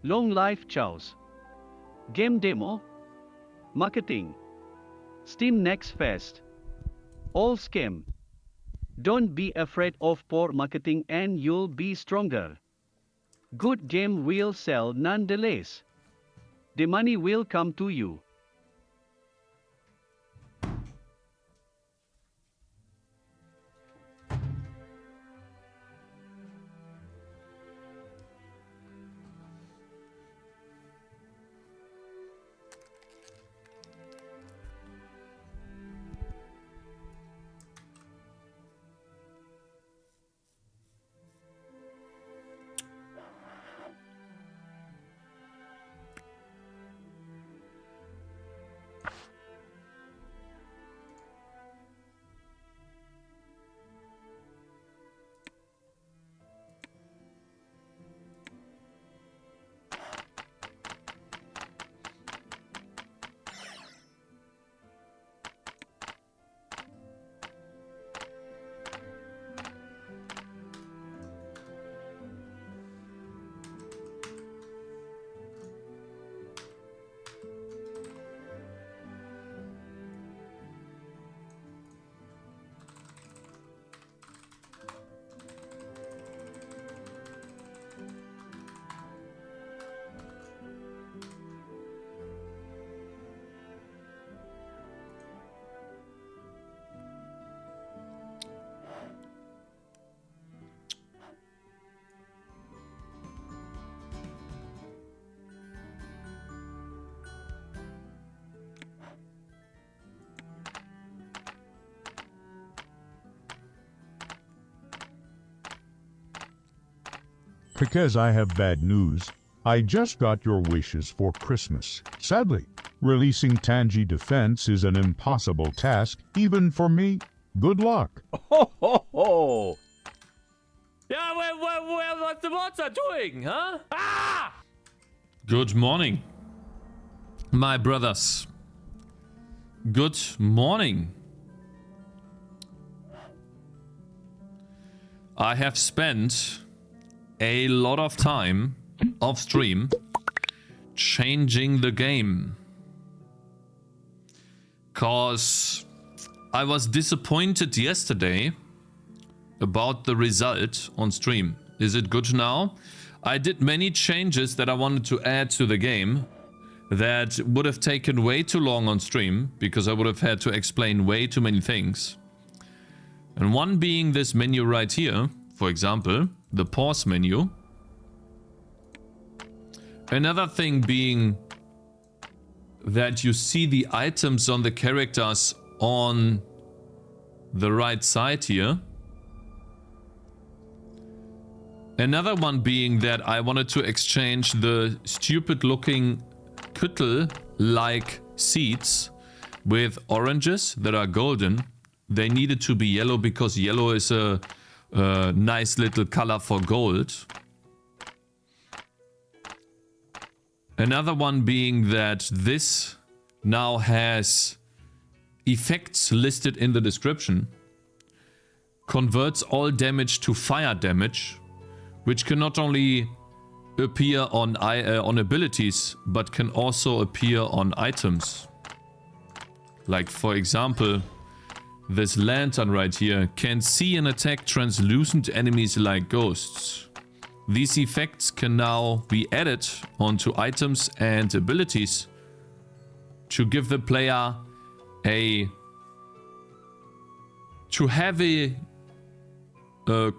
Long life chows. Game demo. Marketing. Steam Next Fest. All scam. Don't be afraid of poor marketing and you'll be stronger. Good game will sell nonetheless. The money will come to you. Cakez, I have bad news. I just got your wishes for Christmas. Sadly, releasing Tangy Defense is an impossible task, even for me. Good luck. Ho, ho, ho. Yeah, what the bots are doing, huh? Ah! Good morning, my brothers. Good morning. I have spent a lot of time off stream changing the game, cause I was disappointed yesterday about the result on stream. Is it good now? I did many changes that I wanted to add to the game that would have taken way too long on stream because I would have had to explain way too many things. And one being this menu right here, for example, the pause menu. Another thing being that you see the items on the characters on the right side here. Another one being that I wanted to exchange the stupid looking Küttel-like seeds with oranges that are golden. They needed to be yellow because yellow is a nice little color for gold. Another one being that this now has effects listed in the description. Converts all damage to fire damage, which can not only appear on abilities, but can also appear on items. Like for example, this lantern right here can see and attack translucent enemies like ghosts. These effects can now be added onto items and abilities to give the player a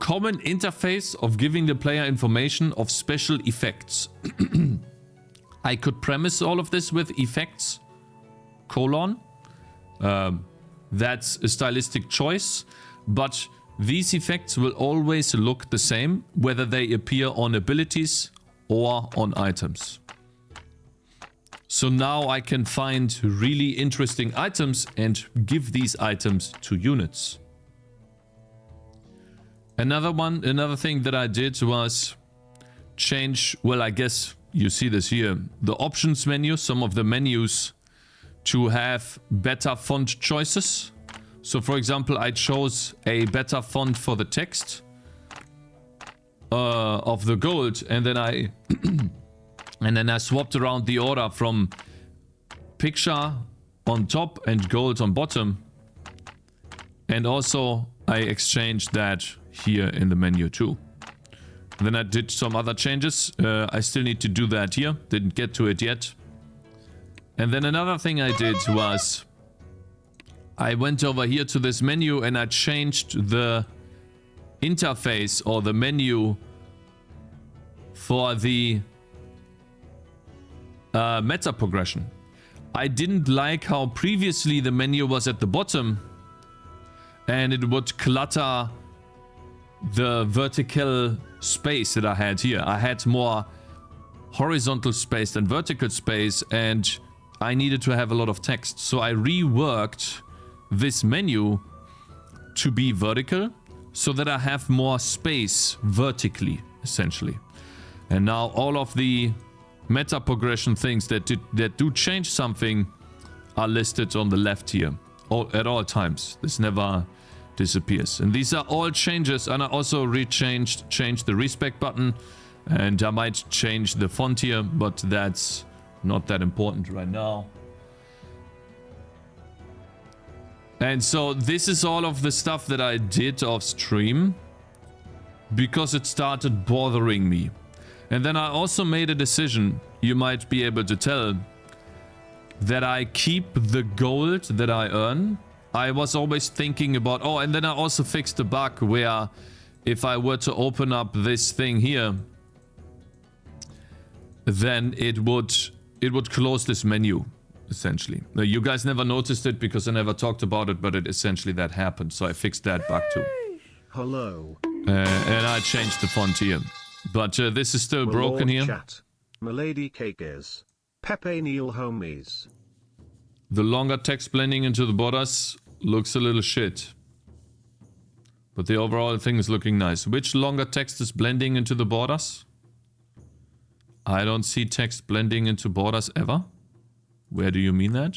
common interface of giving the player information of special effects. I could premise all of this with effects, colon. That's a stylistic choice, but these effects will always look the same, whether they appear on abilities or on items. So now I can find really interesting items and give these items to units. Another thing that I did was change, well, I guess you see this here, the options menu, some of the menus to have better font choices. So for example, I chose a better font for the text of the gold, and then I And then I swapped around the order from picture on top and gold on bottom. And also I exchanged that here in the menu too. Then I did some other changes. I still need to do that here. Didn't get to it yet. And then another thing I did was I went over here to this menu and I changed the interface or the menu for the meta progression. I didn't like how previously the menu was at the bottom and it would clutter the vertical space that I had here. I had more horizontal space than vertical space, and I needed to have a lot of text. So I reworked this menu to be vertical so that I have more space vertically, essentially. And now all of the meta progression things that do change something are listed on the left here at all times. This never disappears. And these are all changes, and I also changed the respec button, and I might change the font here, but that's not that important right now. And so this is all of the stuff that I did off stream because it started bothering me. And then I also made a decision, you might be able to tell, that I keep the gold that I earn. I was always thinking about, oh, and then I also fixed the bug where if I were to open up this thing here, then it would close this menu, essentially. Now, you guys never noticed it because I never talked about it, but it essentially that happened. So I fixed that bug too. Hello. And I changed the font here. But this is still broken here. Chat. Milady Cakez. Pepe Neil homies. The longer text blending into the borders looks a little shit. But the overall thing is looking nice. Which longer text is blending into the borders? I don't see text blending into borders ever. Where do you mean that?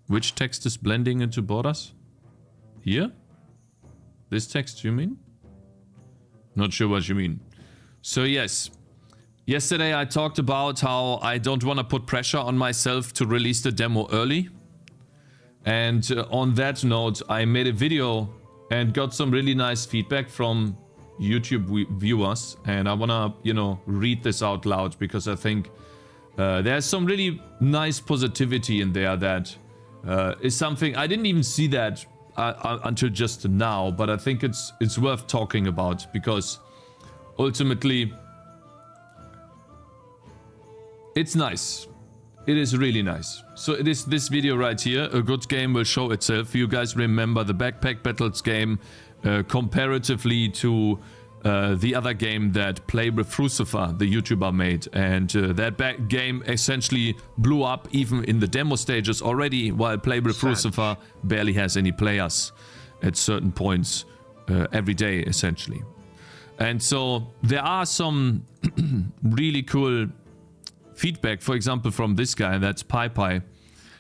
Which text is blending into borders? Here? This text you mean? Not sure what you mean. So yes. Yesterday I talked about how I don't want to put pressure on myself to release the demo early. And on that note, I made a video and got some really nice feedback from YouTube viewers. And I want to, you know, read this out loud because I think there's some really nice positivity in there that is something I didn't even see that until just now. But I think it's worth talking about because ultimately it's nice. It is really nice. So it is this video right here. A good game will show itself. You guys remember the Backpack Battles game comparatively to the other game that Play with Crucifer, the YouTuber, made. And that game essentially blew up even in the demo stages already, while Play with Crucifer barely has any players at certain points every day, essentially. And so there are some really cool feedback, for example, from this guy, that's Pi.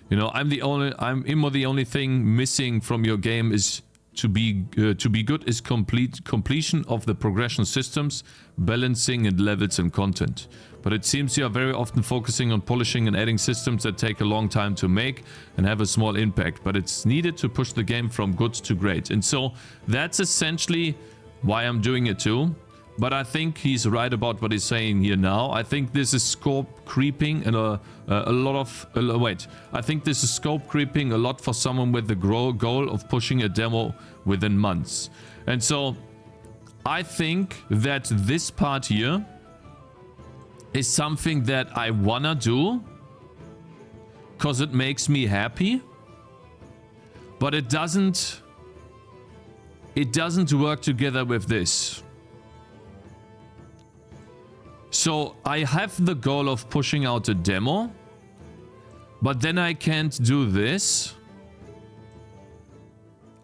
You know, the only thing missing from your game is to be good is completion of the progression systems, balancing and levels and content. But it seems you are very often focusing on polishing and adding systems that take a long time to make and have a small impact, but it's needed to push the game from good to great. And so that's essentially why I'm doing it too. But I think he's right about what he's saying here now. I think this is scope creeping and I think this is scope creeping a lot for someone with the goal of pushing a demo within months. And so I think that this part here is something that I wanna do because it makes me happy, but it doesn't work together with this. So I have the goal of pushing out a demo, but then I can't do this.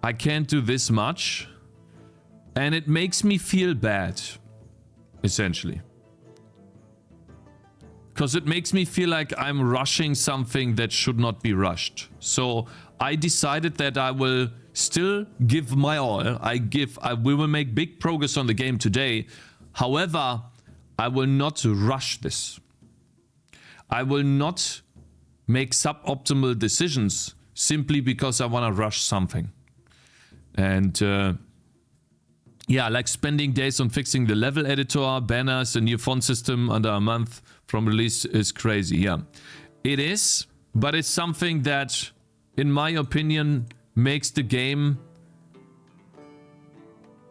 I can't do this much. And it makes me feel bad, essentially. Because it makes me feel like I'm rushing something that should not be rushed. So I decided that I will still give my all. We will make big progress on the game today. However, I will not rush this. I will not make suboptimal decisions simply because I want to rush something. And yeah, like spending days on fixing the level editor, banners, a new font system under a month from release is crazy. Yeah, it is, but it's something that, in my opinion, makes the game...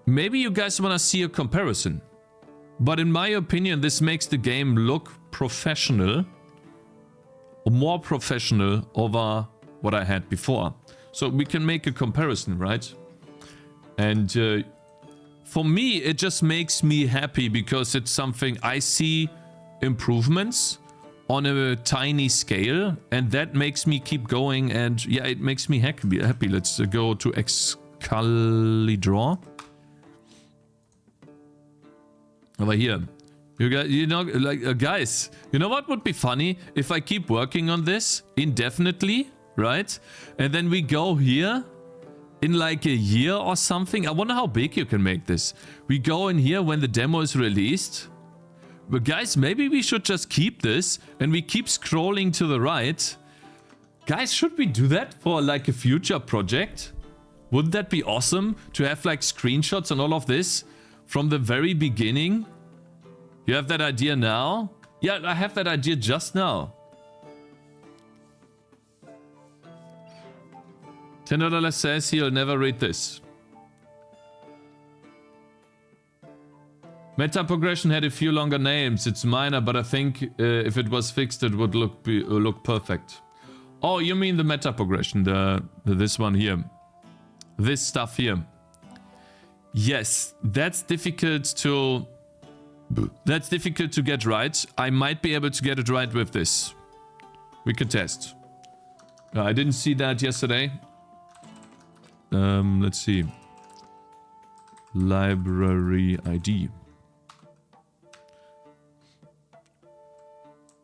Maybe you guys want to see a comparison, but in my opinion, this makes the game look professional, more professional over what I had before. So we can make a comparison, right? And for me, it just makes me happy because it's something I see improvements on a tiny scale, and that makes me keep going. And yeah, it makes me happy. Let's go to Excalibur. Over here, you guys, you know, like guys, you know what would be funny if I keep working on this indefinitely, right? And then we go here in like a year or something. I wonder how big you can make this. We go in here when the demo is released. But guys, maybe we should just keep this and we keep scrolling to the right. Guys, should we do that for like a future project? Wouldn't that be awesome to have like screenshots and all of this from the very beginning? You have that idea now? Yeah, I have that idea just now. $10 says he'll never read this. Meta progression had a few longer names. It's minor, but I think if it was fixed, it would look perfect. Oh, you mean the meta progression, this one here, this stuff here. Yes, that's difficult to get right. I might be able to get it right with this. We could test. I didn't see that yesterday. Let's see. Library ID.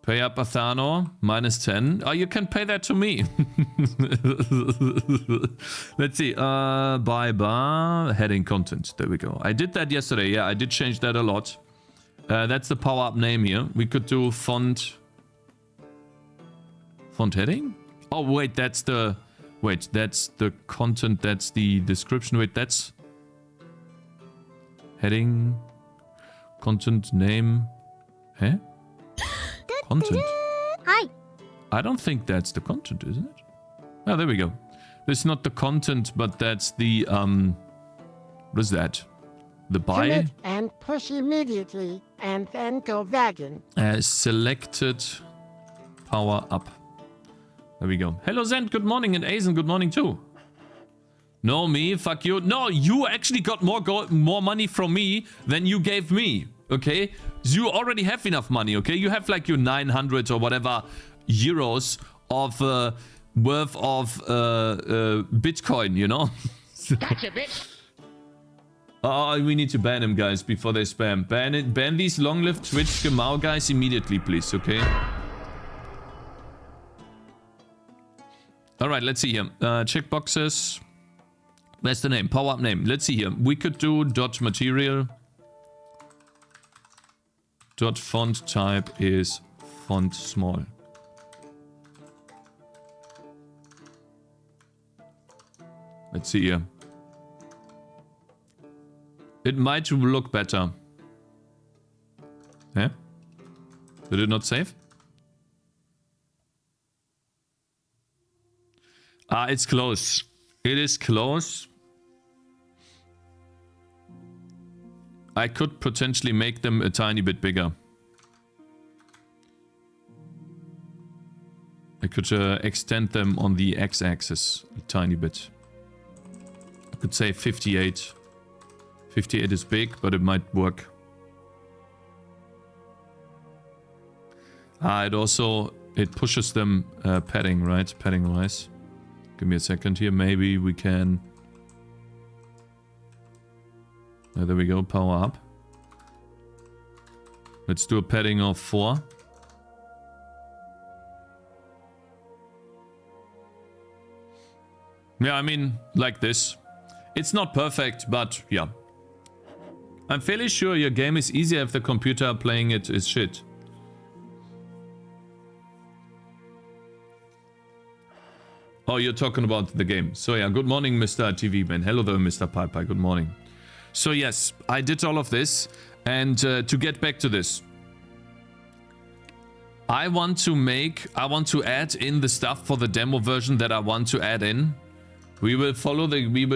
Pay up Athano, -10. Oh, you can pay that to me. Let's see. Buy bar, heading content. There we go. I did that yesterday. Yeah, I did change that a lot. That's the power-up name here. We could do font heading? Oh, wait, that's the... Wait, that's the content, that's the description. Wait, that's... Heading... Content name... Huh? Content? Hi. I don't think that's the content, isn't it? Oh, there we go. It's not the content, but that's the... What is that? The buy? Commit and push immediately, and then go wagon. Selected power up. There we go. Hello Zend, good morning, and Aizen, good morning too. No, me, fuck you. No, you actually got more money from me than you gave me, okay? You already have enough money, okay? You have like your 900 or whatever euros of worth of Bitcoin, you know? Gotcha, bitch. Oh, we need to ban him, guys, before they spam. Ban these long-lived Twitch Gemau guys immediately, please, okay? Alright, let's see here. Checkboxes. That's the name. Power-up name. Let's see here. We could do dot material. Dot font type is font small. Let's see here. It might look better. Yeah? Did it not save? Ah, it's close. It is close. I could potentially make them a tiny bit bigger. I could extend them on the x-axis a tiny bit. I could say 58. 58 is big, but it might work. Ah, it pushes them padding, right? Padding wise. Give me a second here. Maybe we can... there we go. Power up. Let's do a padding of 4. Yeah, I mean, like this. It's not perfect, but yeah. I'm fairly sure your game is easier if the computer playing it is shit. Oh, you're talking about the game. So yeah, good morning, Mr. TV Man. Hello there, Mr. Piper. Good morning. So yes, I did all of this. And to get back to this, I want to add in the stuff for the demo version that I want to add in. We will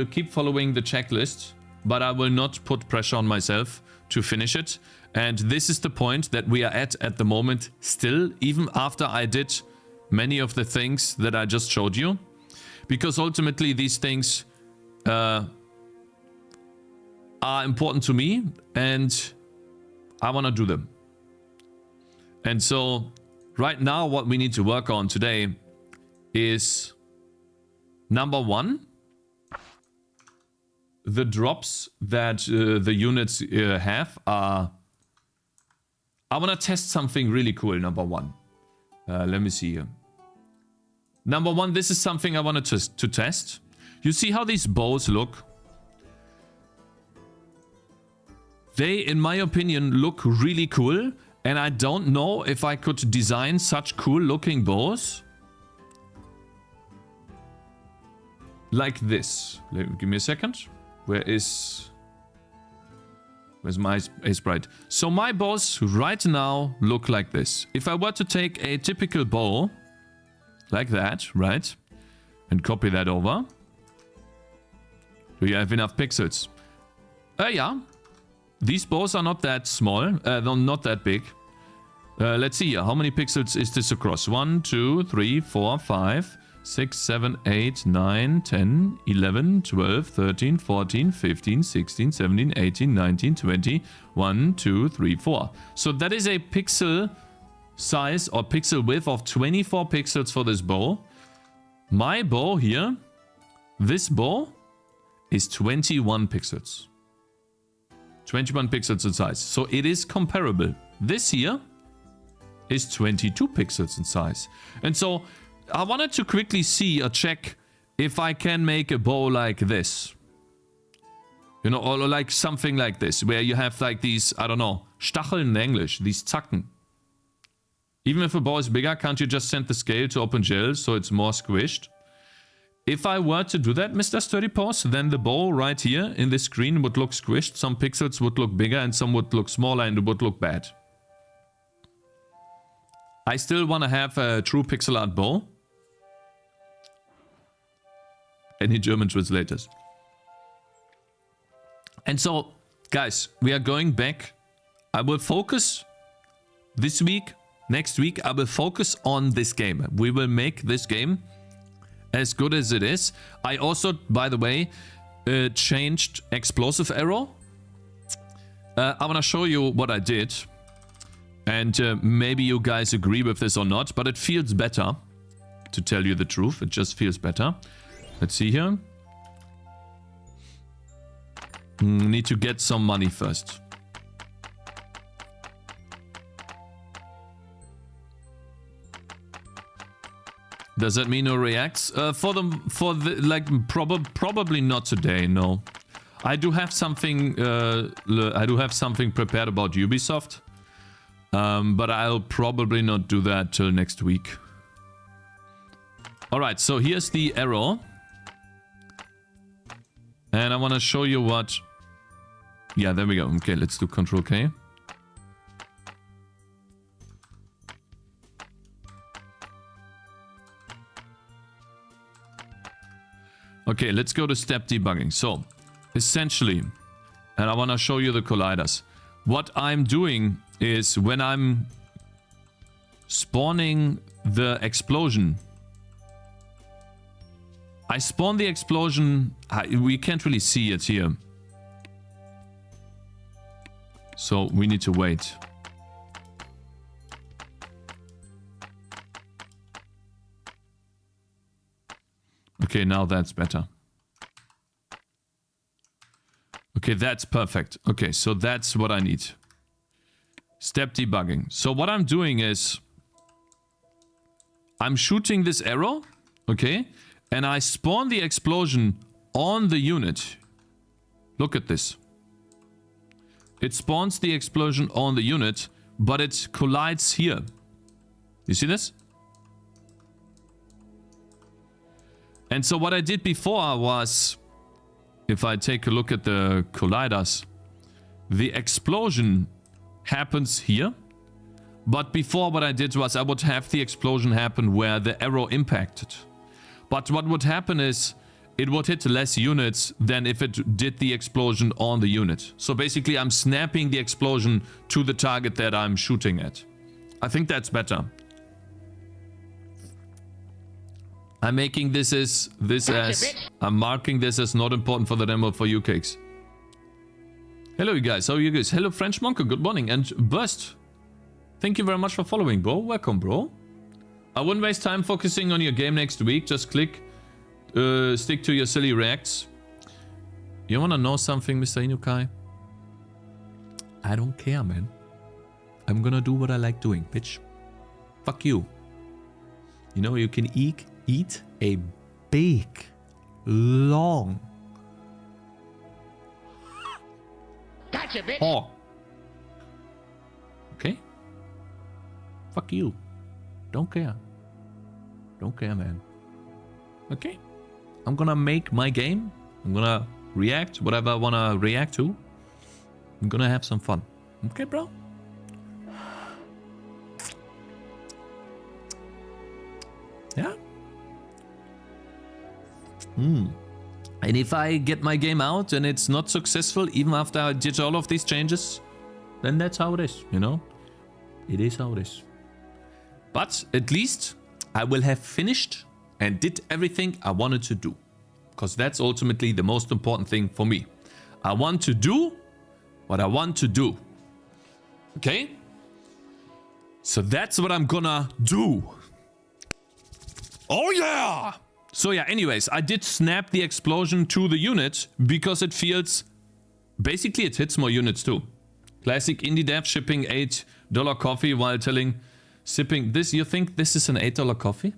keep following the checklist, but I will not put pressure on myself to finish it. And this is the point that we are at the moment still, even after I did many of the things that I just showed you. Because ultimately these things are important to me and I want to do them. And so right now what we need to work on today is number one, the drops that the units have are... I want to test something really cool, number one. Let me see here. Number one, this is something I wanted to test. You see how these bows look? They, in my opinion, look really cool. And I don't know if I could design such cool looking bows. Like this. Give me a second. Where's my sprite? So my bows right now look like this. If I were to take a typical bow, like that, right? And copy that over. Do you have enough pixels? Yeah. These bows are not that small. Not that big. Let's see here. How many pixels is this across? 1, 2, 3, 4, 5, 6, 7, 8, 9, 10, 11, 12, 13, 14, 15, 16, 17, 18, 19, 20. 1, 2, 3, 4. So that is a pixel size or pixel width of 24 pixels for this bow. My bow here, this bow is 21 pixels. 21 pixels in size. So it is comparable. This here is 22 pixels in size. And so I wanted to quickly see or check if I can make a bow like this. You know, or like something like this, where you have like these, I don't know, Stacheln in English, these Zacken. Even if a bow is bigger, can't you just send the scale to OpenGL so it's more squished? If I were to do that, Mr. Sturdy Pose, then the bow right here in this screen would look squished. Some pixels would look bigger and some would look smaller and it would look bad. I still want to have a true pixel art bow. Any German translators? And so, guys, we are going back. I will focus this week, next week, I will focus on this game. We will make this game as good as it is. I also, by the way, changed explosive arrow. I want to show you what I did. And maybe you guys agree with this or not, but it feels better. To tell you the truth, it just feels better. Let's see here. Need to get some money first. Does that mean no reacts? Probably not today. No, I do have something. I do have something prepared about Ubisoft, but I'll probably not do that till next week. All right, so here's the arrow, and I want to show you what. Yeah, there we go. Okay, let's do Control K. Okay, let's go to step debugging. So, essentially, and I want to show you the colliders. What I'm doing is when I'm spawning the explosion, I spawn the explosion. We can't really see it here. So we need to wait. Okay, now that's better. Okay, that's perfect. Okay, so that's what I need. Step debugging. So what I'm doing is I'm shooting this arrow, okay, and I spawn the explosion on the unit. Look at this. It spawns the explosion on the unit, but it collides here. You see this? And so what I did before was, if I take a look at the colliders, the explosion happens here. But before, what I did was I would have the explosion happen where the arrow impacted. But what would happen is it would hit less units than if it did the explosion on the unit. So basically I'm snapping the explosion to the target that I'm shooting at. I think that's better. I'm making this as I'm marking this as not important for the demo for you, Cakez. Hello you guys, how are you guys? Hello French Monker, good morning. And Burst, thank you very much for following, bro. Welcome, bro. I wouldn't waste time focusing on your game next week. Just click, stick to your silly reacts. You wanna know something, Mr. Inukai? I don't care, man. I'm gonna do what I like doing, bitch. Fuck you. You know, you can eat a big, long Gotcha, bitch. hog. Okay? Fuck you. Don't care. Don't care, man. Okay? I'm gonna make my game. I'm gonna react whatever I wanna react to. I'm gonna have some fun. Okay, bro? Yeah? And if I get my game out and it's not successful, even after I did all of these changes, then that's how it is, you know? It is how it is. But at least I will have finished and did everything I wanted to do. Because that's ultimately the most important thing for me. I want to do what I want to do. Okay? So that's what I'm gonna do. Oh yeah! So yeah, anyways, I did snap the explosion to the unit because it feels... Basically, it hits more units too. Classic indie dev shipping $8 coffee while sipping this. You think this is an $8 coffee?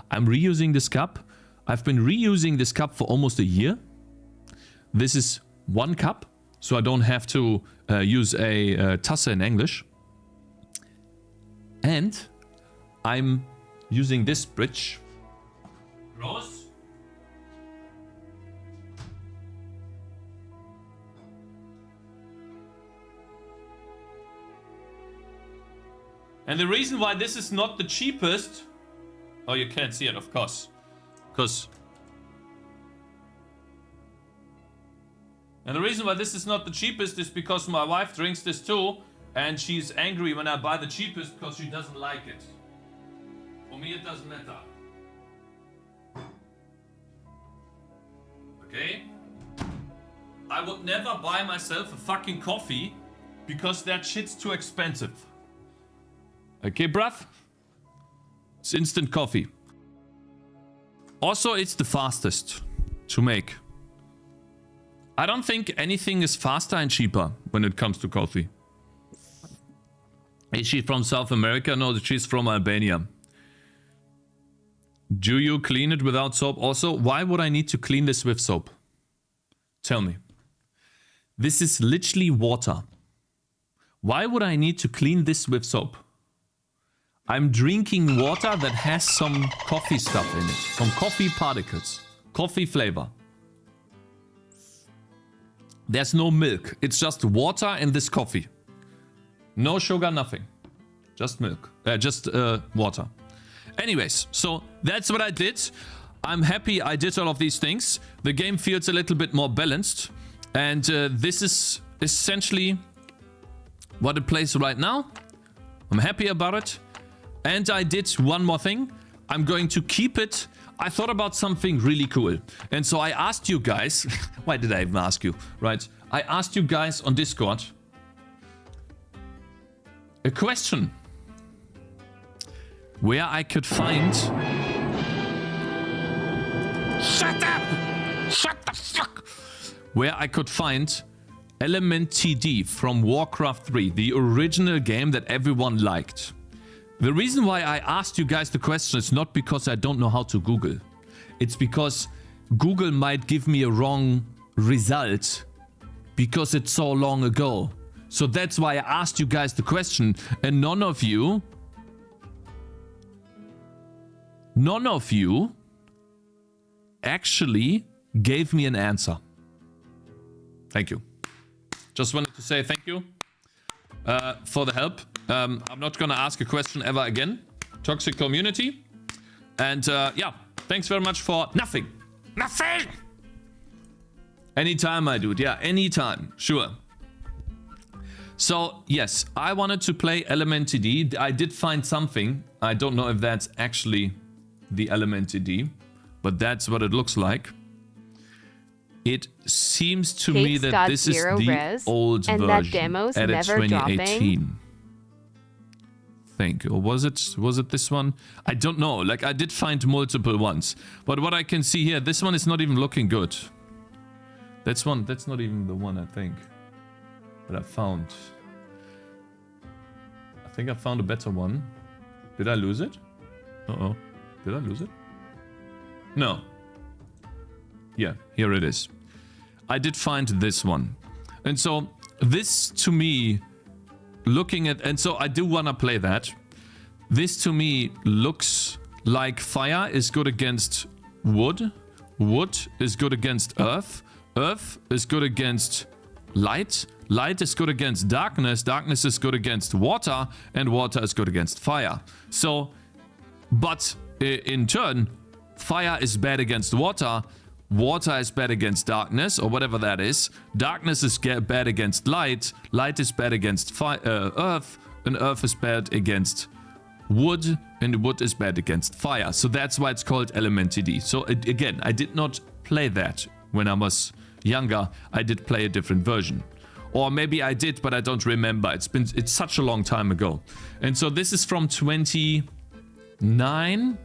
I'm reusing this cup. I've been reusing this cup for almost a year. This is one cup, so I don't have to use a Tasse in English. And I'm using this bridge. Gross. And the reason why this is not the cheapest... Oh, you can't see it, of course. And the reason why this is not the cheapest is because my wife drinks this too. And she's angry when I buy the cheapest because she doesn't like it. For me, it doesn't matter. Okay? I would never buy myself a fucking coffee because that shit's too expensive. Okay, bruv? It's instant coffee. Also, it's the fastest to make. I don't think anything is faster and cheaper when it comes to coffee. Is she from South America? No, she's from Albania. Do you clean it without soap also? Why would I need to clean this with soap? Tell me. This is literally water. Why would I need to clean this with soap? I'm drinking water that has some coffee stuff in it. Some coffee particles. Coffee flavor. There's no milk. It's just water in this coffee. No sugar, nothing. Just milk. Water. Anyways, so that's what I did. I'm happy I did all of these things. The game feels a little bit more balanced. And this is essentially what it plays right now. I'm happy about it. And I did one more thing. I'm going to keep it. I thought about something really cool. And so I asked you guys... Why did I even ask you? Right. I asked you guys on Discord a question. Where I could find... Shut up! Shut the fuck! Where I could find Element TD from Warcraft 3, the original game that everyone liked. The reason why I asked you guys the question is not because I don't know how to Google. It's because Google might give me a wrong result because it's so long ago. So that's why I asked you guys the question, and none of you... actually gave me an answer. Thank you. Just wanted to say thank you for the help. I'm not gonna ask a question ever again. Toxic community. And yeah, thanks very much for nothing. Nothing! Anytime, my dude. Yeah, anytime. Sure. So, yes, I wanted to play LMNTD. I did find something. I don't know if that's actually the LMNTD, but that's what it looks like. It seems to me that this is the old version, that demo's added never 2018. Think, or was it this one? I don't know. Like, I did find multiple ones, but what I can see here, this one is not even looking good. That's not even the one I think that I found. I think I found a better one. Did I lose it? Uh-oh. Did I lose it? No. Yeah, here it is. I did find this one. And so this to me, looking at, and so I do want to play that. This to me looks like fire is good against wood. Wood is good against earth. Earth is good against light. Light is good against darkness. Darkness is good against water. And water is good against fire. So, but in turn, fire is bad against water. Water is bad against darkness, or whatever that is. Darkness is bad against light. Light is bad against earth. And earth is bad against wood. And wood is bad against fire. So that's why it's called LMNTD. So again, I did not play that when I was younger. I did play a different version. Or maybe I did, but I don't remember. It's such a long time ago. And so this is from 2009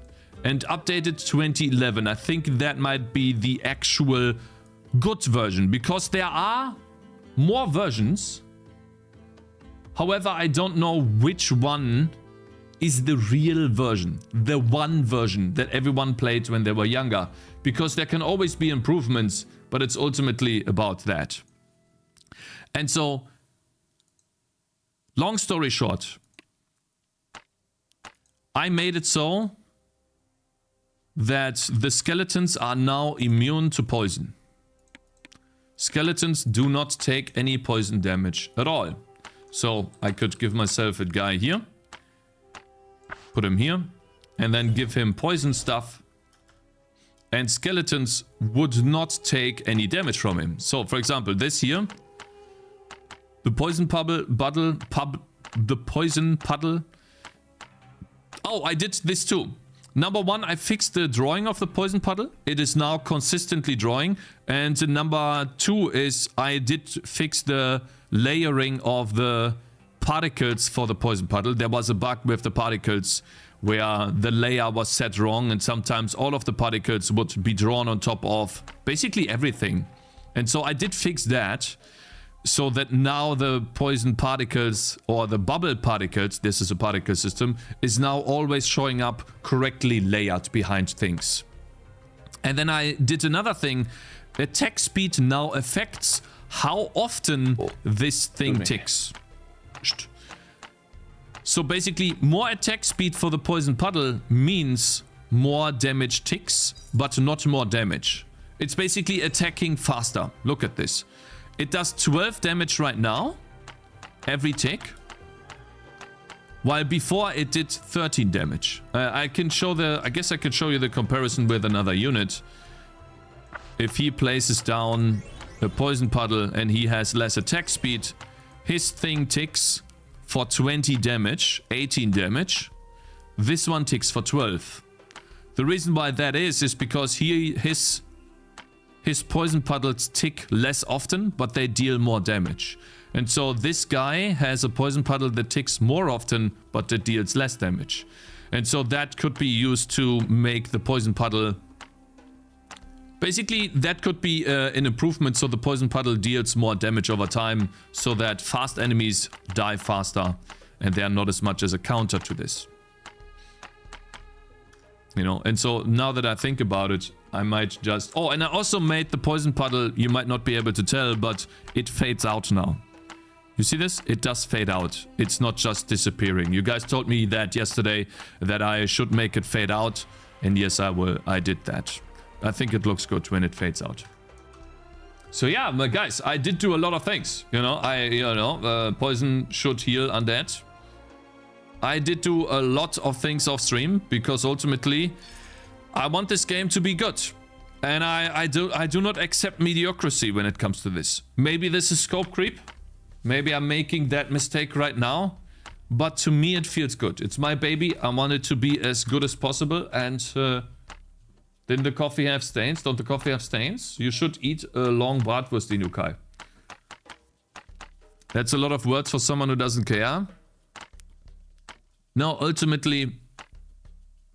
and updated 2011. I think that might be the actual good version, because there are more versions. However, I don't know which one is the real version, the one version that everyone played when they were younger, because there can always be improvements, but it's ultimately about that. And so, long story short, I made it so that the skeletons are now immune to poison. Skeletons do not take any poison damage at all. So I could give myself a guy here, put him here, and then give him poison stuff. And skeletons would not take any damage from him. So, for example, this here, the poison the poison puddle. Oh, I did this too. Number one, I fixed the drawing of the poison puddle. It is now consistently drawing. And number two is I did fix the layering of the particles for the poison puddle. There was a bug with the particles where the layer was set wrong, and sometimes all of the particles would be drawn on top of basically everything. And so I did fix that, so that now the poison particles, or the bubble particles, this is a particle system, is now always showing up correctly layered behind things. And then I did another thing. Attack speed now affects how often this thing ticks. So basically, more attack speed for the poison puddle means more damage ticks, but not more damage. It's basically attacking faster. Look at this. It does 12 damage right now, every tick, while before it did 13 damage. I guess I can show you the comparison with another unit. If he places down a poison puddle and he has less attack speed, his thing ticks for 20 damage, 18 damage. This one ticks for 12. The reason why that is because his poison puddles tick less often, but they deal more damage. And so this guy has a poison puddle that ticks more often, but that deals less damage. And so that could be used to make the poison puddle... Basically, that could be an improvement, so the poison puddle deals more damage over time, so that fast enemies die faster, and they are not as much as a counter to this. You know, and so now that I think about it, I might just... Oh, and I also made the poison puddle, you might not be able to tell, but it fades out now. You see this? It does fade out. It's not just disappearing. You guys told me that yesterday, that I should make it fade out, and yes, I did that. I think it looks good when it fades out. So yeah, guys, I did do a lot of things. You know, poison should heal undead. I did do a lot of things off stream because ultimately I want this game to be good. And I do not accept mediocrity when it comes to this. Maybe this is scope creep. Maybe I'm making that mistake right now. But to me, it feels good. It's my baby. I want it to be as good as possible. And didn't the coffee have stains? Don't the coffee have stains? You should eat a long bratwurst, Inukai. That's a lot of words for someone who doesn't care. No, ultimately,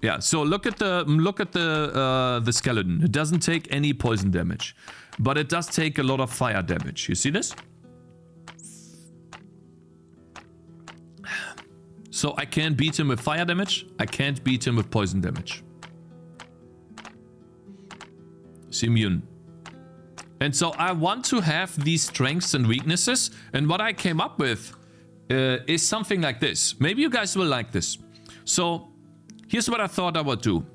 yeah. So look at the skeleton. It doesn't take any poison damage, but it does take a lot of fire damage. You see this? So I can't beat him with fire damage. I can't beat him with poison damage. It's immune. And so I want to have these strengths and weaknesses. And what I came up with is something like this. Maybe you guys will like this. So here's what I thought I would do.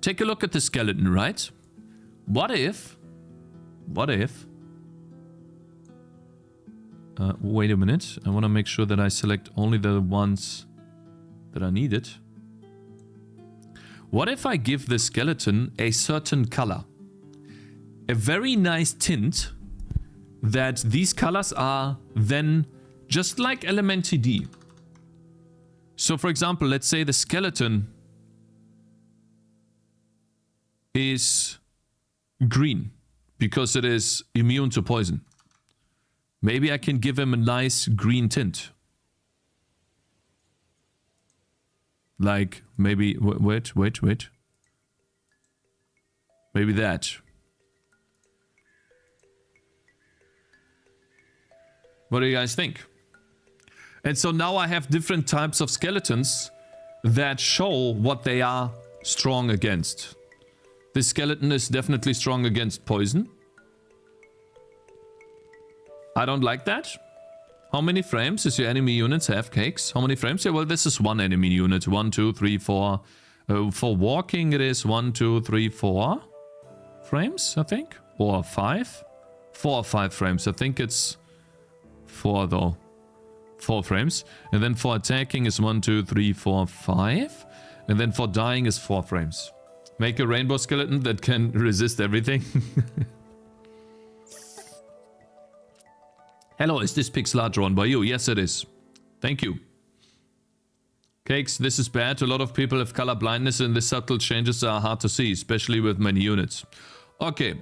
Take a look at the skeleton, right? What if... wait a minute. I want to make sure that I select only the ones that are needed. What if I give the skeleton a certain color? A very nice tint that these colors are then just like LMNTD. So for example, let's say the skeleton is green because it is immune to poison. Maybe I can give him a nice green tint. Like, maybe... Wait. Maybe that. What do you guys think? And so now I have different types of skeletons that show what they are strong against. This skeleton is definitely strong against poison. I don't like that. How many frames does your enemy units have, Cakes? How many frames? Yeah, well, this is one enemy unit. 1, 2, 3, 4. For walking, it is 1, 2, 3, 4 frames, I think. Or 5. 4 or 5 frames. I think it's 4, though. 4 frames. And then for attacking is 1, 2, 3, 4, 5. And then for dying is 4 frames. Make a rainbow skeleton that can resist everything. Hello, is this pixel art drawn by you? Yes, it is. Thank you. Cakes, this is bad. A lot of people have color blindness and the subtle changes are hard to see, especially with many units. Okay.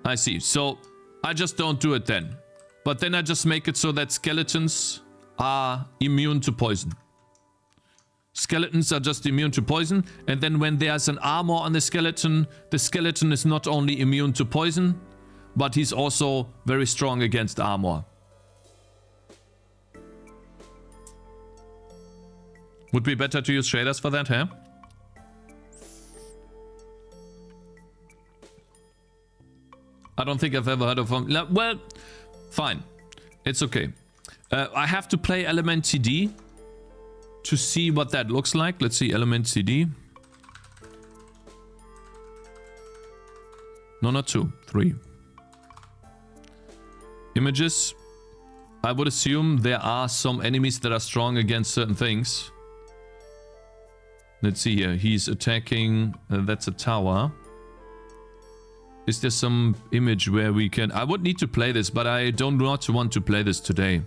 I see. So, I just don't do it then. But then I just make it so that skeletons are immune to poison. Skeletons are just immune to poison. And then when there's an armor on the skeleton is not only immune to poison, but he's also very strong against armor. Would be better to use shaders for that, huh? I don't think I've ever heard of them. Well, fine. It's okay. I have to play element CD to see what that looks like. Let's see, element CD. No, not 2, 3. Images. I would assume there are some enemies that are strong against certain things. Let's see here. He's attacking. That's a tower. Is there some image where we can... I would need to play this, but I don't want to play this today.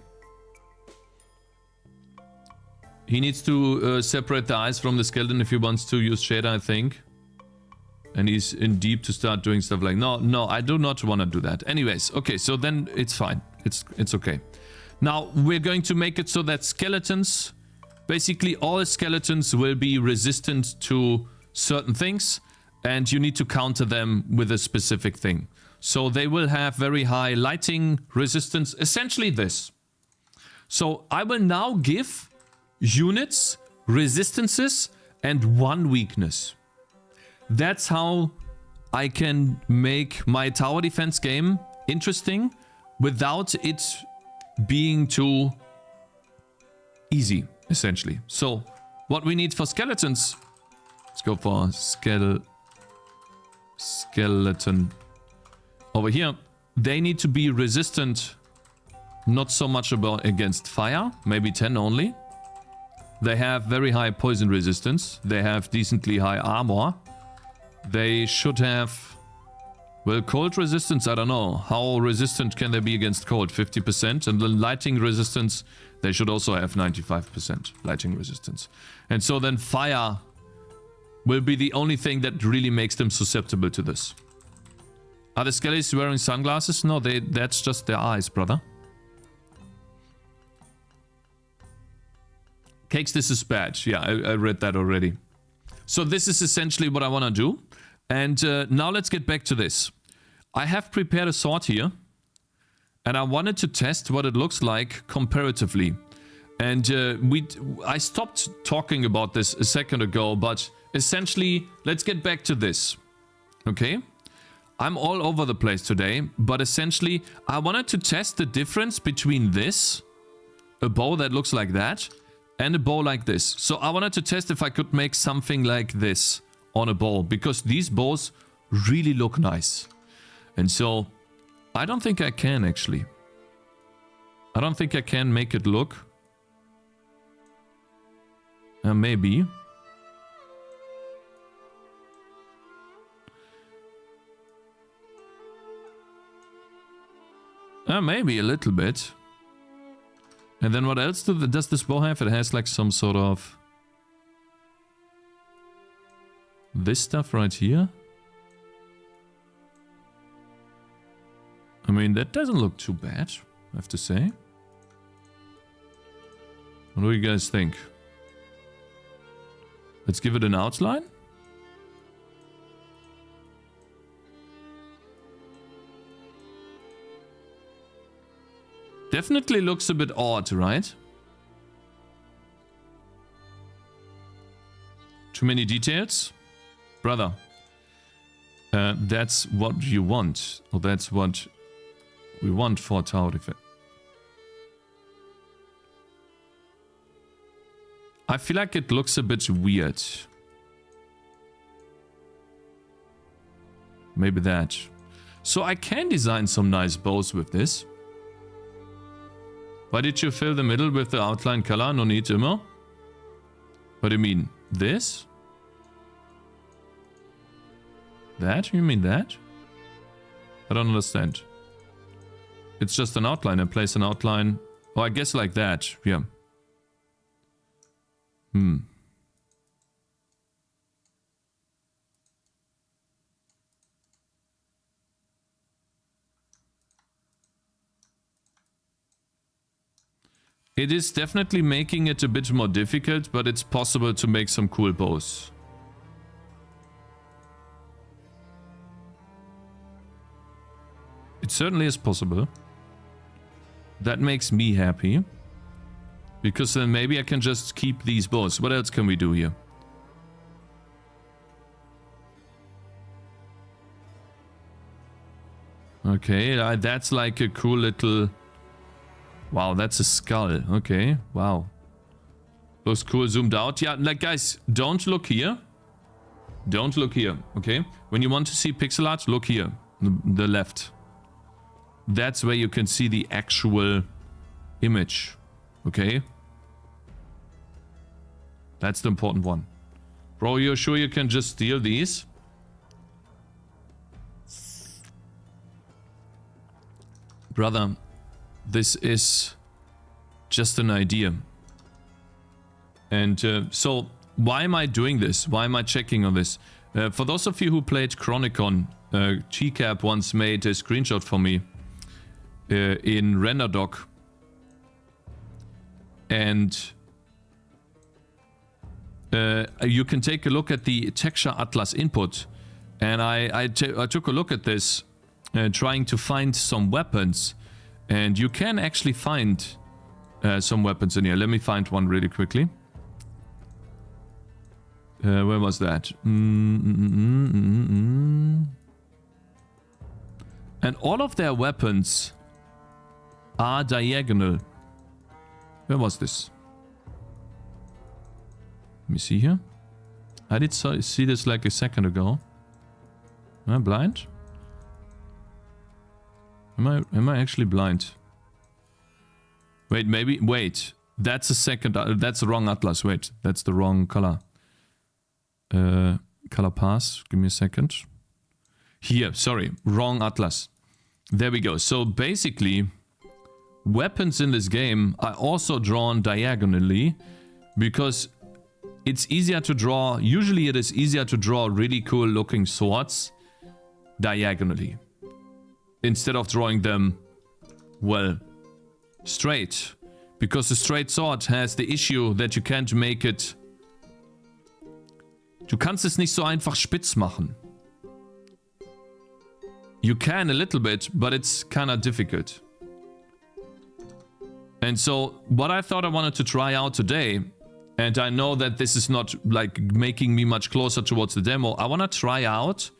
He needs to separate the eyes from the skeleton if he wants to use shader, I think. And he's in deep to start doing stuff like... No, I do not want to do that. Anyways, okay, so then it's fine. It's okay. Now, we're going to make it so that skeletons... Basically, all skeletons will be resistant to certain things. And you need to counter them with a specific thing. So they will have very high lighting resistance. Essentially this. So I will now give units resistances and 1 weakness. That's how I can make my tower defense game interesting without it being too easy, essentially. So what we need for skeletons, let's go for skeleton over here. They need to be resistant, not so much against fire, maybe 10 only. They have very high poison resistance. They have decently high armor. They should have, well, cold resistance, I don't know. How resistant can they be against cold? 50%. And then lighting resistance, they should also have 95% lighting resistance. And so then fire will be the only thing that really makes them susceptible to this. Are the skellies wearing sunglasses? No, that's just their eyes, brother. Cakes, this is bad. Yeah, I read that already. So this is essentially what I want to do. And now let's get back to this. I have prepared a sword here. And I wanted to test what it looks like comparatively. And I stopped talking about this a second ago. But essentially, let's get back to this. Okay? I'm all over the place today. But essentially, I wanted to test the difference between this, a bow that looks like that, and a bow like this. So I wanted to test if I could make something like this on a bow, because these bows really look nice. And so I don't think I can actually. I don't think I can make it look. Maybe. Maybe a little bit. And then what else does this bow have? It has like some sort of... this stuff right here. I mean, that doesn't look too bad, I have to say. What do you guys think? Let's give it an outline. Definitely looks a bit odd, right? Too many details? Brother. That's what you want. Or that's what we want for tower defense. I feel like it looks a bit weird. Maybe that. So I can design some nice bows with this. Why did you fill the middle with the outline color? No need, immer. What do you mean? This? That? You mean that? I don't understand. It's just an outline. I place an outline. Oh, I guess like that. Yeah. It is definitely making it a bit more difficult, but it's possible to make some cool bows. It certainly is possible. That makes me happy. Because then maybe I can just keep these bows. What else can we do here? Okay, that's like a cool little... wow, that's a skull. Okay, wow. Looks cool zoomed out. Yeah, like guys, don't look here. Don't look here, okay? When you want to see pixel art, look here. The left. That's where you can see the actual image. Okay? That's the important one. Bro, you're sure you can just steal these? Brother, this is just an idea. And so, why am I doing this? Why am I checking on this? For those of you who played Chronicon, Cakez once made a screenshot for me in RenderDoc. And you can take a look at the texture atlas input. And I took a look at this, trying to find some weapons. And you can actually find some weapons in here. Let me find one really quickly. Where was that? And all of their weapons are diagonal. Where was this? Let me see here. I did see this like a second ago. Am I blind? Am I actually blind? Wait, maybe, wait. That's a second, that's the wrong atlas, wait. That's the wrong color. Color pass, give me a second. Here, sorry, wrong atlas. There we go. So basically, weapons in this game are also drawn diagonally because it's easier to draw, usually it is easier to draw really cool looking swords diagonally. Instead of drawing them, well, straight. Because the straight sword has the issue that you can't make it... Du kannst es nicht so einfach spitz machen. You can a little bit, but it's kind of difficult. And so, what I thought I wanted to try out today, and I know that this is not like making me much closer towards the demo, I want to try out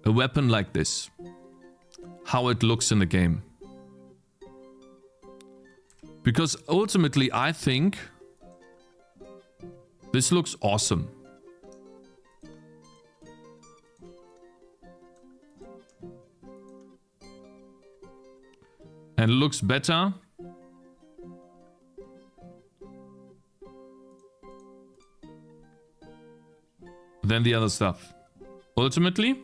a weapon like this. How it looks in the game. Because ultimately, I think this looks awesome. And it looks better than the other stuff. Ultimately,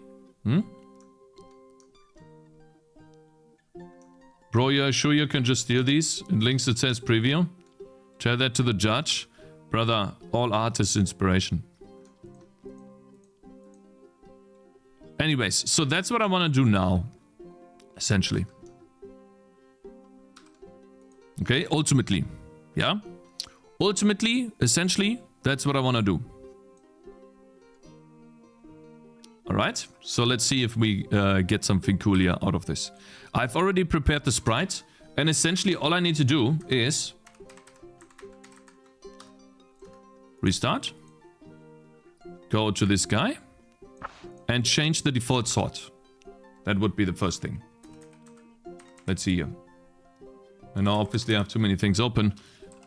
Bro, you're sure you can just steal these? In links it says preview. Tell that to the judge. Brother, all art is inspiration. Anyways, so that's what I want to do now. Essentially. Okay, ultimately. Yeah? Ultimately, essentially, that's what I want to do. Alright, so let's see if we get something cool here out of this. I've already prepared the sprite, and essentially all I need to do is restart, go to this guy, and change the default sword. That would be the first thing. Let's see here. And now obviously I have too many things open,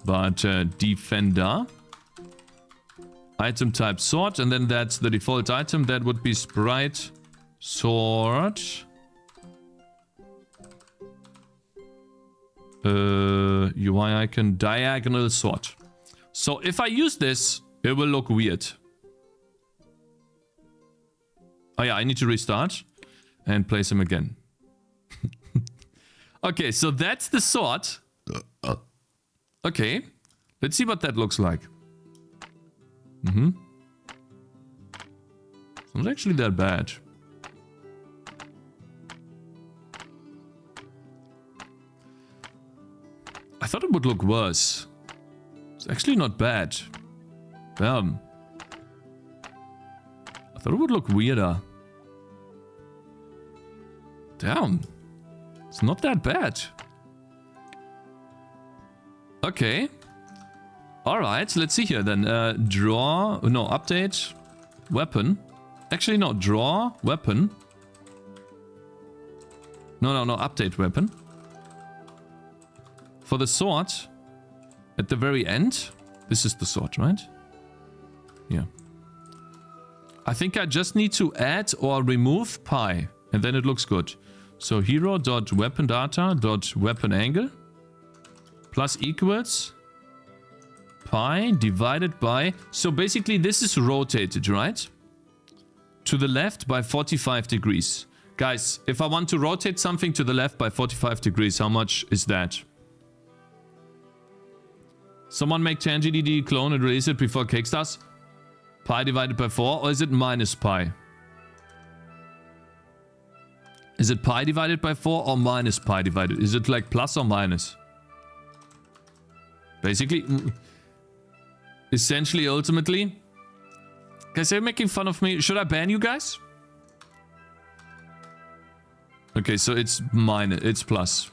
but defender, item type sword, and then that's the default item. That would be sprite sword. UI icon diagonal sword. So if I use this, it will look weird. Oh yeah, I need to restart and place him again. Okay, so that's the sword. Okay, let's see what that looks like. It's not actually that bad. I thought it would look worse. It's actually not bad. Damn. I thought it would look weirder. Damn. It's not that bad. Okay. Alright, let's see here then. Draw. No, update. Weapon. Actually, no. Draw. Weapon. No. Update weapon. For the sword, at the very end, this is the sword, right? Yeah. I think I just need to add or remove pi, and then it looks good. So hero.weapondata.weaponangle plus equals pi divided by... So basically this is rotated, right? To the left by 45 degrees. Guys, if I want to rotate something to the left by 45 degrees, how much is that? Someone make Tangy clone and release it before Cakez does? Pi divided by 4, or is it minus pi? Is it pi divided by 4 or minus pi divided? Is it like plus or minus? Basically, essentially, ultimately. Guys, are you making fun of me? Should I ban you guys? Okay, so it's minus, it's plus.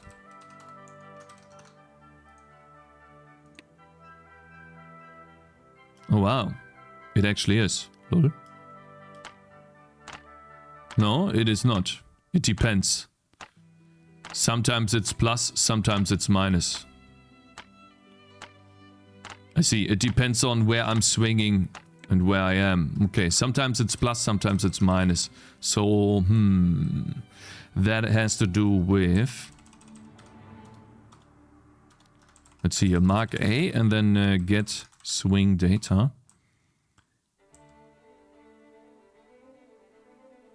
Oh wow, it actually is. Lol. No, it is not. It depends. Sometimes it's plus, sometimes it's minus. I see, it depends on where I'm swinging and where I am. Okay, sometimes it's plus, sometimes it's minus. So, that has to do with... Let's see here, mark A and then get swing data.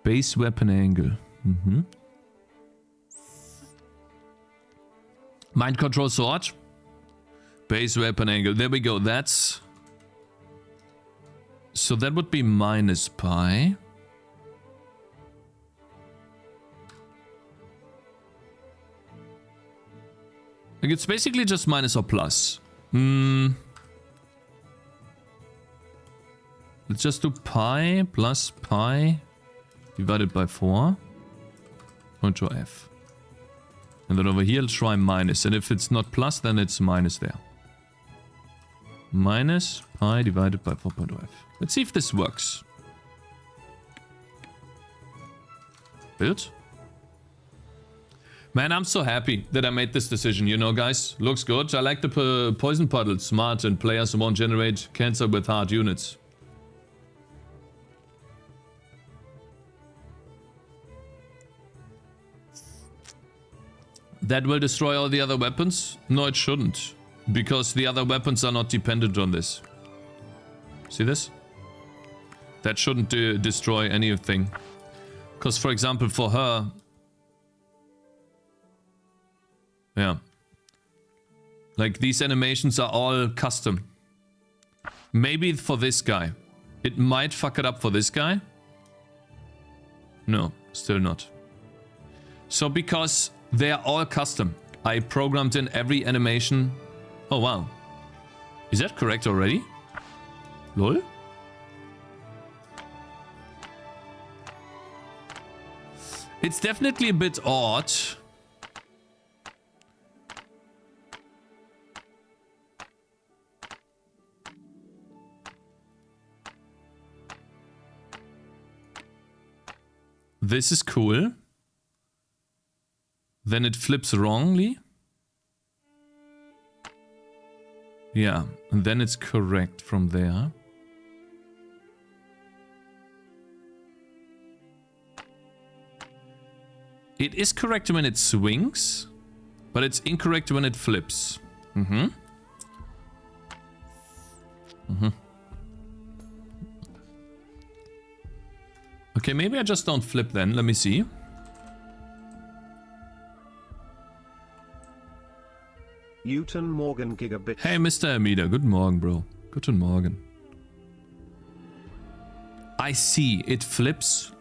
Base weapon angle. Mind control sword. Base weapon angle. There we go. That's... So that would be minus pi. Like it's basically just minus or plus. Let's just do pi plus pi divided by 4. Control F. And then over here, let's try minus. And if it's not plus, then it's minus there. Minus pi divided by 4.f. Let's see if this works. Build. Man, I'm so happy that I made this decision, you know, guys. Looks good. I like the poison puddle. Smart, and players won't generate cancer with hard units. That will destroy all the other weapons? No, it shouldn't. Because the other weapons are not dependent on this. See this? That shouldn't destroy anything. Because, for example, for her... Yeah. Like, these animations are all custom. Maybe for this guy. It might fuck it up for this guy. No, still not. So, because they are all custom, I programmed in every animation. Oh, wow. Is that correct already? Lol? It's definitely a bit odd. This is cool. Then it flips wrongly. Yeah, and then it's correct from there. It is correct when it swings, but it's incorrect when it flips. Okay, maybe I just don't flip then. Let me see. Newton Morgan Gigabit. Hey, Mr. Amida. Good morning, bro. Guten Morgen. I see. It flips.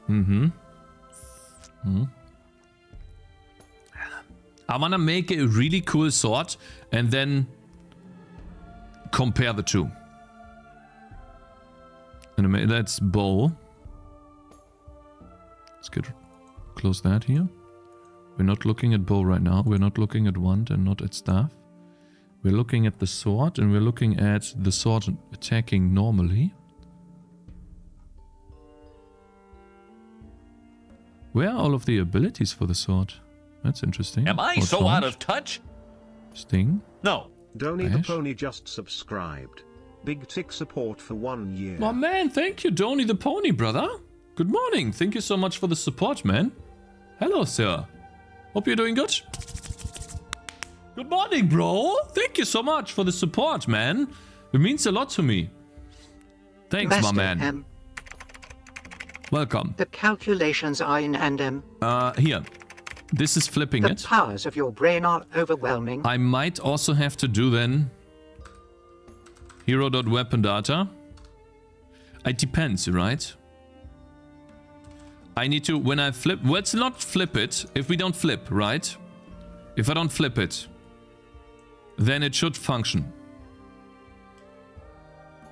I want to make a really cool sword and then compare the two. And that's bow. Let's close that here. We're not looking at bow right now. We're not looking at wand and not at staff. We're looking at the sword and we're looking at the sword attacking normally. Where are all of the abilities for the sword? That's interesting. Am I so out of touch? Sting. No. Donny the Pony just subscribed. Big tick support for 1 year. Oh man, thank you, Donny the Pony, brother. Good morning. Thank you so much for the support, man. Hello, sir. Hope you're doing good. Good morning, bro. Thank you so much for the support, man. It means a lot to me. Thanks, my man. Welcome. The calculations are in and here. This is flipping it. The powers of your brain are overwhelming. I might also have to do then hero.weapon data. It depends, right? I need to, when I flip, let's not flip it if we don't flip, right? If I don't flip it, then it should function.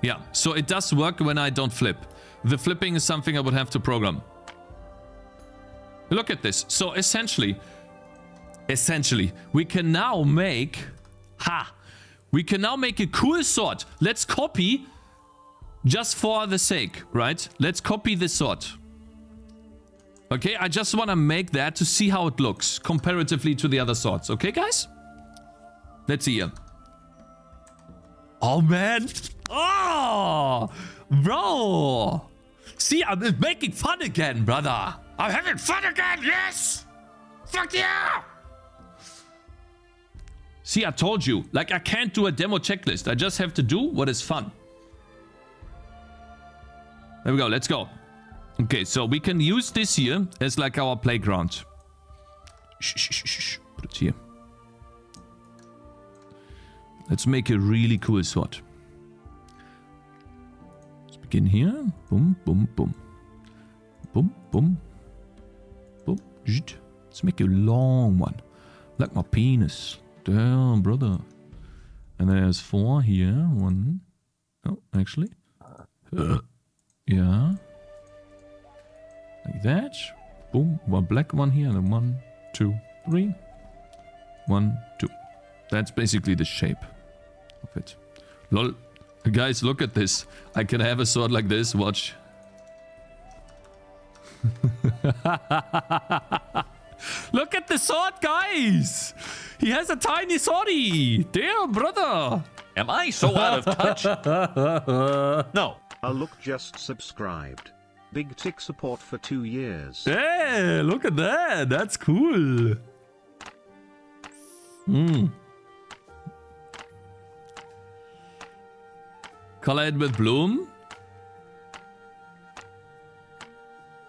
Yeah, so it does work when I don't flip. The flipping is something I would have to program. Look at this. So essentially, we can now make, we can now make a cool sword. Let's copy, just for the sake, right? Let's copy this sword. Okay, I just want to make that to see how it looks comparatively to the other swords. Okay, guys? Let's see here. Oh, man. Oh! Bro! See, I'm making fun again, brother. I'm having fun again, yes! Fuck yeah! See, I told you. Like, I can't do a demo checklist. I just have to do what is fun. There we go, let's go. Okay, so we can use this here as like our playground. Shh, shh, shh, shh. Put it here. Let's make a really cool sword. Let's begin here. Boom, boom, boom. Boom, boom. Boom. Let's make a long one. Like my penis. Damn, brother. And there's 4 here. 1. Oh, actually. Yeah. Like that. Boom. One black one here. And then 1, 2, 3. 1, 2. That's basically the shape of it. Lol. Guys, look at this. I can have a sword like this. Watch. Look at the sword, guys. He has a tiny swordie. Damn, brother. Am I so out of touch? No. Look just subscribed. Big tick support for 2 years. Hey, look at that. That's cool. Color it with bloom.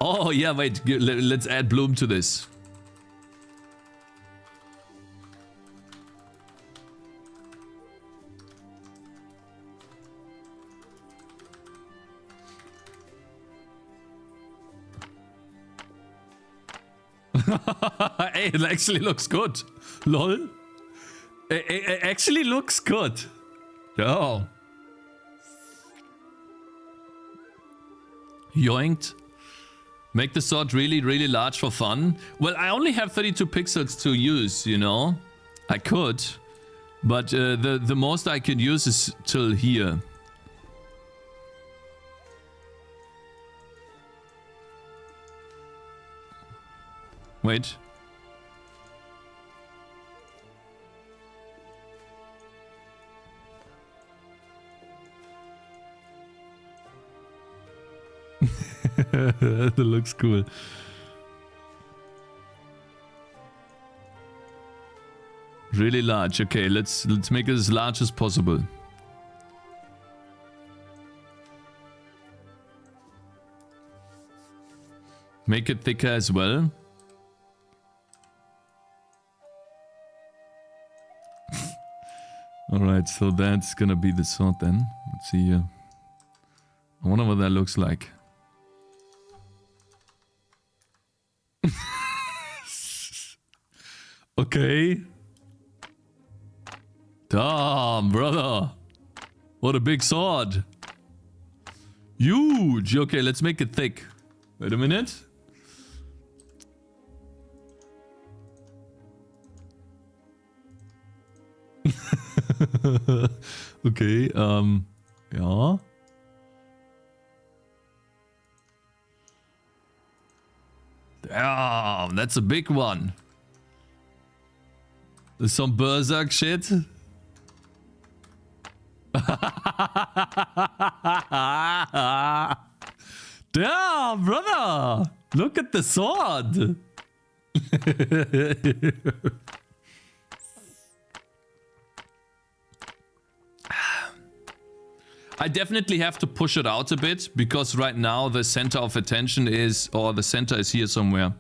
Oh, yeah, wait. Let's add bloom to this. Hey, it actually looks good. Lol. It actually looks good. Oh. Yoinked. Make the sword really, really large for fun. Well, I only have 32 pixels to use, you know. I could. But the most I can use is till here. Wait. That looks cool. Really large. Okay, let's make it as large as possible. Make it thicker as well. Alright, so that's gonna be the sword then. Let's see here. I wonder what that looks like. Okay. Damn, brother. What a big sword. Huge. Okay, let's make it thick. Wait a minute. Okay, yeah. Damn, that's a big one. There's some berserk shit. Damn, brother. Look at the sword. I definitely have to push it out a bit because right now the center of attention is, or the center is here somewhere.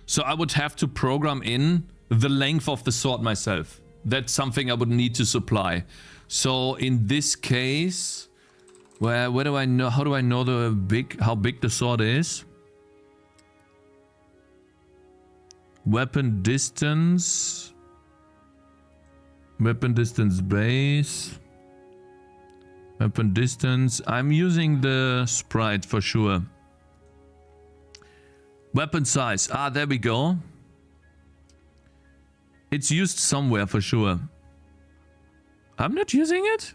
So I would have to program in the length of the sword myself. That's something I would need to supply. So in this case, where do I know? How do I know how big the sword is? Weapon distance. Weapon distance base. Weapon distance. I'm using the sprite for sure. Weapon size. Ah, there we go. It's used somewhere for sure. I'm not using it?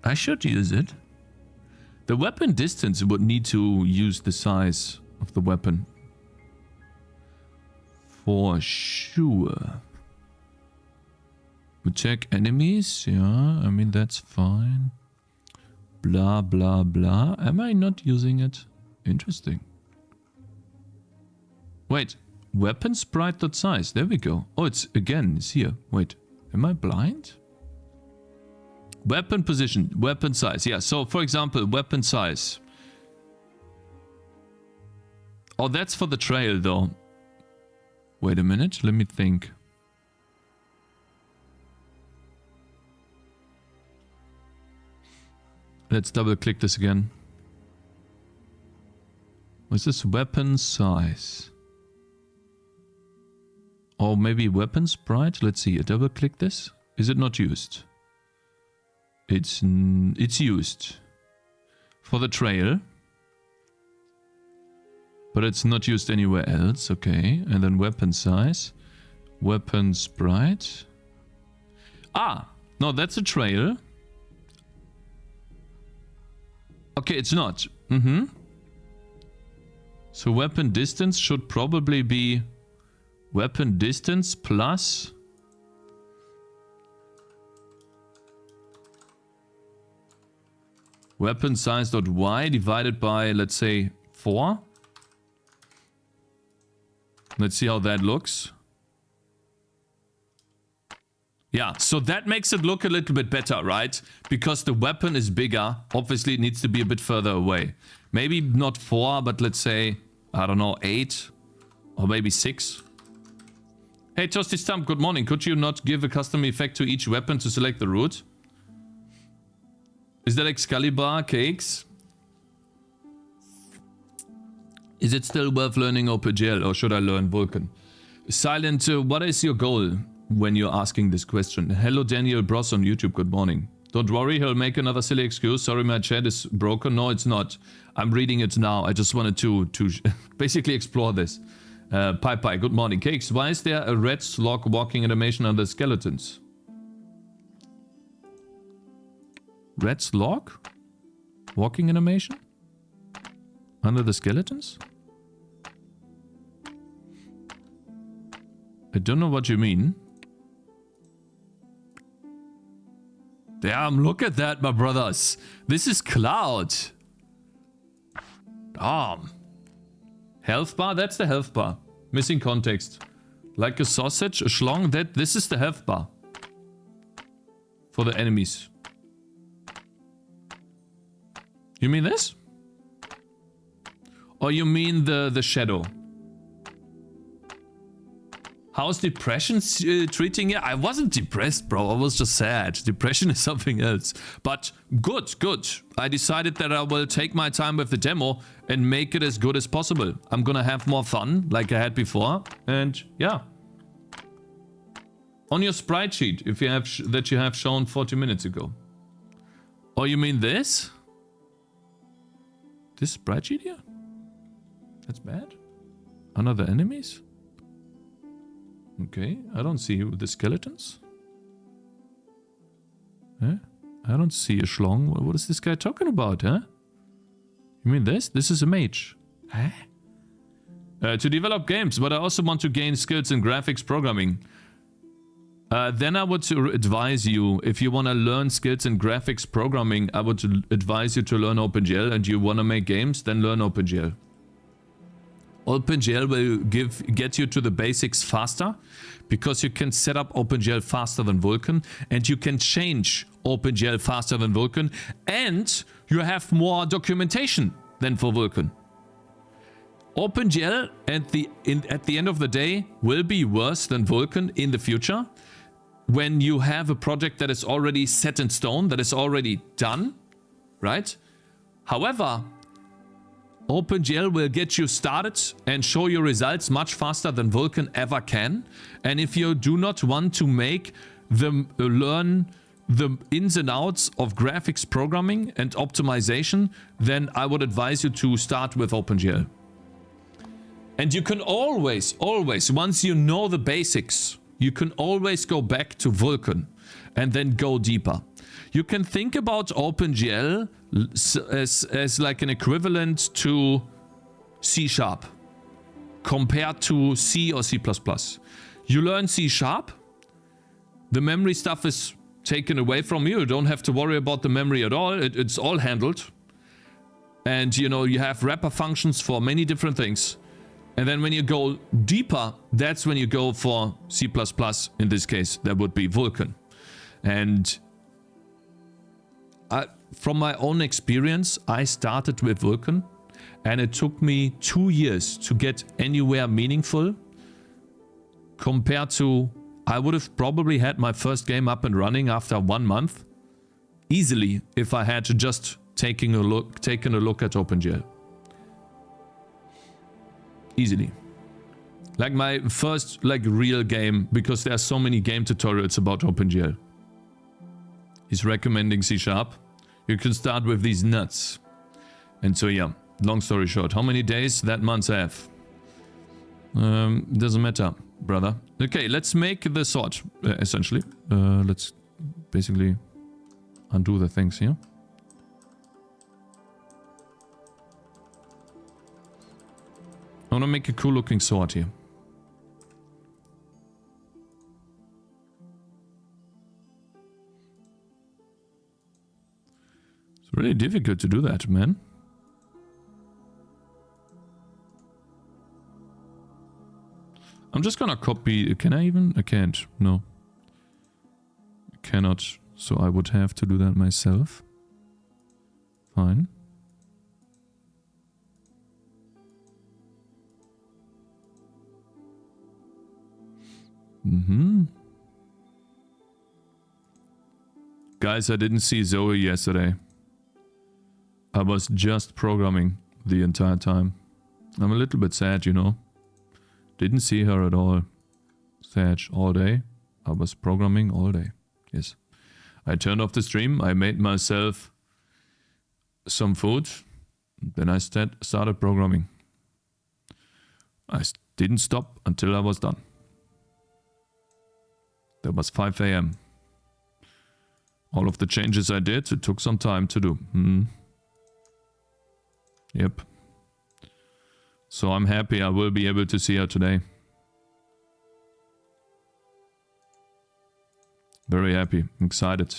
I should use it. The weapon distance would need to use the size of the weapon. For sure. We check enemies. Yeah, I mean, that's fine. Blah, blah, blah. Am I not using it? Interesting. Wait. Weapon sprite.size. There we go. Oh, it's here. Wait. Am I blind? Weapon position. Weapon size. Yeah, so for example, weapon size. Oh, that's for the trail though. Wait a minute. Let me think. Let's double click this again. What's this? Weapon size. Or maybe weapon sprite? Let's see. Double click this. Is it not used? It's used. For the trail. But it's not used anywhere else. Okay. And then weapon size. Weapon sprite. Ah! No, that's a trail. Okay, it's not. So weapon distance should probably be weapon distance plus weapon size.y divided by, let's say, 4. Let's see how that looks. Yeah, so that makes it look a little bit better, right? Because the weapon is bigger. Obviously, it needs to be a bit further away. Maybe not 4, but let's say, I don't know, 8. Or maybe 6. Hey, Toasty Stump, good morning. Could you not give a custom effect to each weapon to select the route? Is that Excalibur, Cakez? Is it still worth learning OpenGL or should I learn Vulkan? Silent, what is your goal when you're asking this question? Hello, Daniel Bros on YouTube, good morning. Don't worry, he'll make another silly excuse. Sorry, my chat is broken. No, it's not. I'm reading it now. I just wanted to basically explore this. Pie, good morning. Cakez, why is there a red slug walking animation on the skeletons? Red slug? Walking animation? Under the skeletons? I don't know what you mean. Damn, look at that, my brothers. This is Cloud. Damn. Health bar? That's the health bar. Missing context. Like a sausage, a schlong, this is the health bar. For the enemies. You mean this? Or you mean the shadow? How's depression treating you? I wasn't depressed, bro. I was just sad. Depression is something else. But good. I decided that I will take my time with the demo and make it as good as possible. I'm gonna have more fun, like I had before. And yeah. On your sprite sheet, if you have that you have shown 40 minutes ago. Or you mean this? This sprite sheet here? That's bad. Another enemies? Okay, I don't see the skeletons. Huh? I don't see a schlong. What is this guy talking about, huh? You mean this? This is a mage. Huh? To develop games, but I also want to gain skills in graphics programming. Then I would advise you, if you want to learn skills in graphics programming, I would advise you to learn OpenGL, and you want to make games, then learn OpenGL. OpenGL will get you to the basics faster, because you can set up OpenGL faster than Vulkan, and you can change OpenGL faster than Vulkan, and you have more documentation than for Vulkan. OpenGL at the end of the day will be worse than Vulkan in the future, when you have a project that is already set in stone, that is already done, right? However, OpenGL will get you started and show you results much faster than Vulkan ever can. And if you do not want to make them learn the ins and outs of graphics programming and optimization, then I would advise you to start with OpenGL. And you can always, once you know the basics, you can always go back to Vulkan and then go deeper. You can think about OpenGL as like an equivalent to C# compared to C or C++. You learn C#, The memory stuff is taken away from you. You don't have to worry about the memory at all. It's all handled. And you know, you have wrapper functions for many different things. And then when you go deeper, that's when you go for C++. In this case, that would be Vulkan. And from my own experience, I started with Vulkan. And it took me 2 years to get anywhere meaningful. Compared to, I would have probably had my first game up and running after 1 month. Easily, if I had to just taken a look at OpenGL. Easily. Like my first real game, because there are so many game tutorials about OpenGL. He's recommending C#. You can start with these nuts. And so yeah, long story short, how many days that month have? Doesn't matter, brother. Okay, let's make the sword, essentially. Let's basically undo the things here. I want to make a cool looking sword here. It's really difficult to do that, man. I'm just gonna copy... Can I even? I can't. No. I cannot. So I would have to do that myself. Fine. Guys, I didn't see Zoe yesterday. I was just programming the entire time. I'm a little bit sad, you know. Didn't see her at all. Sad all day. I was programming all day. Yes. I turned off the stream. I made myself some food. Then I started programming. I didn't stop until I was done. That was 5 AM. All of the changes I did, it took some time to do. Yep. So I'm happy I will be able to see her today. Very happy. Excited.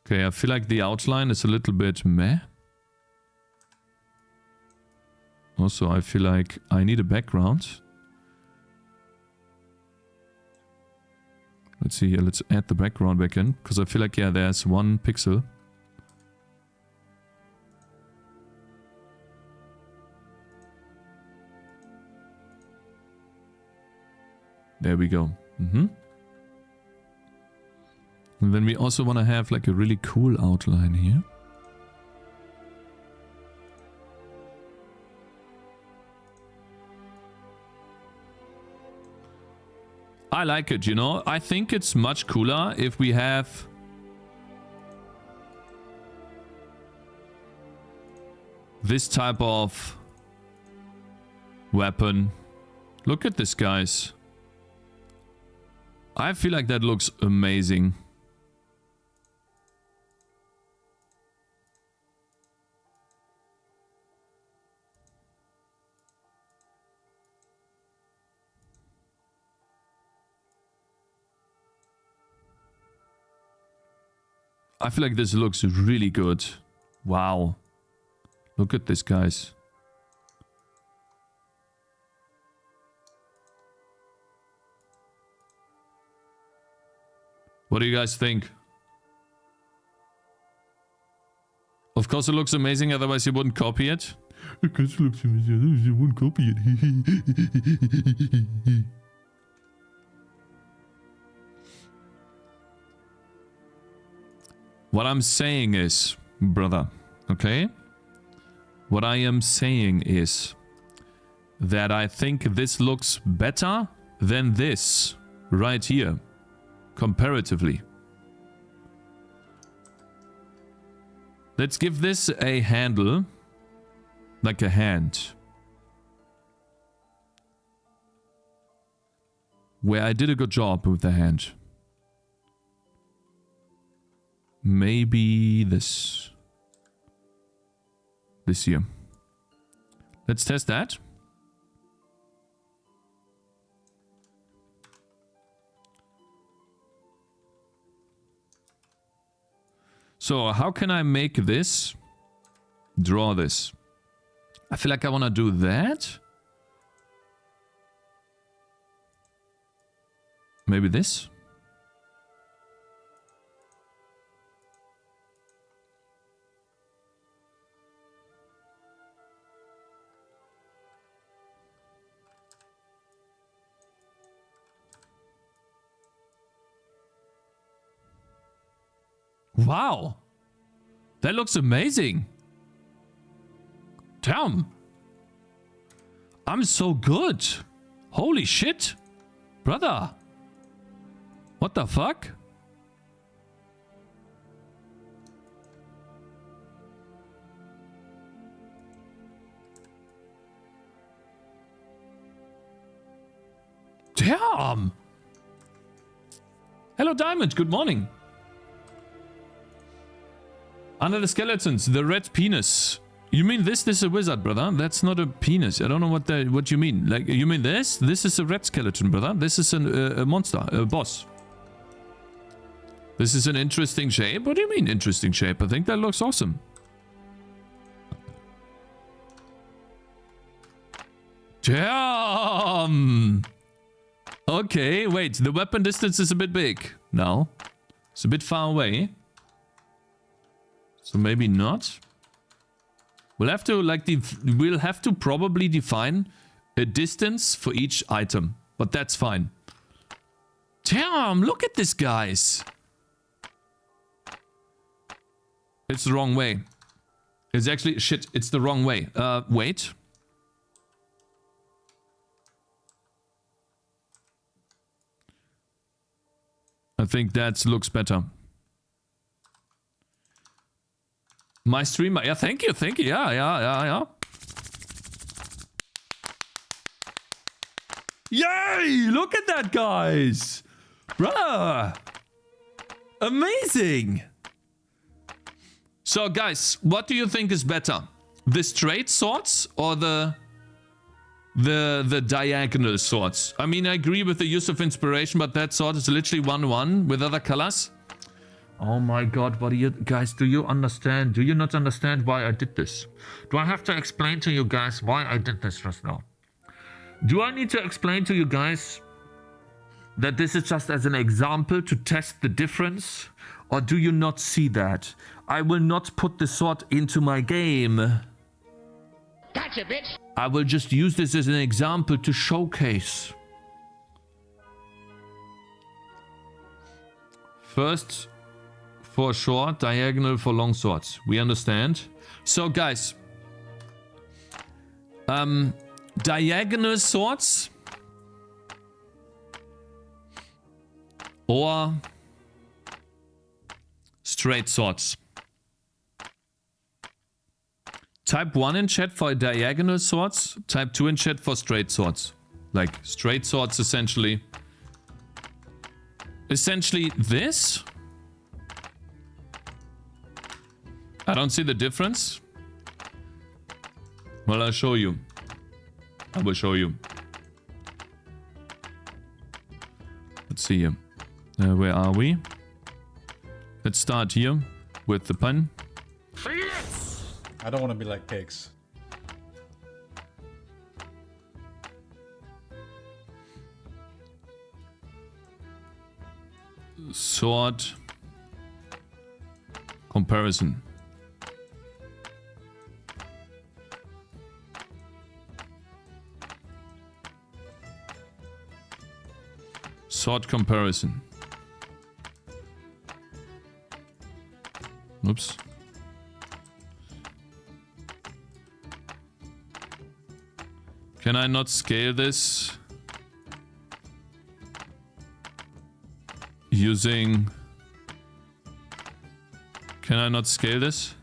Okay, I feel like the outline is a little bit meh. Also, I feel like I need a background. Let's see here, let's add the background back in. Because I feel like, yeah, there's 1 pixel. There we go. And then we also want to have like a really cool outline here. I like it, you know. I think it's much cooler if we have this type of weapon. Look at this, guys. I feel like that looks amazing. I feel like this looks really good. Wow. Look at this, guys. What do you guys think? Of course it looks amazing, otherwise you wouldn't copy it. Of course it looks amazing, otherwise you wouldn't copy it. What I'm saying is, brother, okay? What I am saying is that I think this looks better than this right here, comparatively. Let's give this a handle, like a hand, where I did a good job with the hand. Maybe this here. Let's test that. So how can I make this? Draw this. I feel like I want to do that. Maybe this. Wow. That looks amazing. Damn. I'm so good. Holy shit. Brother. What the fuck? Damn. Hello, Diamond. Good morning. Under the skeletons, the red penis. You mean this? This is a wizard, brother. That's not a penis. I don't know what you mean. Like, you mean this? This is a red skeleton, brother. This is a monster, a boss. This is an interesting shape. What do you mean interesting shape? I think that looks awesome. Damn. Okay, wait. The weapon distance is a bit big. No. It's a bit far away. So maybe not. We'll have to probably define a distance for each item, but that's fine. Damn, look at this, guys. It's the wrong way. It's actually shit, it's the wrong way. Wait. I think that looks better. My streamer, yeah, thank you, yeah. Yay! Look at that, guys! Bruh! Amazing! So, guys, what do you think is better? The straight swords or the diagonal swords? I mean, I agree with the use of inspiration, but that sword is literally 1-1 with other colors. Oh my god, what do you guys, do you understand? Do you not understand why I did this? Do I have to explain to you guys why I did this just now? Do I need to explain to you guys that this is just as an example to test the difference? Or do you not see that? I will not put the sword into my game. Gotcha, bitch. I will just use this as an example to showcase. First, for short, diagonal for long swords. We understand. So, guys. Diagonal swords. Or straight swords. Type 1 in chat for diagonal swords. Type 2 in chat for straight swords. Like, straight swords essentially. Essentially this. I don't see the difference. Well, I'll show you. I will show you. Let's see here. Where are we? Let's start here with the pen. I don't want to be like Cakez. Sword comparison. Sword comparison. Oops. Can I not scale this using... Can I not scale this?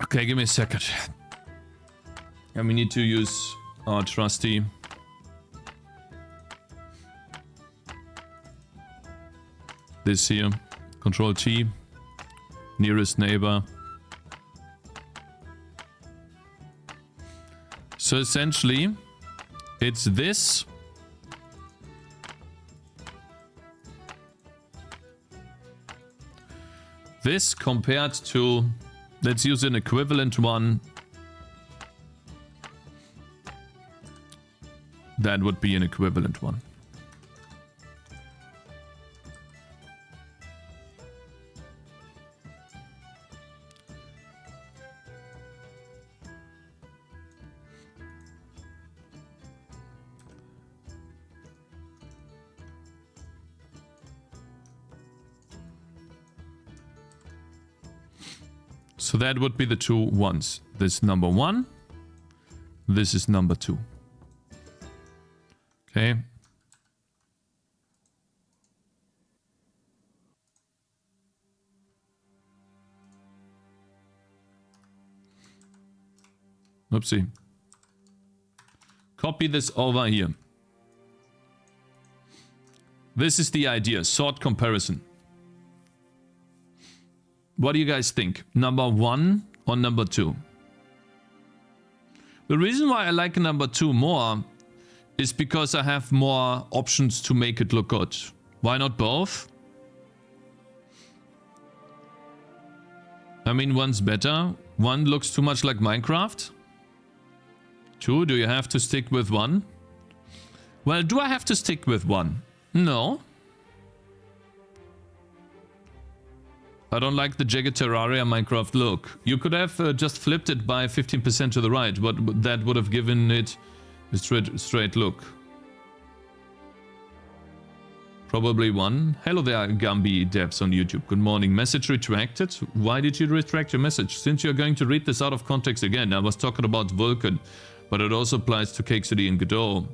Okay, give me a second. And we need to use our trusty this here. Control T. Nearest neighbor. So essentially, it's this this compared to, let's use an equivalent one. That would be an equivalent one. So that would be the two ones. This number 1. This is number 2. Okay. Oopsie. Copy this over here. This is the idea. Sort comparison. What do you guys think? Number 1 or number 2? The reason why I like number 2 more is because I have more options to make it look good. Why not both? I mean, one's better. One looks too much like Minecraft. 2, do you have to stick with 1? Well, do I have to stick with 1? No. I don't like the jagged Terraria Minecraft look. You could have just flipped it by 15% to the right, but that would have given it a straight look. Probably 1. Hello there, Gambi Devs on YouTube. Good morning. Message retracted? Why did you retract your message? Since you're going to read this out of context again, I was talking about Vulkan, but it also applies to Cakez and Godot.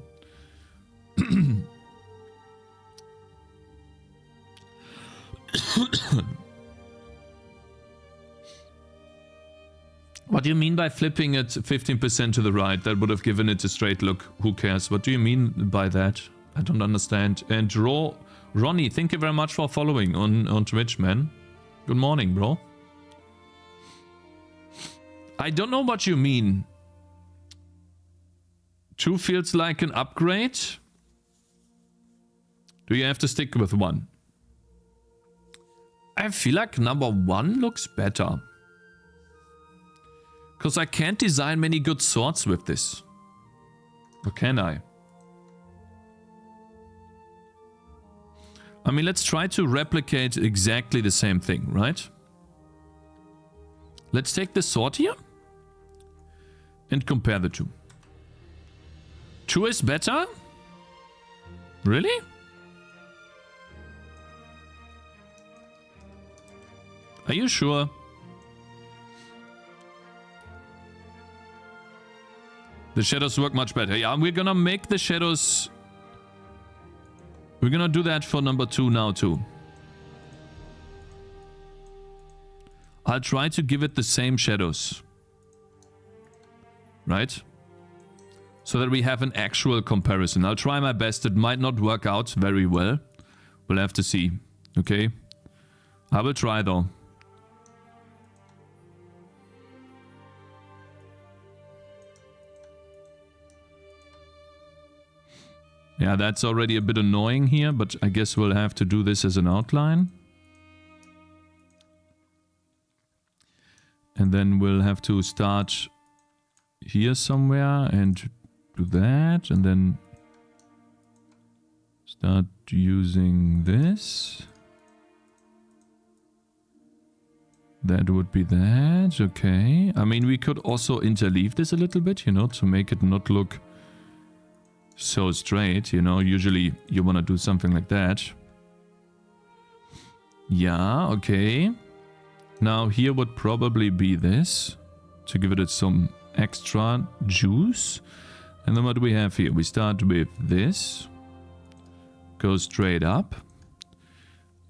What do you mean by flipping it 15% to the right? That would have given it a straight look. Who cares? What do you mean by that? I don't understand. And Ronnie, thank you very much for following on Twitch, man. Good morning, bro. I don't know what you mean. 2 feels like an upgrade. Do you have to stick with 1? I feel like number 1 looks better. Because I can't design many good swords with this. Or can I? I mean, let's try to replicate exactly the same thing, right? Let's take the sword here. And compare the two. 2 is better? Really? Are you sure? The shadows work much better. Yeah, we're gonna make the shadows... We're gonna do that for number 2 now too. I'll try to give it the same shadows. Right? So that we have an actual comparison. I'll try my best. It might not work out very well. We'll have to see. Okay? I will try though. Yeah, that's already a bit annoying here, but I guess we'll have to do this as an outline. And then we'll have to start here somewhere and do that, and then start using this. That would be that, okay. I mean, we could also interleave this a little bit, you know, to make it not look so straight, you know. Usually you want to do something like that. Yeah, okay. Now here would probably be this, to give it some extra juice. And then what do we have here? We start with this, go straight up,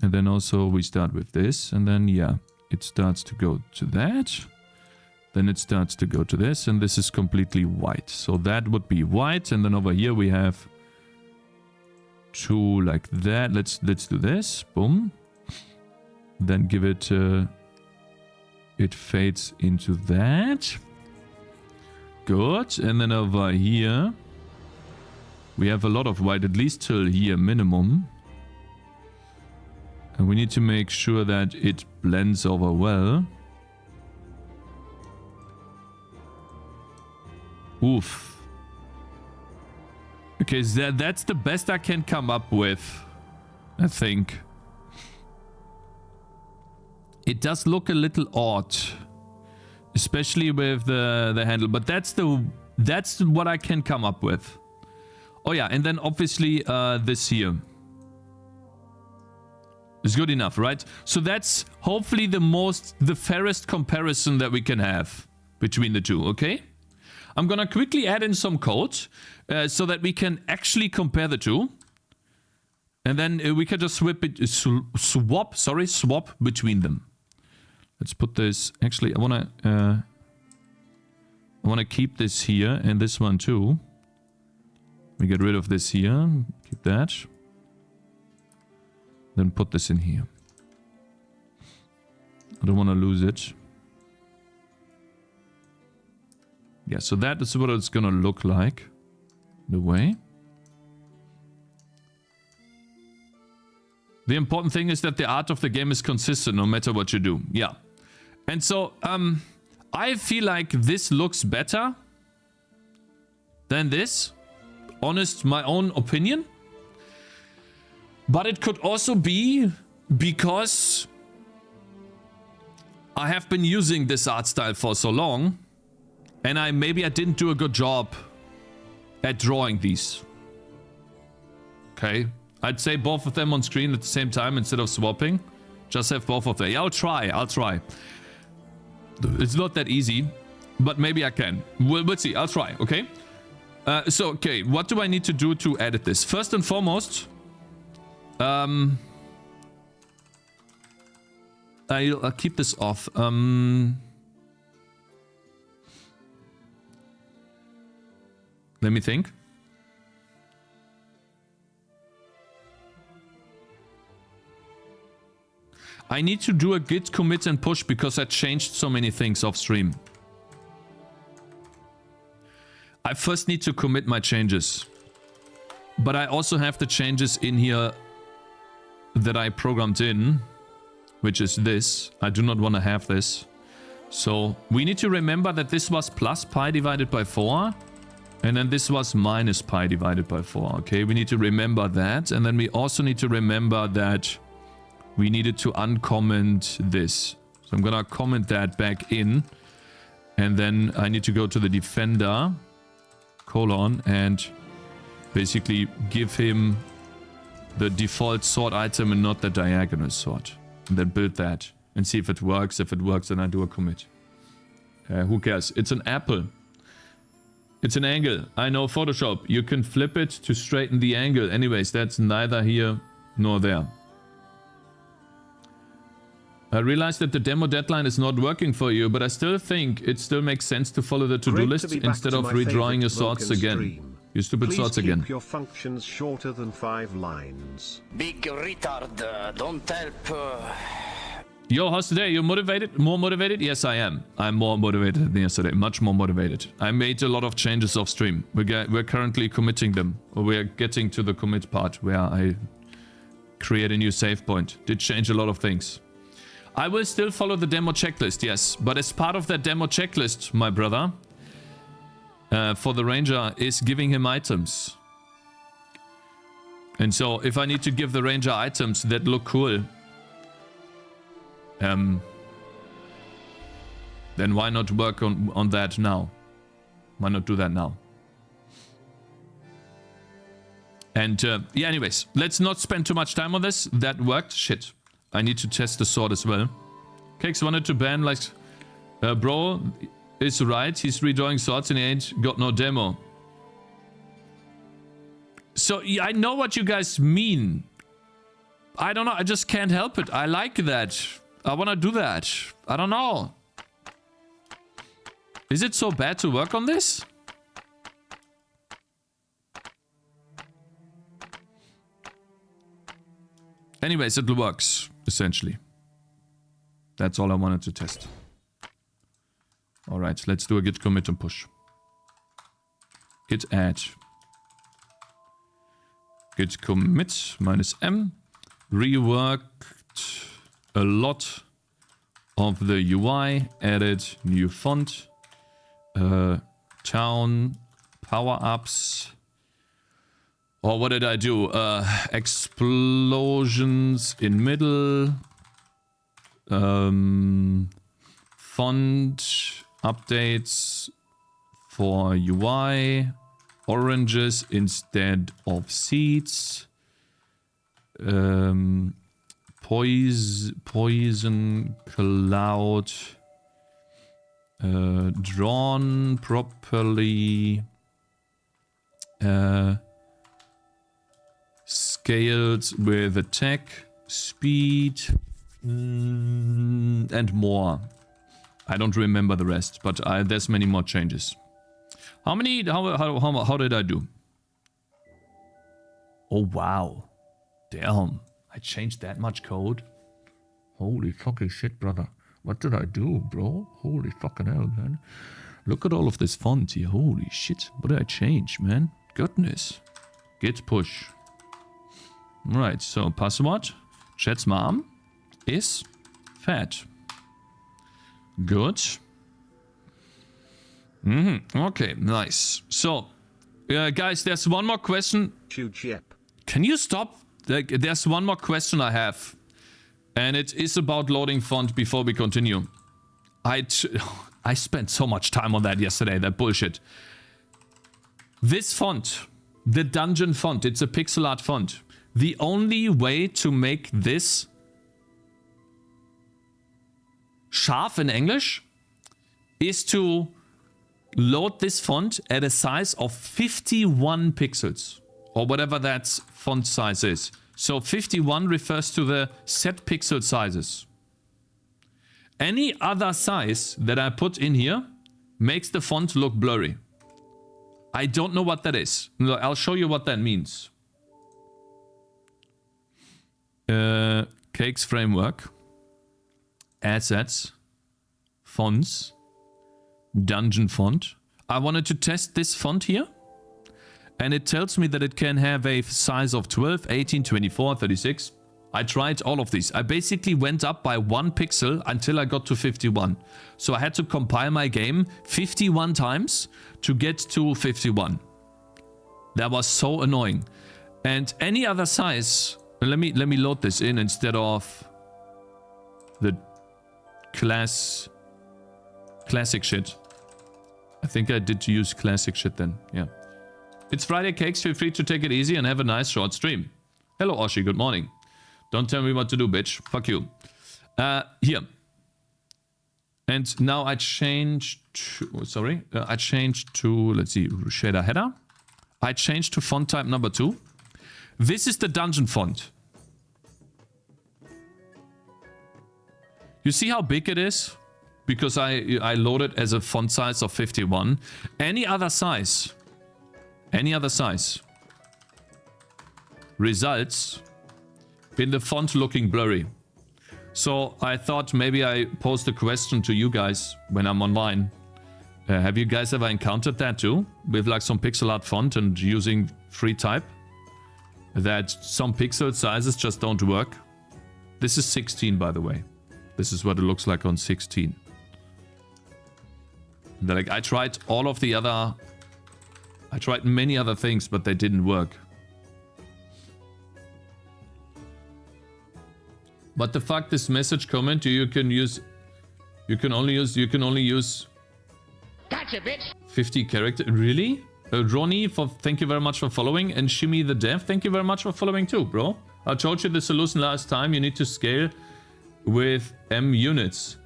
and then also we start with this, and then yeah, it starts to go to that. Then it starts to go to this, and this is completely white. So that would be white, and then over here we have 2 like that. Let's do this. Boom. Then give it it fades into that. Good. And then over here we have a lot of white, at least till here minimum. And we need to make sure that it blends over well. Oof. Okay, so that's the best I can come up with, I think. It does look a little odd, especially with the handle, but that's what I can come up with. Oh yeah, and then obviously this here is good enough, right? So that's hopefully the fairest comparison that we can have between the two, okay? I'm gonna quickly add in some code so that we can actually compare the two. And then we can just swap between them. Let's put this, actually I wanna keep this here and this one too. We get rid of this here, keep that. Then put this in here. I don't wanna lose it. Yeah, so that is what it's gonna look like. The way. The important thing is that the art of the game is consistent no matter what you do. Yeah. And so, I feel like this looks better than this. Honest, my own opinion. But it could also be because I have been using this art style for so long. And maybe I didn't do a good job at drawing these. Okay. I'd say both of them on screen at the same time instead of swapping. Just have both of them. Yeah, I'll try. It's not that easy, but maybe I can. We'll see. I'll try, okay? Okay, what do I need to do to edit this? First and foremost, I'll keep this off. Let me think. I need to do a git commit and push because I changed so many things off stream. I first need to commit my changes. But I also have the changes in here that I programmed in, which is this. I do not want to have this. So we need to remember that this was plus pi divided by 4. And then this was minus pi divided by 4. Okay, we need to remember that. And then we also need to remember that we needed to uncomment this. So I'm gonna comment that back in. And then I need to go to the defender, colon, and basically give him the default sort item and not the diagonal sort. And then build that and see if it works. If it works, then I do a commit. Who cares? It's an apple. It's an angle. I know Photoshop. You can flip it to straighten the angle. Anyways, that's neither here nor there. I realized that the demo deadline is not working for you, but I still think it still makes sense to follow the to-do list instead of redrawing your sorts again. You stupid sorts again. Keep your functions shorter than 5 lines. Big retard, don't help. Yo, how's today? You motivated? More motivated? Yes, I am. I'm more motivated than yesterday. Much more motivated. I made a lot of changes off stream. We're currently committing them. Or we're getting to the commit part where I create a new save point. Did change a lot of things. I will still follow the demo checklist, yes. But as part of that demo checklist, my brother, for the ranger, is giving him items. And so, if I need to give the ranger items that look cool, then why not work on that now? Why not do that now? And, yeah, anyways, let's not spend too much time on this. That worked. Shit. I need to test the sword as well. Cakez wanted to ban, like, bro is right. He's redrawing swords and he ain't got no demo. So, yeah, I know what you guys mean. I don't know. I just can't help it. I like that. I want to do that. I don't know. Is it so bad to work on this? Anyways, it works, essentially. That's all I wanted to test. Alright, let's do a git commit and push. Git add. Git commit -m. Reworked a lot of the UI, added new font, town, power-ups. Or what did I do? Explosions in middle. Font updates for UI. Oranges instead of seeds. Poison cloud. Drawn properly. Scaled with attack, speed, and more. I don't remember the rest, but there's many more changes. How did I do? Oh wow. Damn. I changed that much code? Holy fucking shit, brother. What did I do, bro? Holy fucking hell, man. Look at all of this font here. Holy shit. What did I change, man? Goodness. Git push. Right, so password. Chat's mom is fat. Good. Okay, nice. So, guys, there's one more question. Can you stop? There's one more question I have. And it is about loading font before we continue. I spent so much time on that yesterday, that bullshit. This font, the dungeon font, it's a pixel art font. The only way to make this sharp in English is to load this font at a size of 51 pixels. Or whatever that font size is. So 51 refers to the set pixel sizes. Any other size that I put in here makes the font look blurry. I don't know what that is. I'll show you what that means. Cakez framework. Assets. Fonts. Dungeon font. I wanted to test this font here. And it tells me that it can have a size of 12, 18, 24, 36. I tried all of these. I basically went up by 1 pixel until I got to 51. So I had to compile my game 51 times to get to 51. That was so annoying. And any other size... Let me load this in instead of the classic shit. I think I did use classic shit then. Yeah. It's Friday, Cakez. Feel free to take it easy and have a nice short stream. Hello, Oshi. Good morning. Don't tell me what to do, bitch. Fuck you. Here. And now I changed to... I changed to... Let's see. Shader header. I changed to font type number 2. This is the dungeon font. You see how big it is? Because I loaded as a font size of 51. Any other size results in the font looking blurry. So I thought maybe I pose a question to you guys when I'm online. Have you guys ever encountered that too? With like some pixel art font and using free type? That some pixel sizes just don't work? This is 16, by the way. This is what it looks like on 16. Like I tried all of the other... I tried many other things, but they didn't work. What the fuck, this message comment you can use... You can only use... Gotcha, bitch! 50 characters. Really? Ronnie, thank you very much for following. And Shimmy the Dev, thank you very much for following too, bro. I told you the solution last time. You need to scale with M units.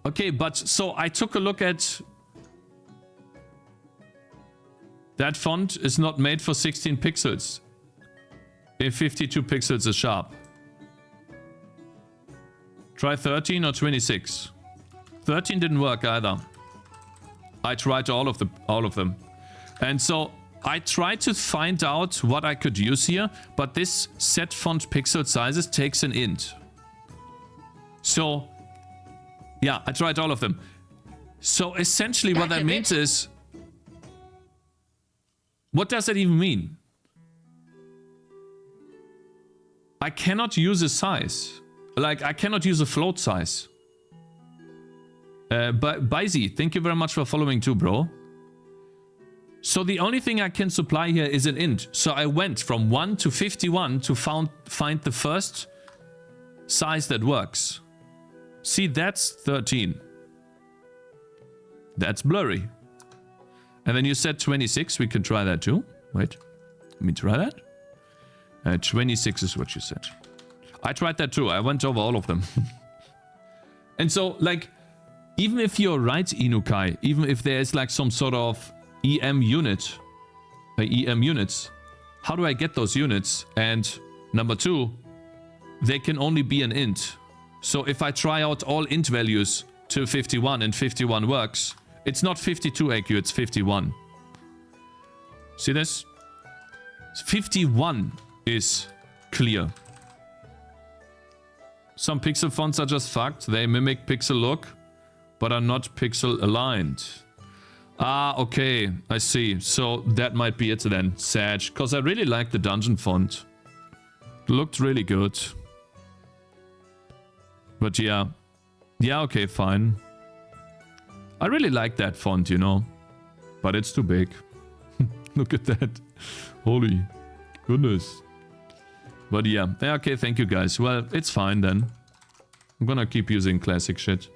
Okay, but so I took a look at... That font is not made for 16 pixels. If 52 pixels is sharp. Try 13 or 26. 13 didn't work either. I tried all of them. And so I tried to find out what I could use here, but this set font pixel sizes takes an int. So yeah, I tried all of them. So essentially what that means is... What does that even mean? I cannot use a size. Like, I cannot use a float size. But Baizi, thank you very much for following too, bro. So the only thing I can supply here is an int. So I went from 1 to 51 to find the first size that works. See, that's 13. That's blurry. And then you said 26. We can try that too. Wait, let me try that. 26 is what you said. I tried that too. I went over all of them. And so, like, even if you're right, Inukai, even if there's like some sort of EM unit, EM units, how do I get those units? And number two, they can only be an int. So if I try out all int values till 51 and 51 works, it's not 52 AQ, it's 51. See this? 51 is clear. Some pixel fonts are just fucked. They mimic pixel look, but are not pixel aligned. Ah, okay, I see. So that might be it then, Sag. Because I really like the dungeon font. It looked really good. But yeah. Yeah, okay, fine. I really like that font, you know. But it's too big. Look at that. Holy goodness. But yeah, okay, thank you guys. Well, it's fine then. I'm gonna keep using classic shit.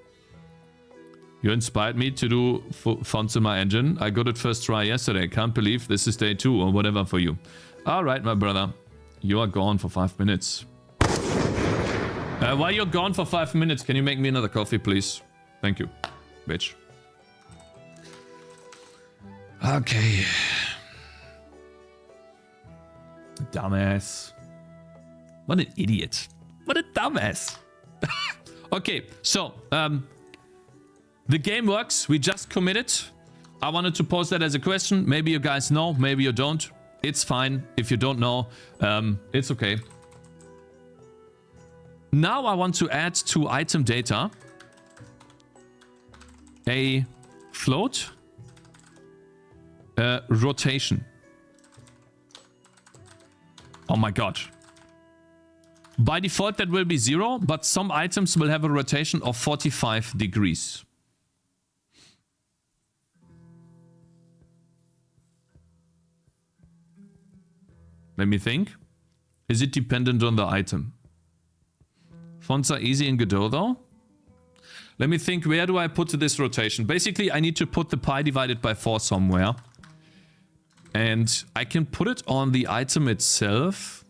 You inspired me to do fonts in my engine. I got it first try yesterday. Can't believe this is day 2 or whatever for you. Alright, my brother. You are gone for 5 minutes. While you're gone for 5 minutes, can you make me another coffee, please? Thank you, bitch. Okay. Dumbass. What an idiot. What a dumbass. Okay, so, the game works. We just committed. I wanted to pose that as a question. Maybe you guys know, maybe you don't. It's fine. If you don't know, it's okay. Now I want to add to item data a float rotation. Oh my god. By default, that will be 0, but some items will have a rotation of 45 degrees. Let me think. Is it dependent on the item? Fonts are easy in Godot, though. Let me think. Where do I put this rotation? Basically, I need to put the pi divided by 4 somewhere. And I can put it on the item itself.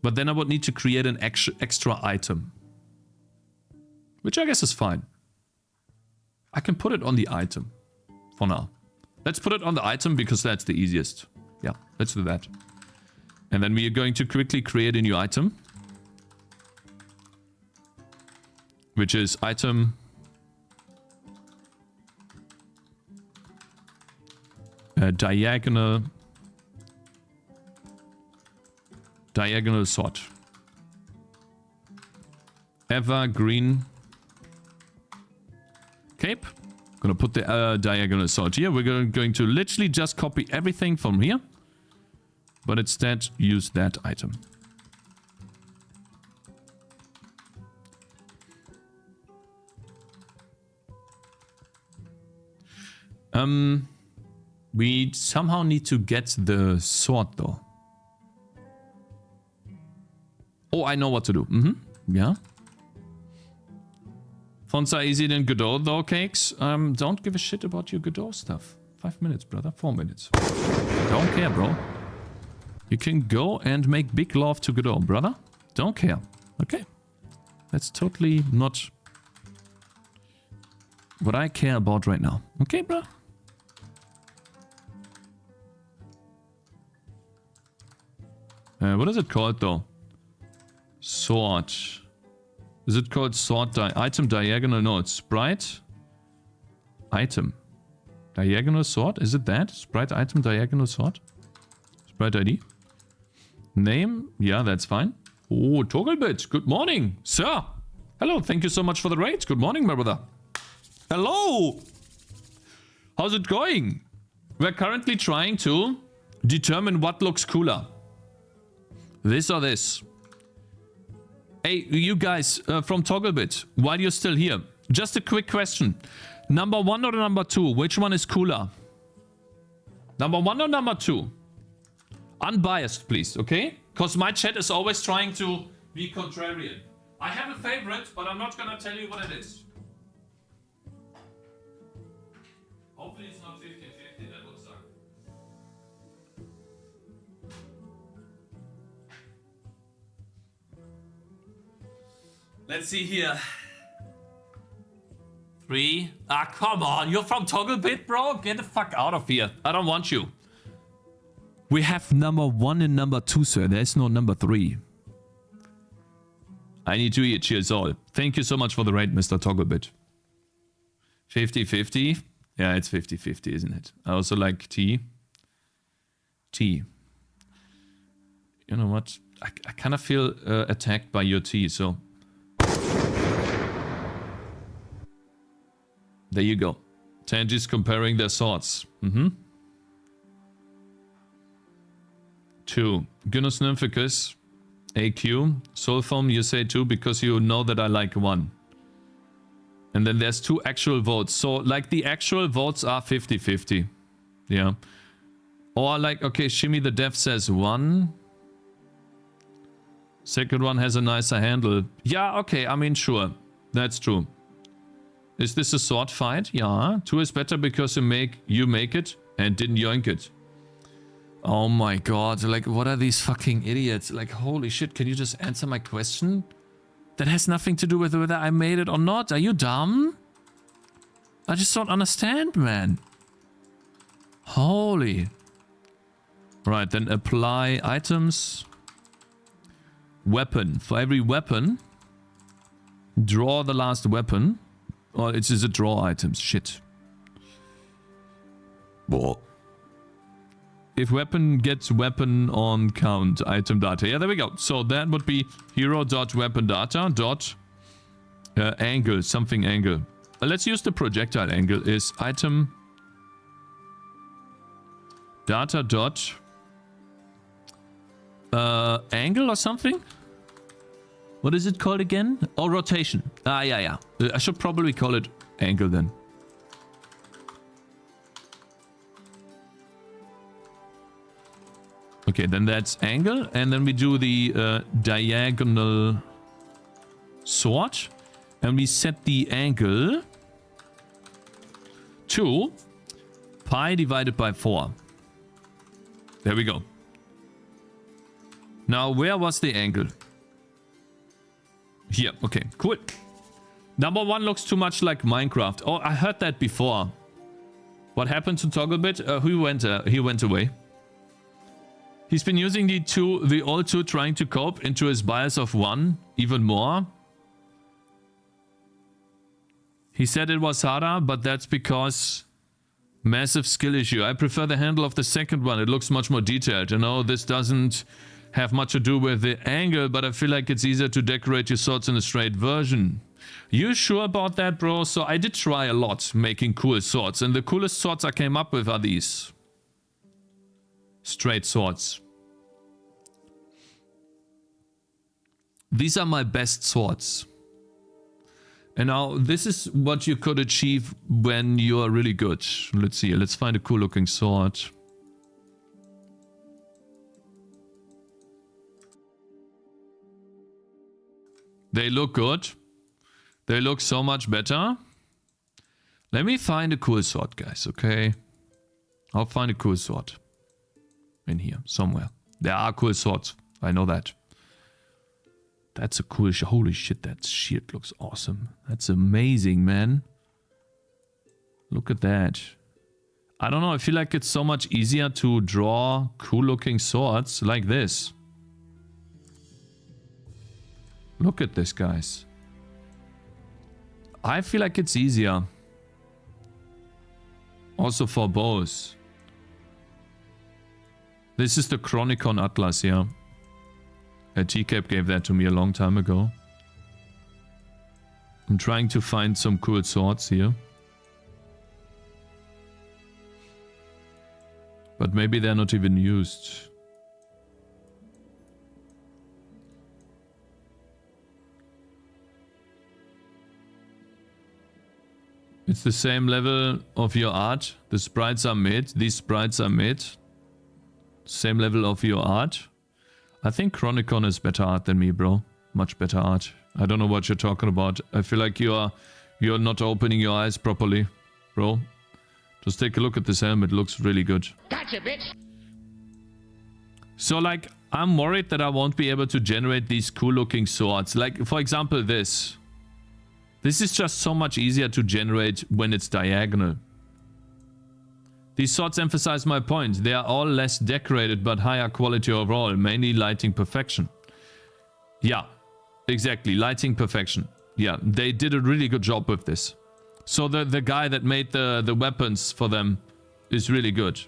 But then I would need to create an extra item. Which I guess is fine. I can put it on the item. For now. Let's put it on the item because that's the easiest. Yeah, let's do that. And then we are going to quickly create a new item. Which is item... diagonal sort. Evergreen cape. Gonna put the diagonal sort here. We're going to literally just copy everything from here, but instead use that item. We somehow need to get the sword though. Oh, I know what to do. Yeah. Fonts are easy than Godot though, Cakes. Don't give a shit about your Godot stuff. 5 minutes, brother. 4 minutes. Don't care, bro. You can go and make big love to Godot, brother. Don't care. Okay. That's totally not what I care about right now. Okay, bro? What is it called though? Sword. Is it called sword item diagonal? No, it's sprite. Item. Diagonal sword? Is it that? Sprite item diagonal sword? Sprite ID. Name? Yeah, that's fine. Oh, Togglebit. Good morning, sir. Hello, thank you so much for the raid. Good morning, my brother. Hello. How's it going? We're currently trying to determine what looks cooler. This or this? Hey, you guys from Togglebit, while you're still here, just a quick question. Number 1 or number 2? Which one is cooler? Number 1 or number 2? Unbiased, please, okay? Because my chat is always trying to be contrarian. I have a favorite, but I'm not gonna tell you what it is. Hopefully it's not 50-50, that would suck. Let's see here. 3. Ah, come on. You're from Togglebit, bro? Get the fuck out of here. I don't want you. We have number 1 and number 2, sir. There's no number 3. I need to eat. Cheers all. Thank you so much for the raid, Mr. Togglebit. 50-50. Yeah, it's 50-50, isn't it? I also like tea. Tea. You know what? I kind of feel attacked by your tea, so... There you go. Tangy's comparing their swords. 2. Gunus Nymphicus. AQ. Soulfoam, you say 2 because you know that I like 1. And then there's 2 actual votes. So, like, the actual votes are 50-50. Yeah. Or, like, okay, Shimmy the Dev says 1. Second one has a nicer handle. Yeah, okay, I mean, sure. That's true. Is this a sword fight? Yeah. 2 is better because you make it and didn't yoink it. Oh my god, like, what are these fucking idiots? Like, holy shit, can you just answer my question? That has nothing to do with whether I made it or not. Are you dumb? I just don't understand, man. Holy. Right, then apply items. Weapon. For every weapon, draw the last weapon. Oh, it's just a draw items. Shit. Whoa. If weapon gets weapon on count item data. Yeah, there we go. So that would be hero.weapon data dot angle, something angle. Let's use the projectile angle is item data dot angle or something. What is it called again? Oh, rotation. Ah, yeah. I should probably call it angle then. Okay, then that's angle, and then we do the diagonal sword, and we set the angle to pi divided by 4. There we go. Now, where was the angle? Here, okay, cool. Number 1 looks too much like Minecraft. Oh, I heard that before. What happened to Togglebit? He went away. He's been using the old 2 trying to cope into his bias of 1 even more. He said it was harder, but that's because massive skill issue. I prefer the handle of the second one. It looks much more detailed. You know, this doesn't have much to do with the angle, but I feel like it's easier to decorate your swords in a straight version. You sure about that, bro? So I did try a lot making cool swords, and the coolest swords I came up with are these. Straight swords. These are my best swords. And now this is what you could achieve when you are really good. Let's see, let's find a cool looking sword. They look good. They look so much better. Let me find a cool sword, guys, okay? I'll find a cool sword. In here, somewhere. There are cool swords. I know that. That's a cool... Holy shit, that shield looks awesome. That's amazing, man. Look at that. I don't know, I feel like it's so much easier to draw cool-looking swords like this. Look at this, guys. I feel like it's easier. Also for bows. This is the Chronicon Atlas, yeah. TCAP gave that to me a long time ago. I'm trying to find some cool swords here. But maybe they're not even used. It's the same level of your art. The sprites are mid. These sprites are mid. Same level of your art. I think Chronicon is better art than me, bro. Much better art. I don't know what you're talking about. I feel like you're not opening your eyes properly, bro. Just take a look at this helmet. It looks really good. Gotcha, bitch. So, like, I'm worried that I won't be able to generate these cool-looking swords. Like, for example, this. This is just so much easier to generate when it's diagonal. These swords emphasize my point. They are all less decorated but higher quality overall, mainly lighting perfection. Yeah, exactly, lighting perfection. Yeah, they did a really good job with this. So the guy that made the weapons for them is really good.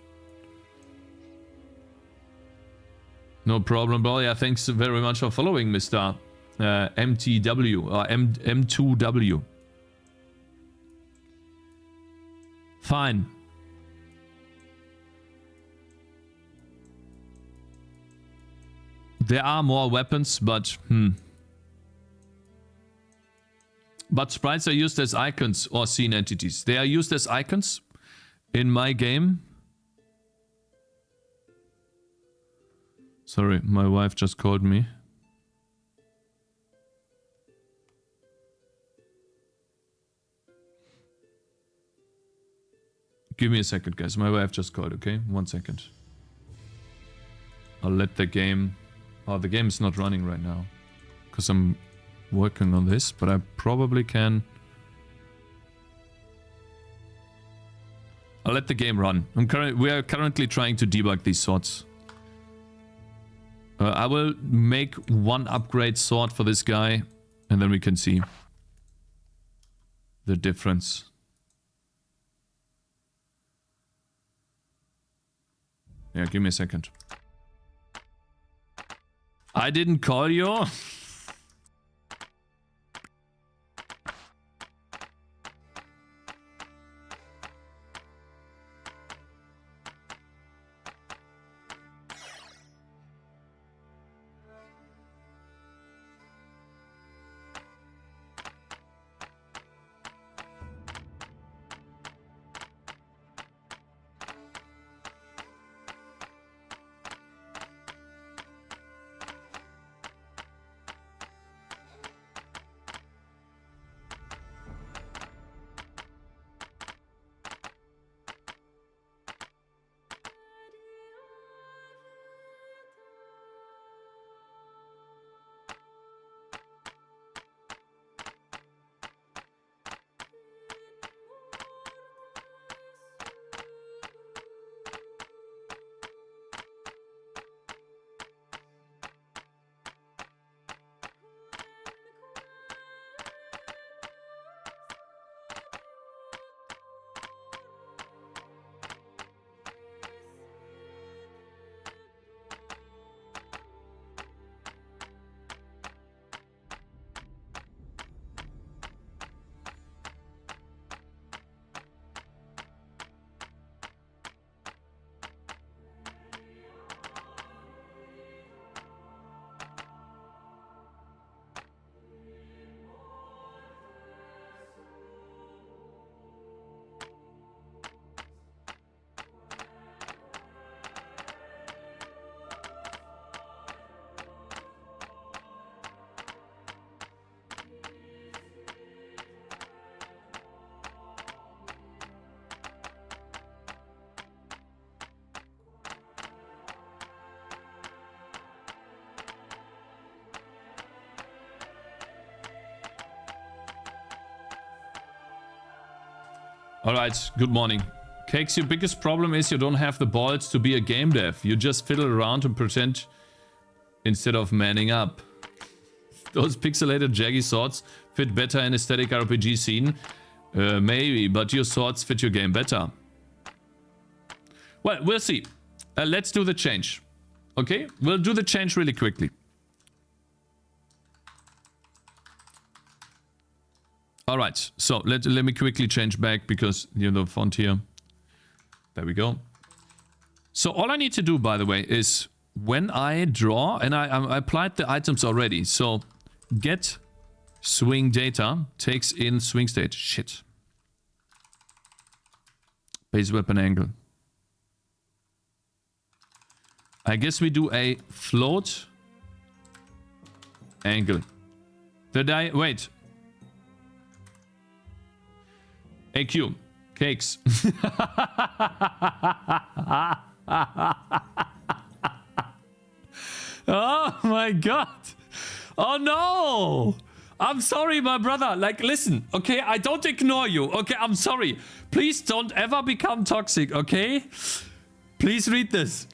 No problem, bro. Yeah, thanks very much for following, Mr. MTW or M2W. Fine. There are more weapons, but But sprites are used as icons or scene entities. They are used as icons in my game. Sorry, my wife just called me. Give me a second, guys. My wife just called, okay? 1 second. I'll let the game... Oh, the game is not running right now. Because I'm working on this, but I probably can... I'll let the game run. We are currently trying to debug these swords. I will make one upgrade sword for this guy, and then we can see the difference. Yeah, give me a second. I didn't call you. Alright, good morning. Cakez, your biggest problem is you don't have the balls to be a game dev. You just fiddle around and pretend instead of manning up. Those pixelated jaggy swords fit better in a static RPG scene. Maybe, but your swords fit your game better. Well, we'll see. Let's do the change. Okay? We'll do the change really quickly. Alright, so let me quickly change back because, you know, the font here. There we go. So all I need to do, by the way, is when I draw, and I applied the items already. So get swing data takes in swing state. Shit. Base weapon angle. I guess we do a float angle. Wait. AQ. Cakes. Oh my god. Oh no. I'm sorry, my brother. Like, listen, okay? I don't ignore you. Okay, I'm sorry. Please don't ever become toxic, okay? Please read this.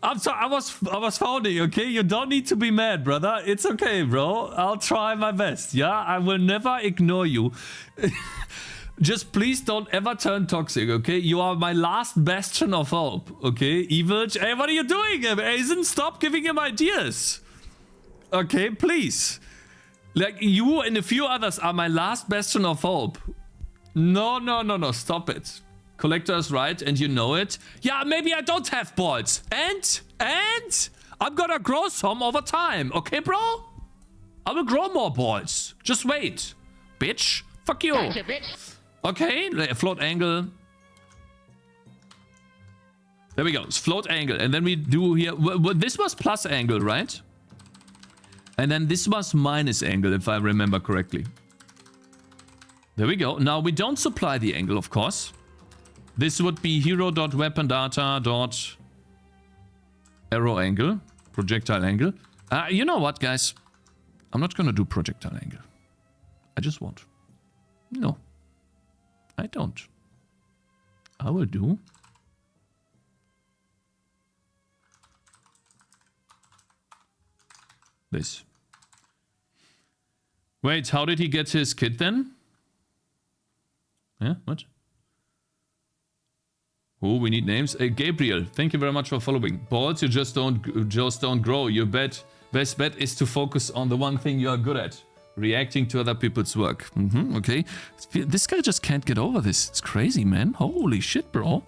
I'm sorry. I was phoning, okay? You don't need to be mad, brother. It's okay, bro. I'll try my best, yeah? I will never ignore you. Just please don't ever turn toxic, okay? You are my last bastion of hope, okay? Evil. Hey, what are you doing, Aizen? Stop giving him ideas. Okay, please. Like, you and a few others are my last bastion of hope. No. Stop it. Collector is right, and you know it. Yeah, maybe I don't have balls. And I'm gonna grow some over time. Okay, bro? I will grow more balls. Just wait. Bitch. Fuck you. Gotcha, bitch. Okay, float angle. There we go. It's float angle. And then we do here... This was plus angle, right? And then this was minus angle, if I remember correctly. There we go. Now, we don't supply the angle, of course. This would be hero.weapondata.arrow angle. Projectile angle. You know what, guys? I'm not going to do projectile angle. I just won't. No. I don't. I will do... this. Wait, how did he get his kit then? Yeah, what? Oh, we need names. Gabriel, thank you very much for following. Balls, you just don't grow. Your best bet is to focus on the one thing you are good at. Reacting to other people's work. Okay. This guy just can't get over this. It's crazy, man. Holy shit, bro.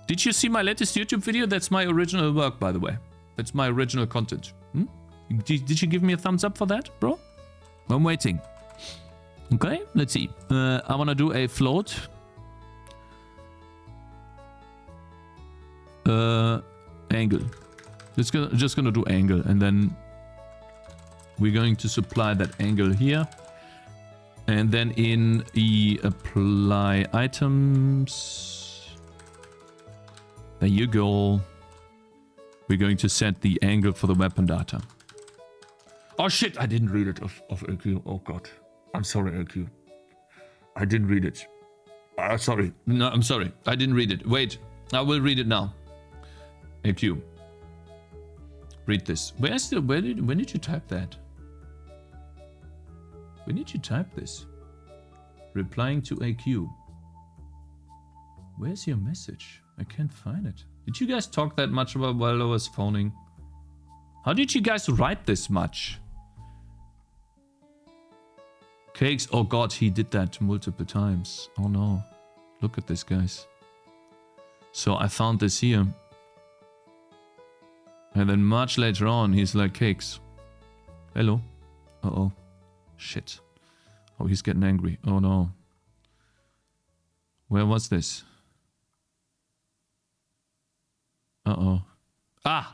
Did you see my latest YouTube video? That's my original work, by the way. That's my original content. Did you give me a thumbs up for that, bro? I'm waiting. Okay, let's see. I want to do a float. Angle. Just gonna do angle, and then we're going to supply that angle here. And then in the apply items, there you go. We're going to set the angle for the weapon data. Oh shit, I didn't read it of LQ. Oh god. I'm sorry, LQ. I didn't read it. Sorry. No, I'm sorry. I didn't read it. Wait, I will read it now. LQ. Read this. When did you type that? When did you type this? Replying to AQ. Where's your message? I can't find it. Did you guys talk that much about while I was phoning? How did you guys write this much? Cakes. Oh god, he did that multiple times. Oh no. Look at this, guys. So I found this here. And then much later on, he's like, Cakes. Hello. Uh-oh. Shit. Oh, he's getting angry. Oh no. Where was this? Uh-oh. Ah!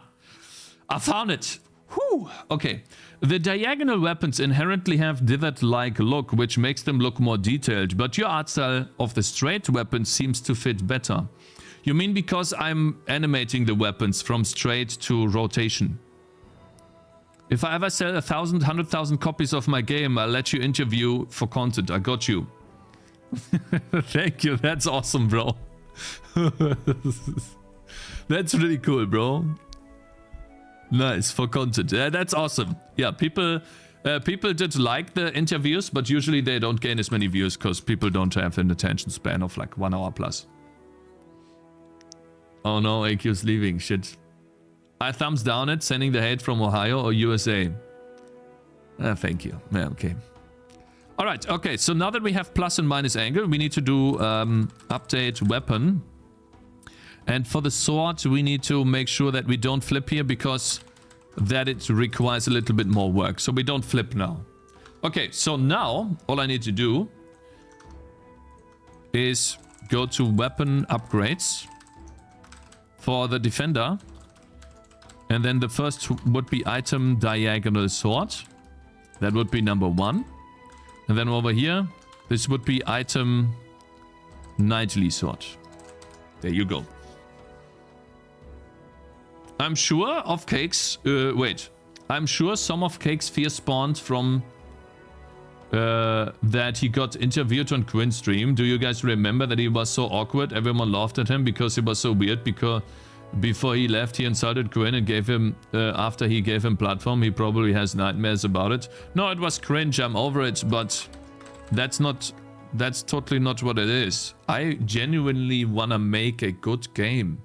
I found it! Whew! Okay. The diagonal weapons inherently have divot-like look, which makes them look more detailed, but your art style of the straight weapon seems to fit better. You mean because I'm animating the weapons from straight to rotation? If I ever sell 1,000, 100,000 copies of my game, I'll let you interview for content. I got you. Thank you. That's awesome, bro. That's really cool, bro. Nice, for content. That's awesome. Yeah, people did like the interviews, but usually they don't gain as many views because people don't have an attention span of like 1 hour plus. Oh no, AQ's leaving. Shit. I thumbs down it, sending the hate from Ohio or USA. Thank you. Yeah, okay. Alright, okay. So now that we have plus and minus angle, we need to do update weapon. And for the sword, we need to make sure that we don't flip here because that it requires a little bit more work. So we don't flip now. Okay, so now all I need to do is go to weapon upgrades for the defender. And then the first would be item diagonal sword. That would be number 1. And then over here, this would be item knightly sword. There you go. I'm sure of Cakez... wait. I'm sure some of Cakez fear spawned from... that he got interviewed on Quinn's stream. Do you guys remember that he was so awkward? Everyone laughed at him because he was so weird. Because before he left, he insulted Quinn and gave him... after he gave him platform, he probably has nightmares about it. No, it was cringe. I'm over it. But that's not... That's totally not what it is. I genuinely want to make a good game.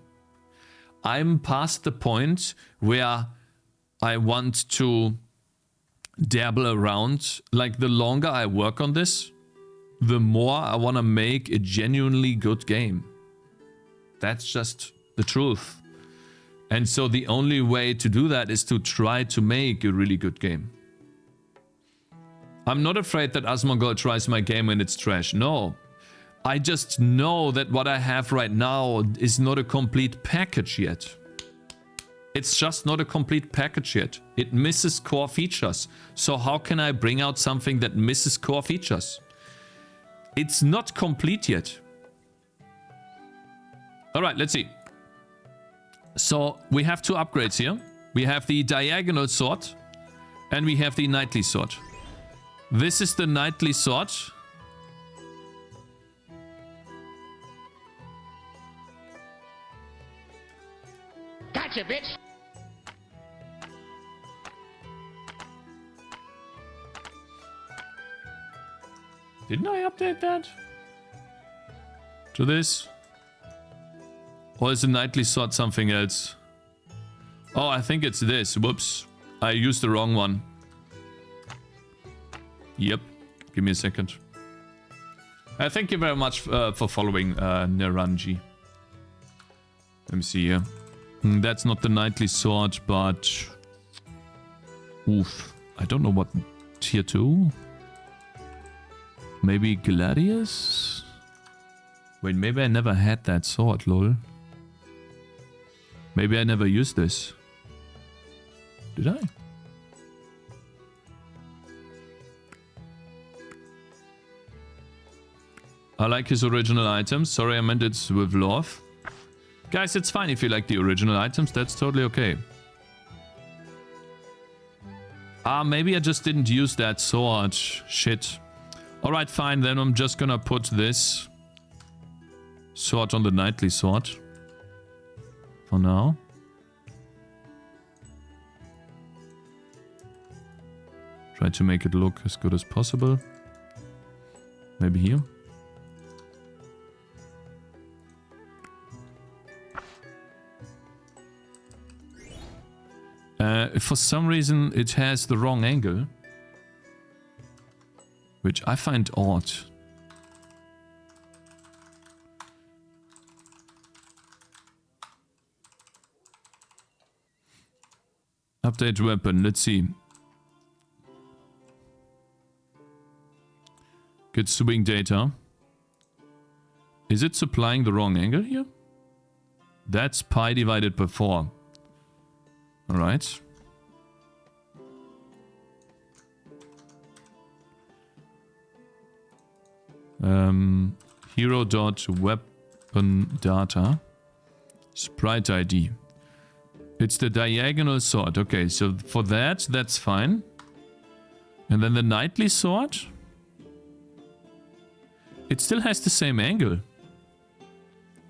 I'm past the point where I want to dabble around. Like, the longer I work on this, the more I want to make a genuinely good game. That's just the truth. And so the only way to do that is to try to make a really good game. I'm not afraid that Asmongold tries my game and it's trash. No. I just know that what I have right now is not a complete package yet. It's just not a complete package yet. It misses core features. So how can I bring out something that misses core features? It's not complete yet. Alright, let's see. So we have 2 upgrades here. We have the diagonal sword and we have the knightly sword. This is the knightly sword. Gotcha, bitch! Didn't I update that? To this? Or is the knightly sword something else? Oh, I think it's this. Whoops. I used the wrong one. Yep. Give me a second. Thank you very much for following, Neranji. Let me see here. That's not the knightly sword, but... Oof. I don't know what... Tier 2? Maybe Gladius? Wait, maybe I never had that sword, lol. Maybe I never used this. Did I? I like his original items. Sorry, I meant it with love. Guys, it's fine if you like the original items. That's totally okay. Maybe I just didn't use that sword. Shit. Alright, fine. Then I'm just gonna put this sword on the knightly sword. For now. Try to make it look as good as possible. Maybe here. For some reason it has the wrong angle, which I find odd. Update weapon, let's see. Get swing data. Is it supplying the wrong angle here? That's pi divided by 4. Alright. Hero.weapon data. Sprite ID. It's the diagonal sword. Okay, so for that, that's fine. And then the knightly sword. It still has the same angle.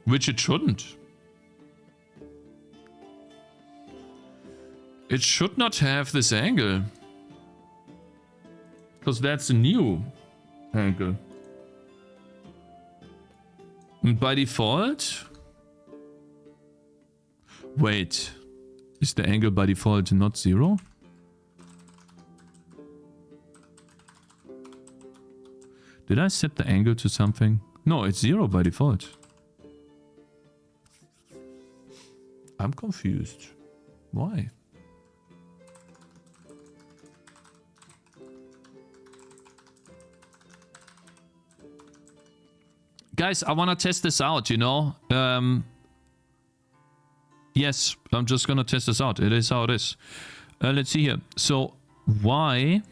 Which it shouldn't. It should not have this angle. Because that's a new angle. And by default... Wait. Is the angle by default not 0? Did I set the angle to something? No, it's 0 by default. I'm confused. Why? Guys, I want to test this out, you know. Yes, I'm just going to test this out. It is how it is. Let's see here. So, why...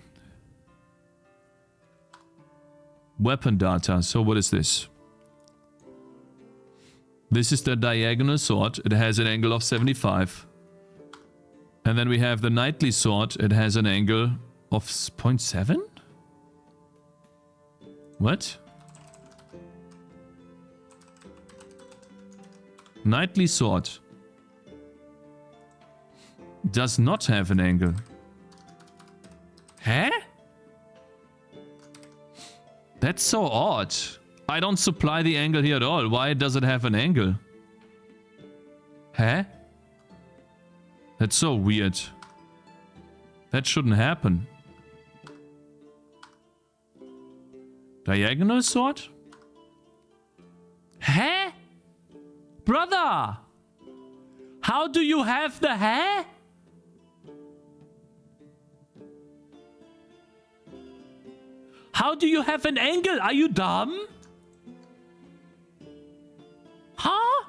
Weapon data. So, what is this? This is the diagonal sword. It has an angle of 75. And then we have the knightly sword. It has an angle of 0.7? What? Knightly sword does not have an angle. Huh? That's so odd. I don't supply the angle here at all. Why does it have an angle? Huh? That's so weird. That shouldn't happen. Diagonal sword? Huh? Brother! How do you have the hair? How do you have an angle? Are you dumb? Huh?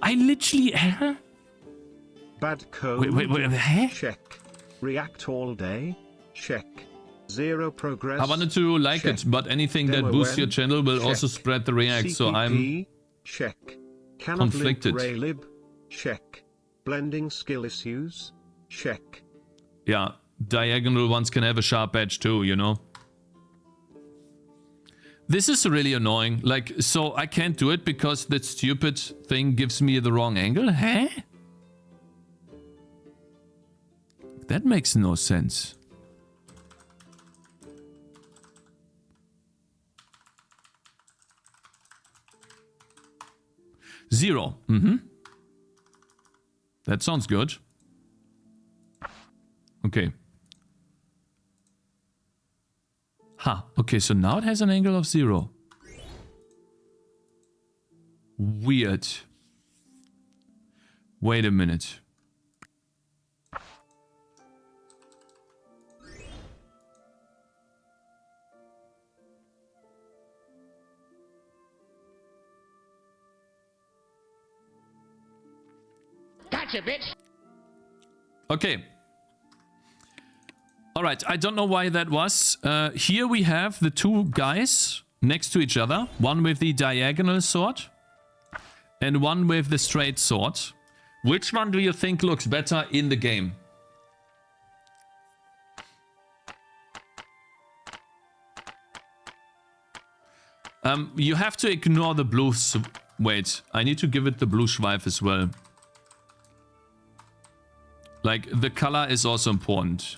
I literally... Huh? Bad code. Wait, huh? Check. React all day. Check. Zero progress. I wanted to like check. it, but anything Demo that boosts your when? channel will Check. also spread the React, so I'm CPP? Check. Cannot conflicted. link Raylib? Check. Blending skill issues? Check. Yeah, diagonal ones can have a sharp edge too, you know. This is really annoying. Like, so I can't do it because that stupid thing gives me the wrong angle? Huh? That makes no sense. Zero. That sounds good. Okay. Okay, so now it has an angle of 0. Weird. Wait a minute. Gotcha, bitch. Okay. Alright, I don't know why that was. Here we have the two guys next to each other. One with the diagonal sword. And one with the straight sword. Which one do you think looks better in the game? You have to ignore the blue... Wait, I need to give it the blue schweif as well. Like, the color is also important.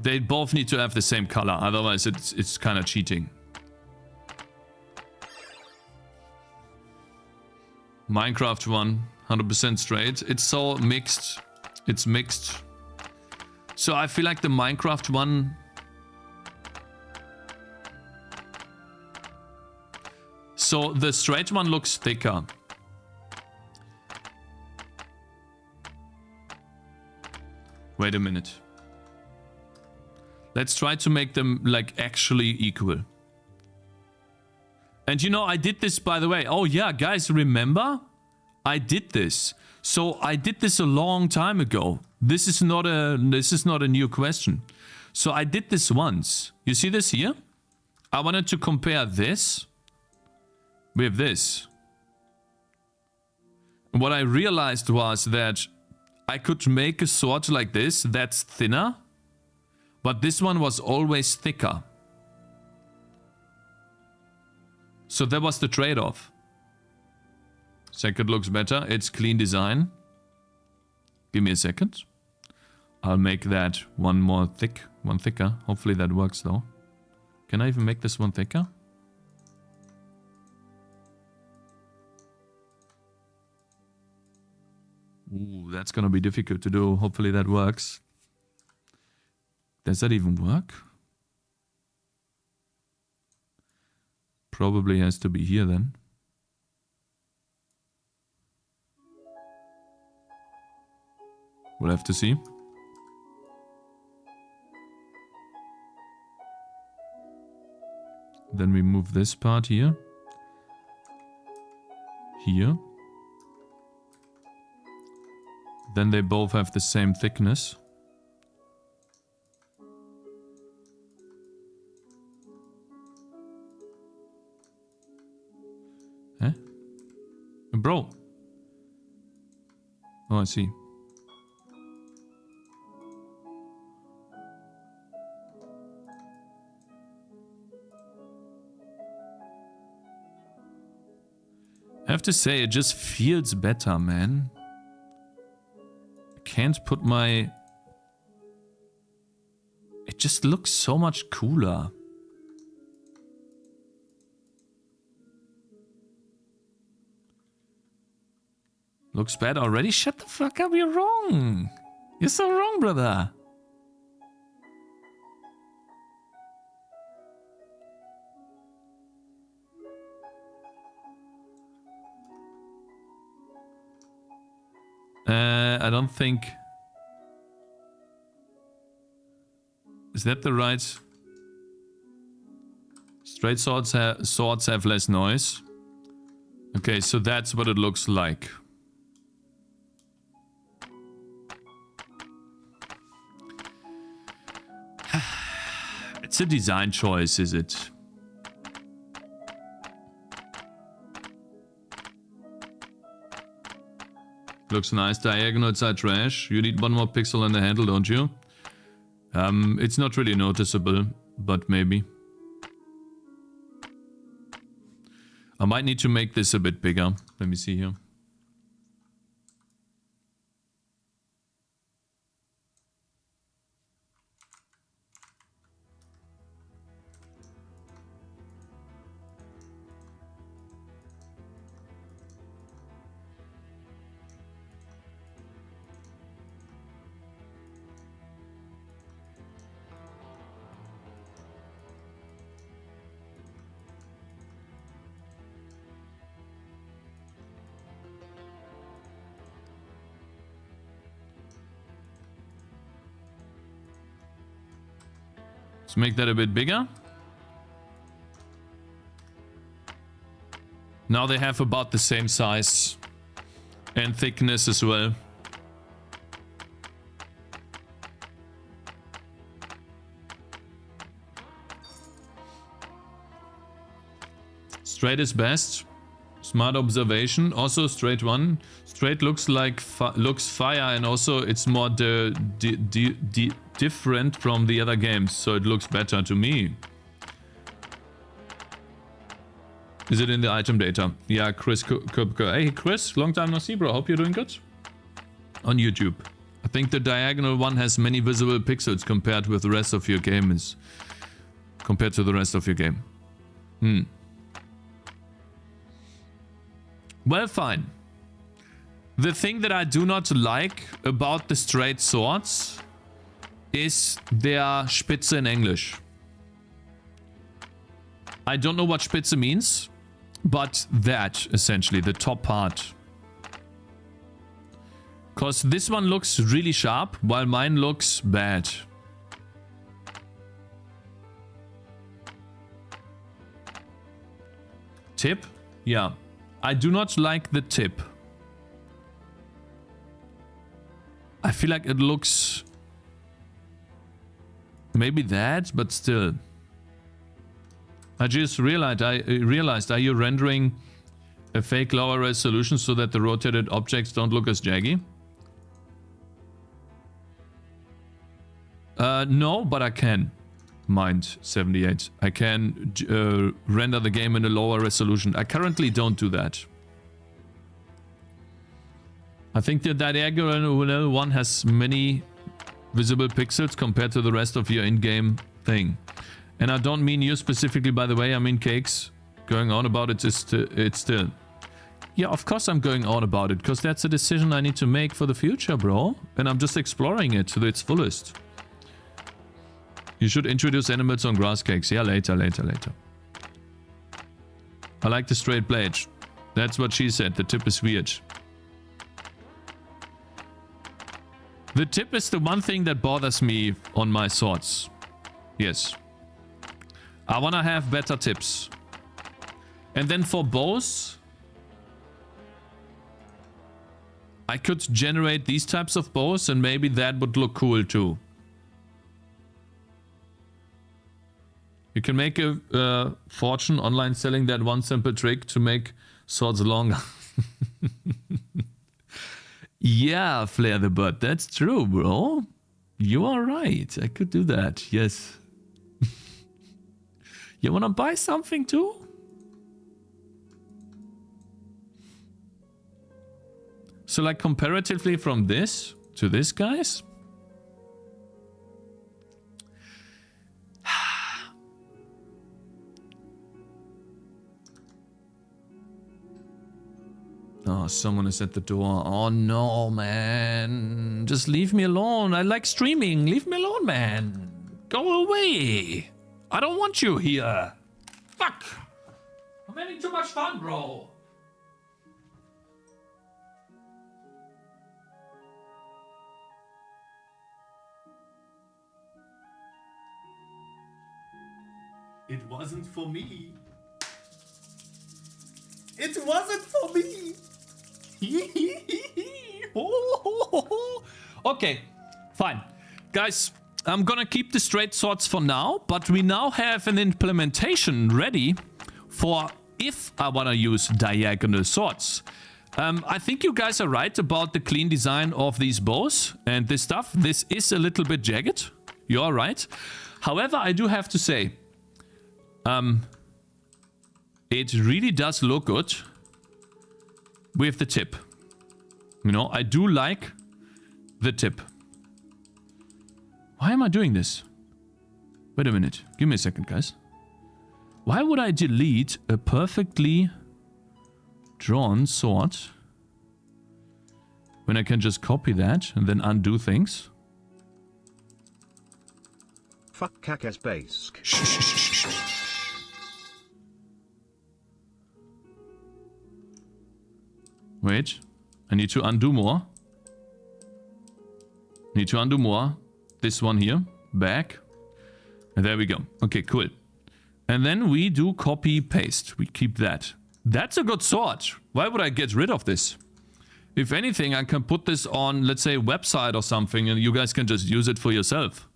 They both need to have the same color, otherwise it's kind of cheating. Minecraft one, 100% straight. It's so mixed. It's mixed. So I feel like the Minecraft one... So the straight one looks thicker. Wait a minute. Let's try to make them, like, actually equal. And you know, I did this, by the way. Oh yeah, guys, remember? I did this. So I did this a long time ago. This is not a new question. So I did this once. You see this here? I wanted to compare this with this. And what I realized was that I could make a sword like this that's thinner, but this one was always thicker. So that was the trade-off. Second looks better. It's clean design. Give me a second. I'll make that one thicker. Hopefully that works though. Can I even make this one thicker? Ooh, that's gonna be difficult to do. Hopefully that works. Does that even work? Probably has to be here then. We'll have to see. Then we move this part here. Here. Then they both have the same thickness. Huh? Bro. Oh, I see. I have to say, it just feels better, man. I can't put my... It just looks so much cooler. Looks bad already? Shut the fuck up, you're wrong. You're so wrong, brother. I don't think... Is that the right... Straight swords have less noise. Okay, so that's what it looks like. It's a design choice, is it? Looks nice. Diagonals are trash. You need one more pixel on the handle, don't you? It's not really noticeable, but maybe. I might need to make this a bit bigger. Let me see here. Let's make that a bit bigger. Now they have about the same size and thickness as well. Straight is best. Smart observation. Also straight one. Straight looks like looks fire, and also it's more different from the other games, so it looks better to me. Is it in the item data? Yeah, Chris. Hey Chris, long time no see, bro. Hope you're doing good. On YouTube. I think the diagonal one has many visible pixels compared with the rest of your game compared to the rest of your game. Well, fine. The thing that I do not like about the straight swords is their Spitze in English. I don't know what Spitze means, but that, essentially, the top part. Because this one looks really sharp, while mine looks bad. Tip? Yeah. I do not like the tip. I feel like it looks... Maybe that, but still. I just realized, are you rendering a fake lower resolution so that the rotated objects don't look as jaggy? No, but I can. Mind 78. I can render the game in a lower resolution. I currently don't do that. I think the diagonal one has many visible pixels compared to the rest of your in-game thing. And I don't mean you specifically, by the way. I mean Cakez. Going on about it is it's still. Yeah, of course I'm going on about it, because that's a decision I need to make for the future, bro. And I'm just exploring it to its fullest. You should introduce animals on grass, Cakez. Yeah, later. I like the straight blade. That's what she said. The tip is weird. The tip is the one thing that bothers me on my swords. Yes. I want to have better tips. And then for bows, I could generate these types of bows and maybe that would look cool too. You can make a fortune online selling that one simple trick to make swords longer. Yeah, Flare the Bird, that's true, bro. You are right. I could do that, yes. You wanna buy something too? So like comparatively from this to this, guys? Oh, someone is at the door. Oh no, man. Just leave me alone. I like streaming. Leave me alone, man. Go away. I don't want you here. Fuck. I'm having too much fun, bro. It wasn't for me. It wasn't for me. Okay, fine. Guys, I'm gonna keep the straight swords for now, but we now have an implementation ready for if I wanna use diagonal swords. I think you guys are right about the clean design of these bows and this stuff. This is a little bit jagged. You are right. However, I do have to say, it really does look good with the tip. You know, I do like the tip. Why am I doing this? Wait a minute. Give me a second, guys. Why would I delete a perfectly drawn sword when I can just copy that and then undo things? Fuck Cakez Basque. Wait, I need to undo more. Need to undo more. This one here, back. And there we go. Okay, cool. And then we do copy paste. We keep that. That's a good sword. Why would I get rid of this? If anything, I can put this on, let's say, a website or something, and you guys can just use it for yourself.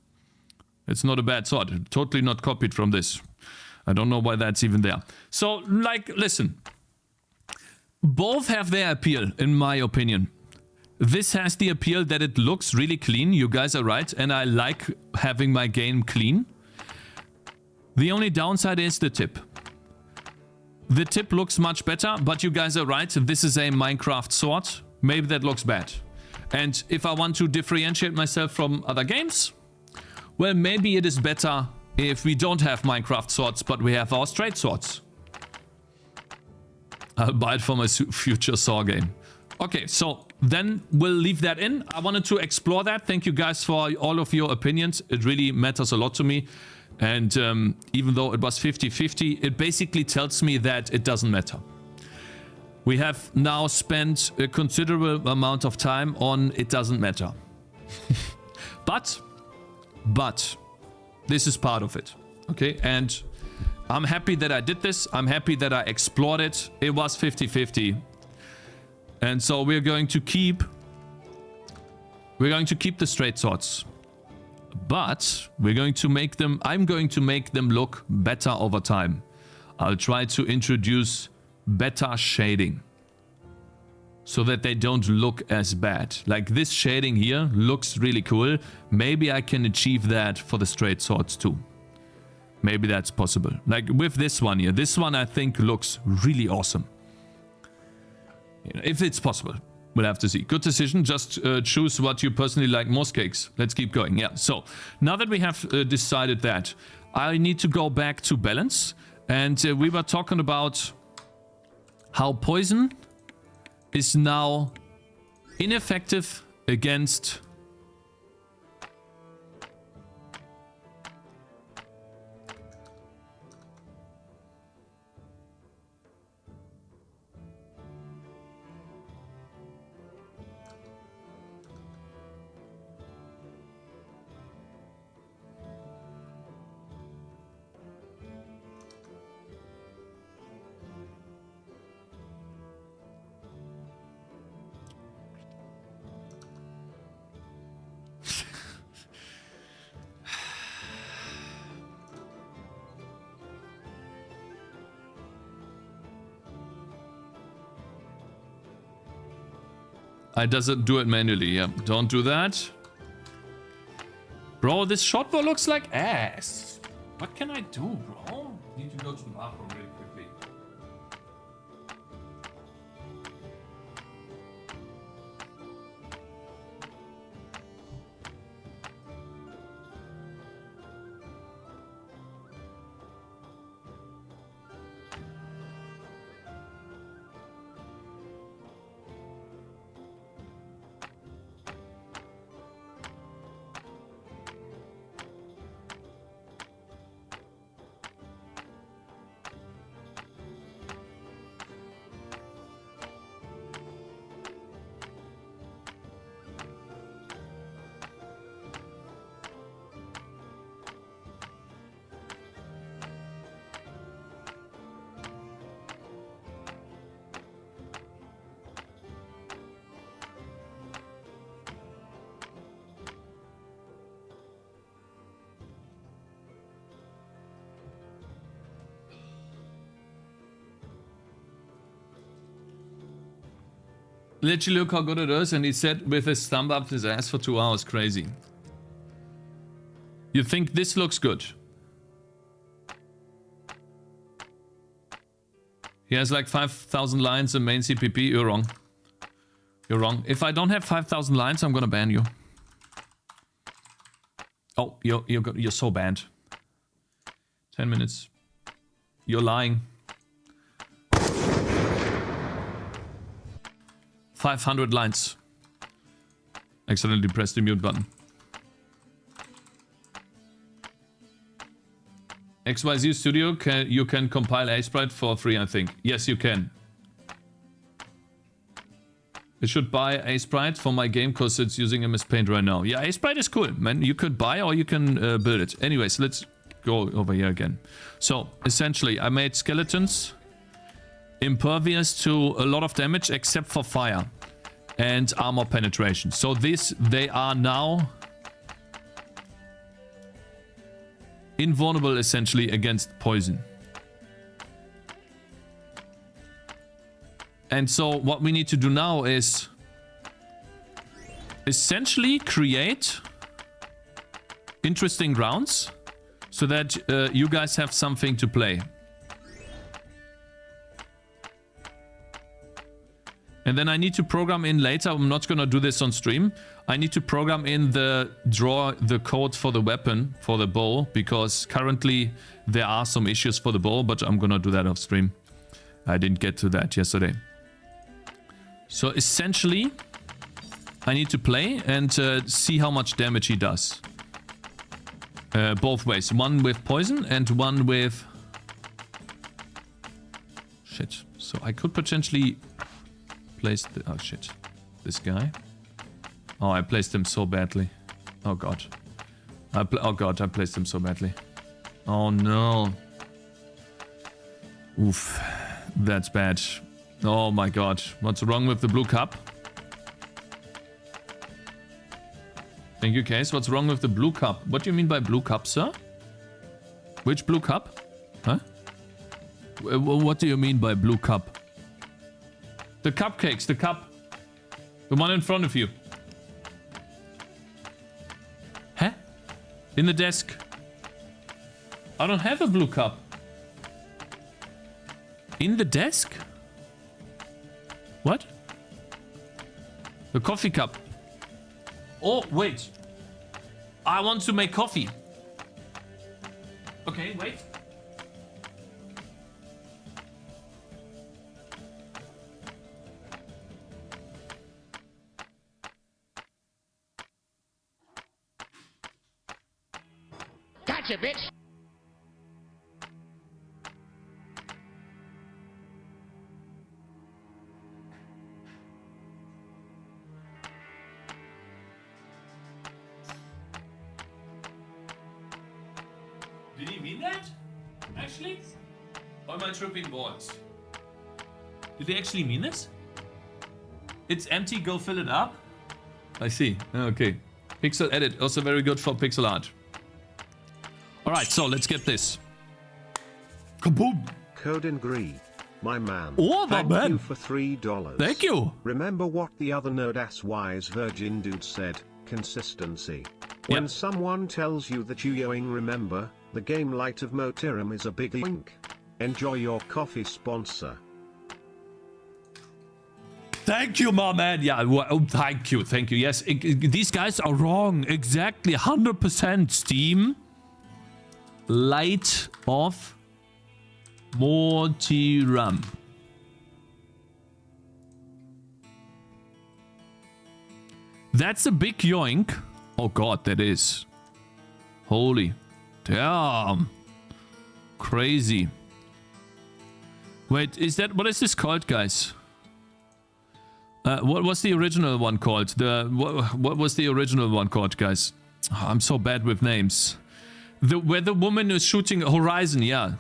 It's not a bad sword. Totally not copied from this. I don't know why that's even there. So, like, listen. Both have their appeal, in my opinion. This has the appeal that it looks really clean. You guys are right. And I like having my game clean. The only downside is the tip. The tip looks much better, but you guys are right. This is a Minecraft sword. Maybe that looks bad. And if I want to differentiate myself from other games, well, maybe it is better if we don't have Minecraft swords, but we have our straight swords. I'll buy it for my future Saw game. Okay, so then we'll leave that in. I wanted to explore that. Thank you guys for all of your opinions. It really matters a lot to me. And even though it was 50-50, it basically tells me that it doesn't matter. We have now spent a considerable amount of time on it doesn't matter. But this is part of it. Okay, and I'm happy that I did this. I'm happy that I explored it. It was 50-50. And so we're going to keep the straight swords. But we're going to make them, I'm going to make them look better over time. I'll try to introduce better shading so that they don't look as bad. Like this shading here looks really cool. Maybe I can achieve that for the straight swords too. Maybe that's possible. Like with this one here. This one I think looks really awesome. You know, if it's possible. We'll have to see. Good decision. Just choose what you personally like most, Cakes. Let's keep going. Yeah. So now that we have decided that, I need to go back to balance. And we were talking about how poison is now ineffective against I doesn't do it manually. Yeah, don't do that. Bro, this shot bow looks like ass. What can I do, bro? Need to go to the bathroom really quickly. Literally look how good it is, and he said with his thumb up his ass for 2 hours. Crazy. You think this looks good? He has like 5,000 lines in main CPP. You're wrong. You're wrong. If I don't have 5,000 lines, I'm gonna ban you. Oh, you're so banned. 10 minutes. You're lying. 500 lines. Accidentally pressed the mute button. XYZ Studio, you can compile A-Sprite for free, I think. Yes, you can. I should buy A-Sprite for my game because it's using MS Paint right now. Yeah, A-Sprite is cool, man. You could buy or you can build it. Anyways, let's go over here again. So, essentially, I made skeletons impervious to a lot of damage except for fire and armor penetration. So they are now invulnerable essentially against poison. And so what we need to do now is essentially create interesting rounds so that you guys have something to play. And then I need to program in later, I'm not gonna do this on stream, I need to program in the code for the weapon, for the bow, because currently there are some issues for the bow, but I'm gonna do that off stream. I didn't get to that yesterday. So essentially, I need to play and see how much damage he does. Both ways, one with poison and one with... Shit, so I could potentially... place the... Oh shit. This guy. Oh, I placed him so badly. Oh god. Oh god, I placed him so badly. Oh no. Oof. That's bad. Oh my god. What's wrong with the blue cup? Thank you, Case. What's wrong with the blue cup? What do you mean by blue cup, sir? Which blue cup? Huh? What do you mean by blue cup? The cupcakes, the cup. The one in front of you. Huh? In the desk. I don't have a blue cup. In the desk? What? The coffee cup. Oh, wait. I want to make coffee. Okay, wait. Gotcha, bitch! Did he mean that? Actually? Or am I tripping balls? Did he actually mean this? It's empty, go fill it up? I see. Okay. Pixel edit, also very good for pixel art. Alright, so let's get this. Kaboom! Code and Gree. My man. Oh, my Thank man. you for $3. Thank you. Remember what the other nerd-ass wise virgin dude said, consistency. When someone tells you that you yoing remember, the game Light of Motiram is a big link. Enjoy your coffee sponsor. Thank you, my man. Yeah, well, oh, thank you. Thank you. Yes, these guys are wrong. Exactly. 100% Steam. Light of Motiram. That's a big yoink. Oh god, that is. Holy. Damn. Crazy. Wait, is that... What is this called, guys? What was the original one called? What was the original one called, guys? Oh, I'm so bad with names. Where the woman is shooting Horizon, yeah.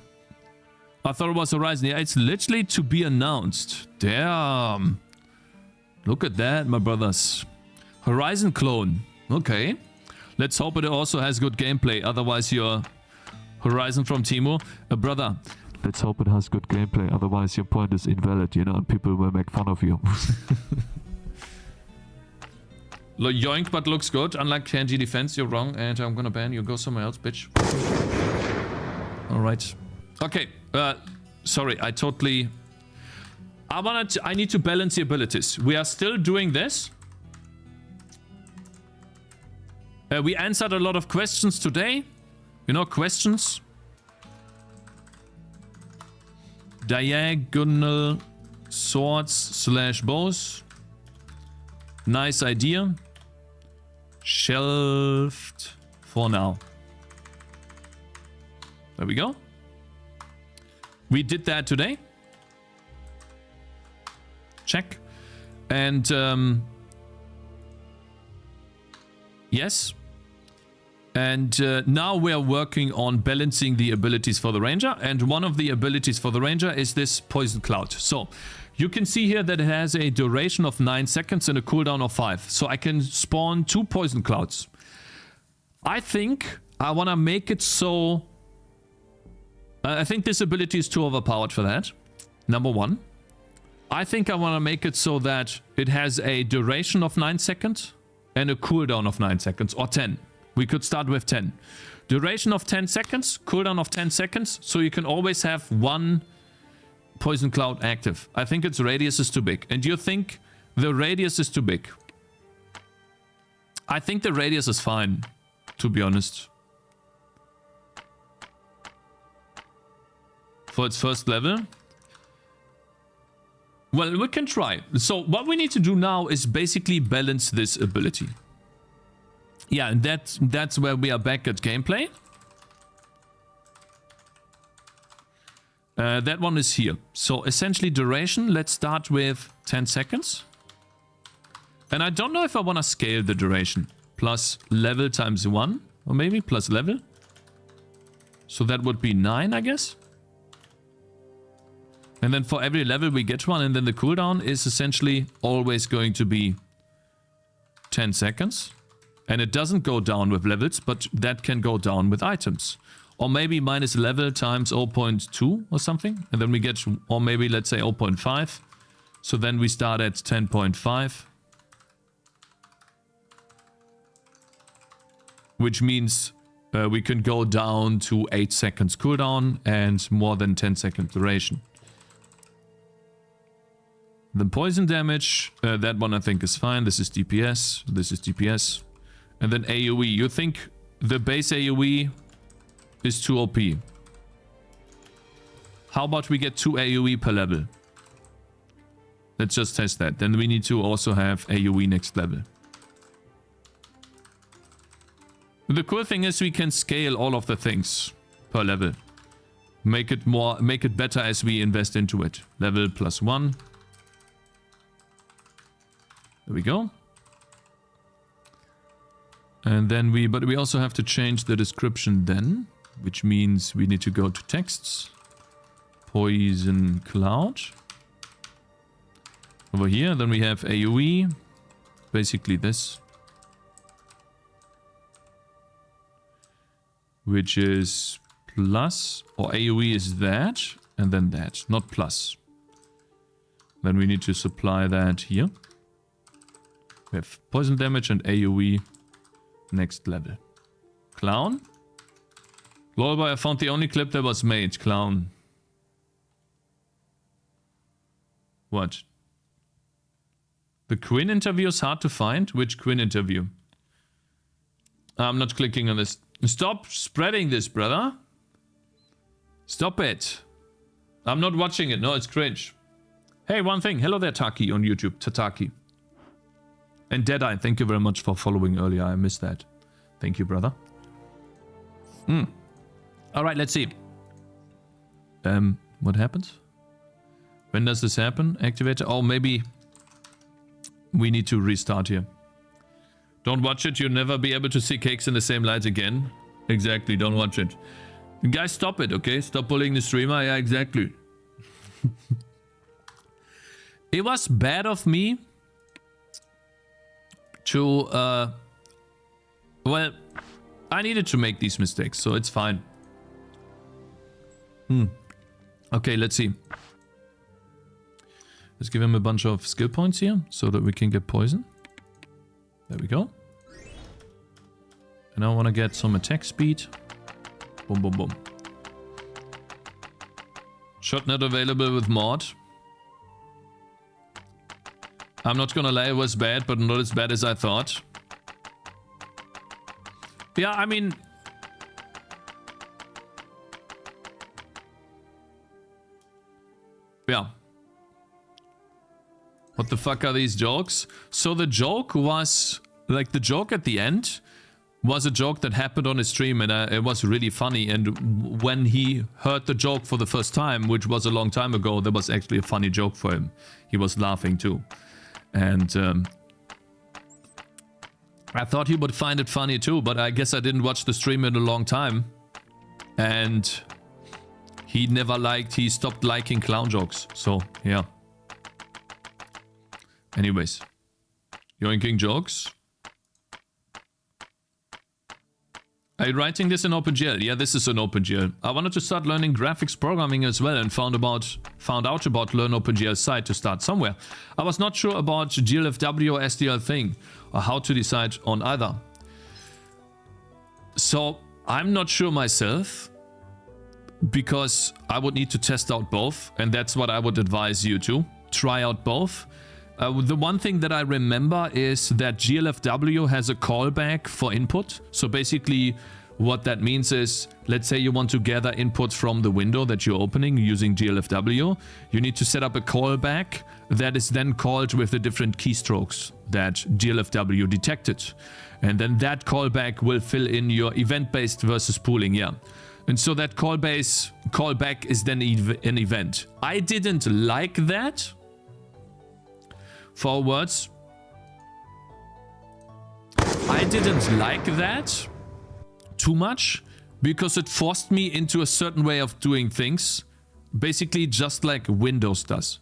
I thought it was Horizon. Yeah, it's literally to be announced. Damn. Look at that, my brothers. Horizon clone. Okay. Let's hope it also has good gameplay. Otherwise, your Horizon from Timo. Brother. Let's hope it has good gameplay. Otherwise, your point is invalid, you know, and people will make fun of you. Yoink, but looks good. Unlike Tangy defense, you're wrong, and I'm gonna ban you. Go somewhere else, bitch. Alright. Okay. Sorry, I need to balance the abilities. We are still doing this. We answered a lot of questions today. You know, questions. Diagonal swords / bows. Nice idea. Shelved for now. There we go. We did that today. Check. And yes. And now we are working on balancing the abilities for the ranger. And one of the abilities for the ranger is this poison cloud. So you can see here that it has a duration of 9 seconds and a cooldown of 5. So I can spawn 2 poison clouds. I think I want to make it so... I think this ability is too overpowered for that. Number 1. I think I want to make it so that it has a duration of 9 seconds and a cooldown of 9 seconds, or 10. We could start with 10. Duration of 10 seconds, cooldown of 10 seconds, so you can always have 1 poison cloud active. I think its radius is too big. And you think the radius is too big? I think the radius is fine, to be honest. For its first level. Well, we can try. So what we need to do now is basically balance this ability. Yeah, and that's where we are back at gameplay. That one is here. So essentially duration, let's start with 10 seconds. And I don't know if I want to scale the duration. Plus level times 1, or maybe plus level. So that would be 9, I guess. And then for every level we get one, and then the cooldown is essentially always going to be 10 seconds. And it doesn't go down with levels, but that can go down with items. Or maybe minus level times 0.2 or something. And then we get, or maybe let's say 0.5. So then we start at 10.5. Which means we can go down to 8 seconds cooldown and more than 10 second duration. Then poison damage, that one I think is fine. This is DPS, this is DPS. And then AoE. You think the base AoE is too OP? How about we get 2 AoE per level? Let's just test that. Then we need to also have AoE next level. The cool thing is we can scale all of the things per level. Make it better as we invest into it. Level +1. There we go. And then we also have to change the description then, which means we need to go to texts, poison cloud. Over here, then we have AoE, basically this. Which is plus, or AoE is that, and then that, not plus. Then we need to supply that here. We have poison damage and AoE next level. Clown? Lolboy, I found the only clip that was made. Clown. What? The Quinn interview is hard to find? Which Quinn interview? I'm not clicking on this. Stop spreading this, brother. Stop it. I'm not watching it. No, it's cringe. Hey, one thing. Hello there, Taki on YouTube. Tataki. And Deadeye, thank you very much for following earlier. I missed that. Thank you, brother. Alright, let's see. What happens? When does this happen? Activate. Oh, maybe we need to restart here. Don't watch it. You'll never be able to see Cakez in the same light again. Exactly. Don't watch it. Guys, stop it, okay? Stop bullying the streamer. Yeah, exactly. It was bad of me to, well, I needed to make these mistakes, so it's fine. Okay, let's see. Let's give him a bunch of skill points here, so that we can get poison. There we go. And I want to get some attack speed. Boom, boom, boom. Shot not available with mod. I'm not gonna lie, it was bad, but not as bad as I thought. Yeah, I mean... yeah. What the fuck are these jokes? So the joke was... like, the joke at the end was a joke that happened on his stream, and it was really funny. And when he heard the joke for the first time, which was a long time ago, there was actually a funny joke for him. He was laughing too. And I thought he would find it funny too, but I guess I didn't watch the stream in a long time. And he stopped liking clown jokes. So, yeah. Anyways. Yoinking jokes. Are you writing this in OpenGL? Yeah, this is in OpenGL. I wanted to start learning graphics programming as well and found out about Learn OpenGL site to start somewhere. I was not sure about GLFW or SDL thing or how to decide on either. So I'm not sure myself because I would need to test out both, and that's what I would advise you to. Try out both. The one thing that I remember is that GLFW has a callback for input. So basically what that means is, let's say you want to gather input from the window that you're opening using GLFW. You need to set up a callback that is then called with the different keystrokes that GLFW detected. And then that callback will fill in your event-based versus pooling, yeah. And so that callback is then an event. I didn't like that. Forwards. I didn't like that too much because it forced me into a certain way of doing things, basically just like Windows does.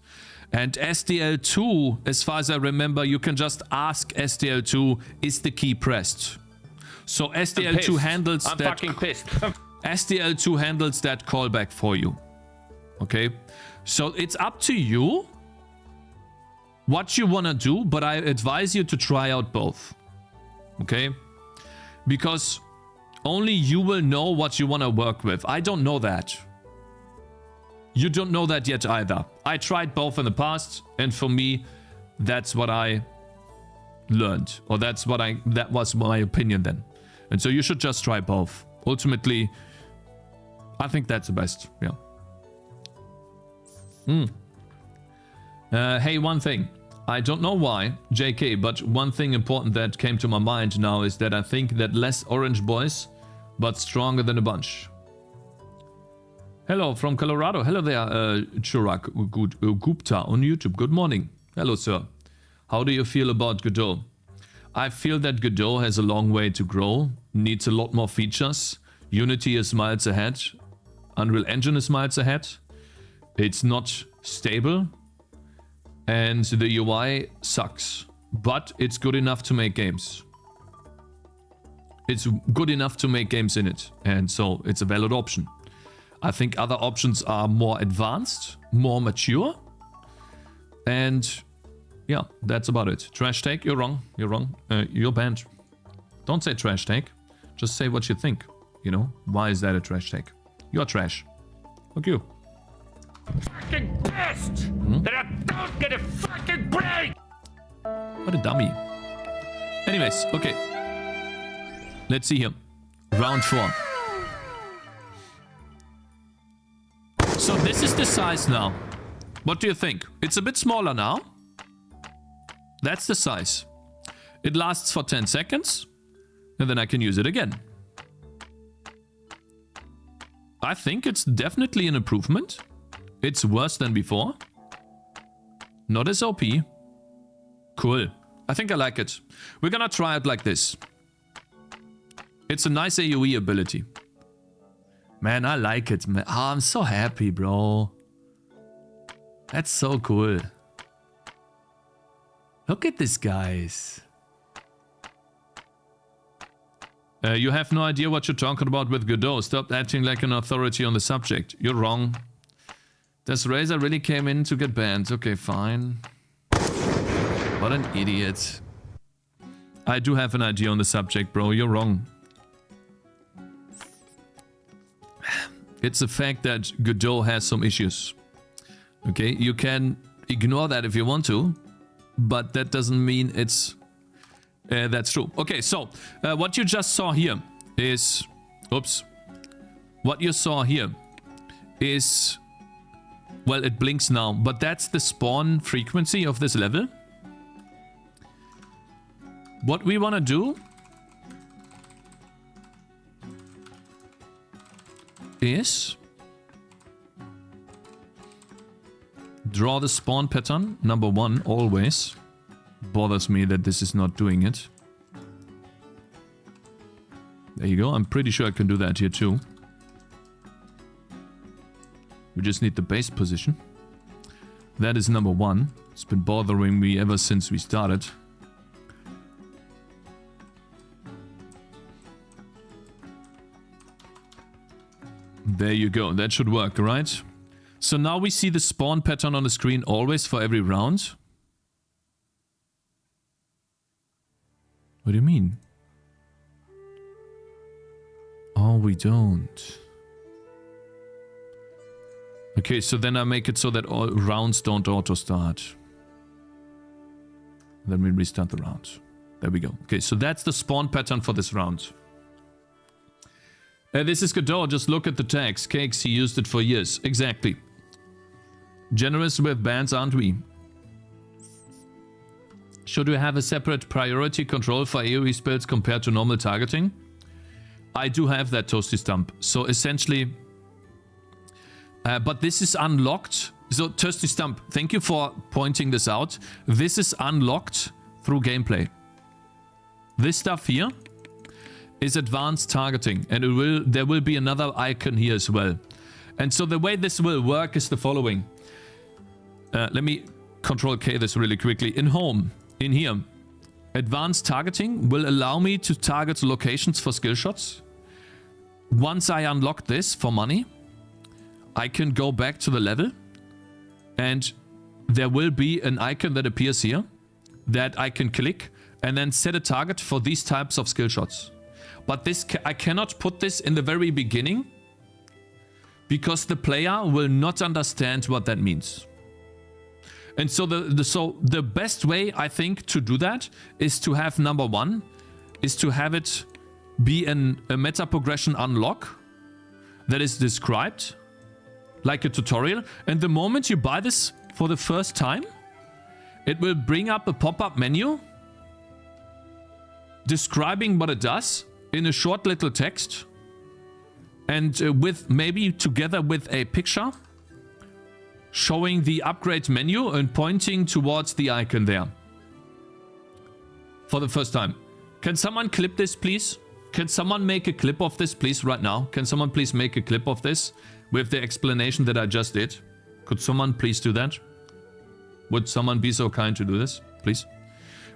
And SDL2, as far as I remember, you can just ask SDL2, is the key pressed? So SDL2 handles that. I'm fucking pissed. SDL2 handles that callback for you. Okay? So it's up to you what you want to do, but I advise you to try out both. Okay? Because only you will know what you want to work with. I don't know that. You don't know that yet either. I tried both in the past, and for me, that's what I learned. Or that was my opinion then. And so you should just try both. Ultimately, I think that's the best. Yeah. Hey, one thing. I don't know why, JK, but one thing important that came to my mind now is that I think that less orange boys, but stronger than a bunch. Hello from Colorado. Hello there, Churak Gupta on YouTube. Good morning. Hello, sir. How do you feel about Godot? I feel that Godot has a long way to grow, needs a lot more features. Unity is miles ahead. Unreal Engine is miles ahead. It's not stable. And the UI sucks, but it's good enough to make games. It's good enough to make games in it, and so it's a valid option. I think other options are more advanced, more mature, And yeah, that's about it. Trash take, you're wrong. You're wrong. You're banned. Don't say trash take. Just say what you think. You know, why is that a trash take? You're trash. Fuck you. Fucking pissed that I don't get a fucking break. What a dummy. Anyways, okay. Let's see here. Round 4. So this is the size now. What do you think? It's a bit smaller now. That's the size. It lasts for 10 seconds. And then I can use it again. I think it's definitely an improvement. It's worse than before. Not as OP. Cool. I think I like it. We're gonna try it like this. It's a nice AoE ability. Man, I like it, man. Oh, I'm so happy, bro. That's so cool. Look at this, guys. You have no idea what you're talking about with Godot. Stop acting like an authority on the subject. You're wrong. Does Razor really came in to get banned? Okay, fine. What an idiot. I do have an idea on the subject, bro. You're wrong. It's a fact that Godot has some issues. Okay, you can ignore that if you want to, but that doesn't mean it's that's true. Okay, so what you just saw here is, oops, what you saw here is, well, it blinks now, but that's the spawn frequency of this level. What we want to do is draw the spawn pattern, number 1, always. Bothers me that this is not doing it. There you go. I'm pretty sure I can do that here too. We just need the base position. That is number 1. It's been bothering me ever since we started. There you go. That should work, right? So now we see the spawn pattern on the screen always for every round. What do you mean? Oh, we don't. Okay, so then I make it so that all rounds don't auto-start. Then we restart the round. There we go. Okay, so that's the spawn pattern for this round. This is Godot. Just look at the tags. Cakez, he used it for years. Exactly. Generous with bans, aren't we? Should we have a separate priority control for AoE spells compared to normal targeting? I do have that, Toasty Stump. So essentially... but this is unlocked. So Toasty Stump, thank you for pointing this out. This is unlocked through gameplay. This stuff here is advanced targeting. And there will be another icon here as well. And so the way this will work is the following. Let me Control K this really quickly. In home, in here, advanced targeting will allow me to target locations for skill shots. Once I unlock this for money, I can go back to the level and there will be an icon that appears here that I can click and then set a target for these types of skill shots. But this I cannot put this in the very beginning because the player will not understand what that means. And so the best way, I think, to do that is to have number 1, is to have it be a meta progression unlock that is described like a tutorial. And the moment you buy this for the first time, it will bring up a pop-up menu describing what it does in a short little text and with maybe together with a picture showing the upgrade menu and pointing towards the icon there. For the first time. Can someone clip this, please? Can someone make a clip of this, please, right now? Can someone please make a clip of this with the explanation that I just did? Could someone please do that? Would someone be so kind to do this, please?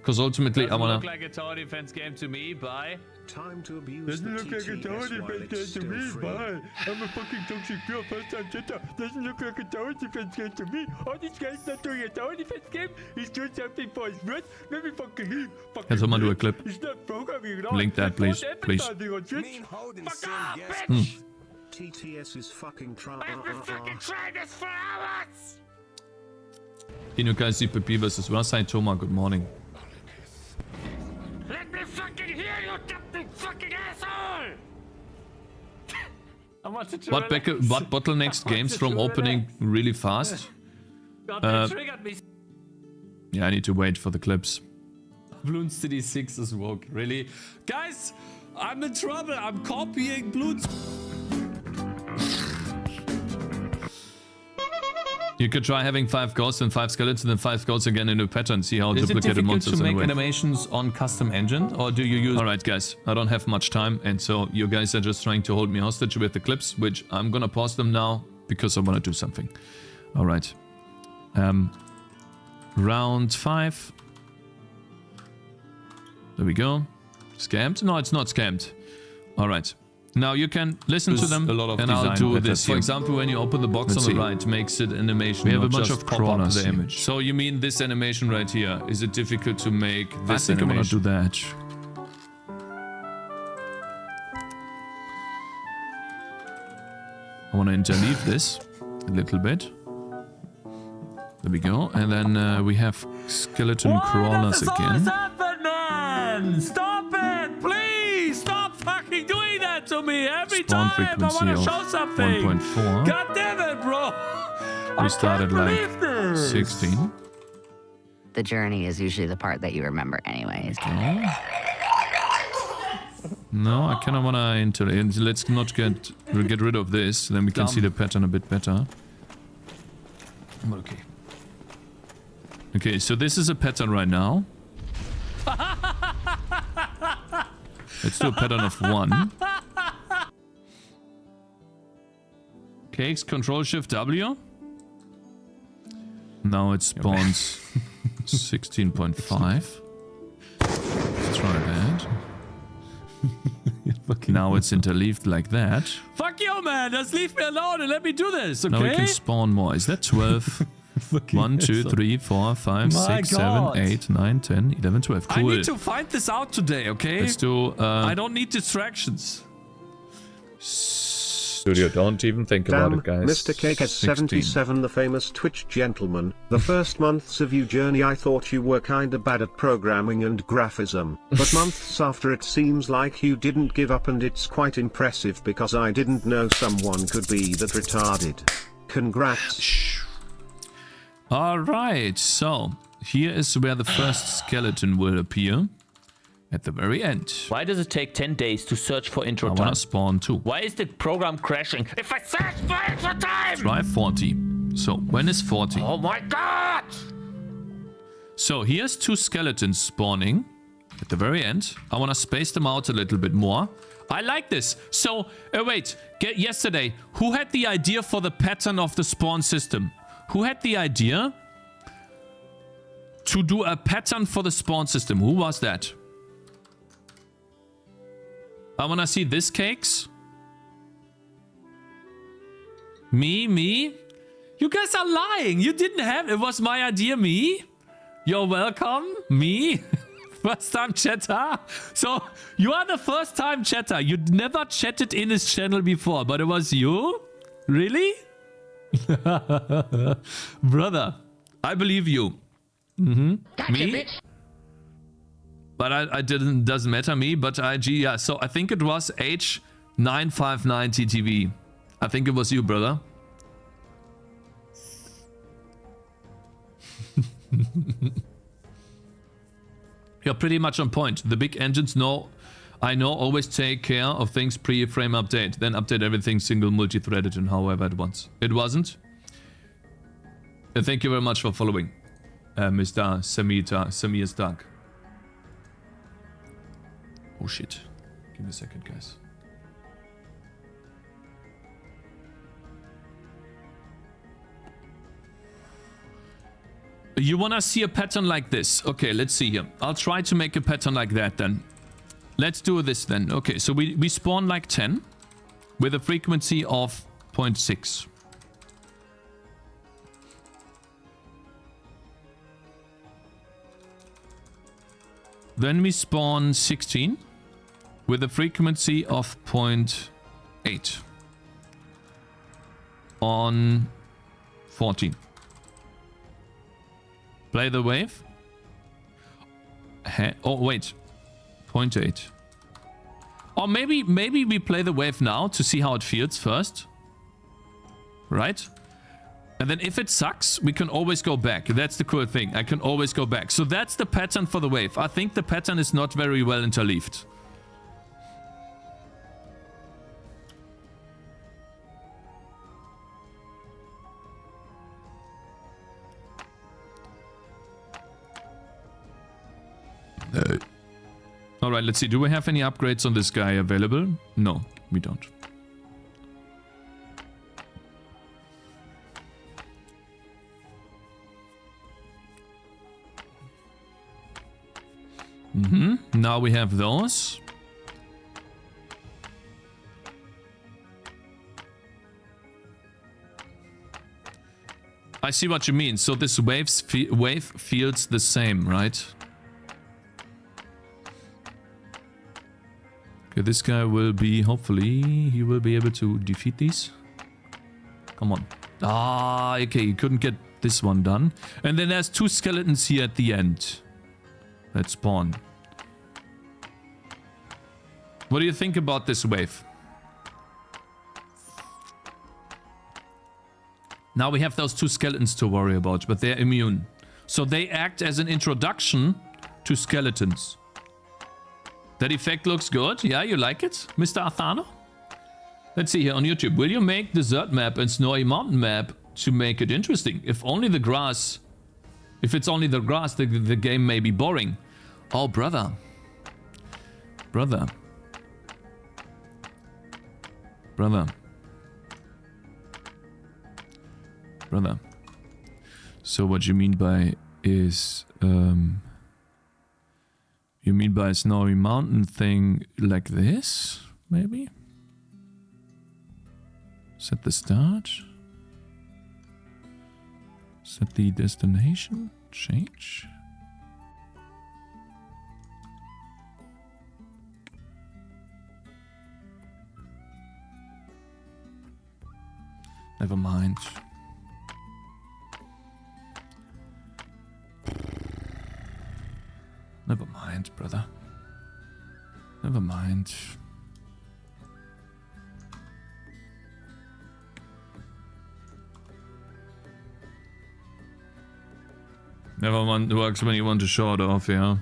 Because ultimately I wanna... Look like a tower defense game to me. Bye. Time to abuse the TTS while it's still free. I'm a fucking toxic girl, first time chatter. Doesn't look like a tower defense game to me. All this guy's not doing a tower defense game. He's doing something for his friends. Let me fucking leave. Can someone do a clip? He's not programming at all. Link that, please. Please. Fuck off, bitch! TTS is fucking trash. I've been fucking trying this for hours! Inukai CPP versus Rasai Toma, good morning. Let me fucking hear you, you fucking asshole! I wanted to What bottlenecks games from opening really fast? God, that triggered me. Yeah, I need to wait for the clips. Bloons City 6 is woke. Really? Guys, I'm in trouble. I'm copying Bloons. You could try having 5 ghosts and 5 skeletons and 5 ghosts again in a pattern. See how Is duplicated it monsters difficult to make in a way. animations on custom engine, or do you use... Alright guys, I don't have much time and so you guys are just trying to hold me hostage with the clips, which I'm gonna pause them now because I wanna do something. Alright. Round 5. There we go. Scammed? No, it's not scammed. Alright. Now you can listen to them a lot of and I'll do design this. For example, when you open the box on the right, makes it animation. We have a bunch of crawlers the image. So you mean this animation right here? Is it difficult to make this animation? I think I'm gonna do that. I want to interleave this a little bit. There we go. And then we have skeleton crawlers again. Man! Stop it! Please! Stop fucking doing that to me every Spawn time! I frequency want to of show something! 1.4. God damn it, bro! We started like 16. The journey is usually the part that you remember anyways. No, I kind of want to let's not get rid of this, then we can see the pattern a bit better. Okay. Okay, so this is a pattern right now. Let's do a pattern of 1. Cakes, Control Shift W. Now it spawns 16.5. Let's try that. Now it's interleaved like that. Fuck you, man! Just leave me alone and let me do this, okay? Now we can spawn more. Is that 12? 1, 2, 3, 4, 5, 6, 7, 8, 9, 10, 11, 12. Cool. I need to find this out today, okay? Let's do... I don't need distractions. Studio, don't even think about it, guys. Mr. Cakez 77, the famous Twitch gentleman. The first months of your journey I thought you were kinda bad at programming and graphism, but months after it seems like you didn't give up and it's quite impressive because I didn't know someone could be that retarded. Congrats. Alright, so here is where the first skeleton will appear. At the very end. Why does it take 10 days to search for intro time? I wanna spawn 2. Why is the program crashing if I search for intro time? Try 40. So, when is 40? Oh my god! So, here's 2 skeletons spawning. At the very end. I wanna space them out a little bit more. I like this. So, wait. Yesterday, who had the idea for the pattern of the spawn system? Who had the idea to do a pattern for the spawn system? Who was that? I wanna see this, Cakes. Me? You guys are lying. You didn't have... It was my idea, me? You're welcome, me? First time chatter. So, you are the first time chatter. You never chatted in his channel before, but it was you? Really? Brother, I believe you. Gotcha, me? bitch. But I didn't, doesn't matter me, but yeah, so I think it was H959TTV. I think it was you, brother. You're pretty much on point. The big engines I know, always take care of things pre-frame update, then update everything single multi-threaded and however at once. It wasn't. Thank you very much for following, Mr. Samir Stark. Oh shit. Give me a second, guys. You want to see a pattern like this? Okay, let's see here. I'll try to make a pattern like that then. Let's do this then. Okay, so we spawn like 10 with a frequency of 0.6. Then we spawn 16 with a frequency of 0.8 on 14. Play the wave. Oh, wait. 0.8. Or maybe we play the wave now to see how it feels first. Right? And then if it sucks, we can always go back. That's the cool thing. I can always go back. So that's the pattern for the wave. I think the pattern is not very well interleaved. Alright, let's see. Do we have any upgrades on this guy available? No, we don't. Now we have those. I see what you mean. So this wave feels the same, right? Okay, this guy will be, hopefully, he will be able to defeat these. Come on. Ah, okay, you couldn't get this one done. And then there's 2 skeletons here at the end. Let's spawn. What do you think about this wave? Now we have those 2 skeletons to worry about, but they're immune. So they act as an introduction to skeletons. That effect looks good. Yeah, you like it, Mr. Athano? Let's see here on YouTube. Will you make desert map and snowy mountain map to make it interesting? If only the grass... If it's only the grass, the game may be boring. Oh, brother. Brother. Brother. Brother. So what you mean by is... You mean by a snowy mountain thing like this? Maybe? Set the start. Set the destination. Change. Never mind. Never mind, brother. Never mind. Never mind works when you want to show it off, yeah.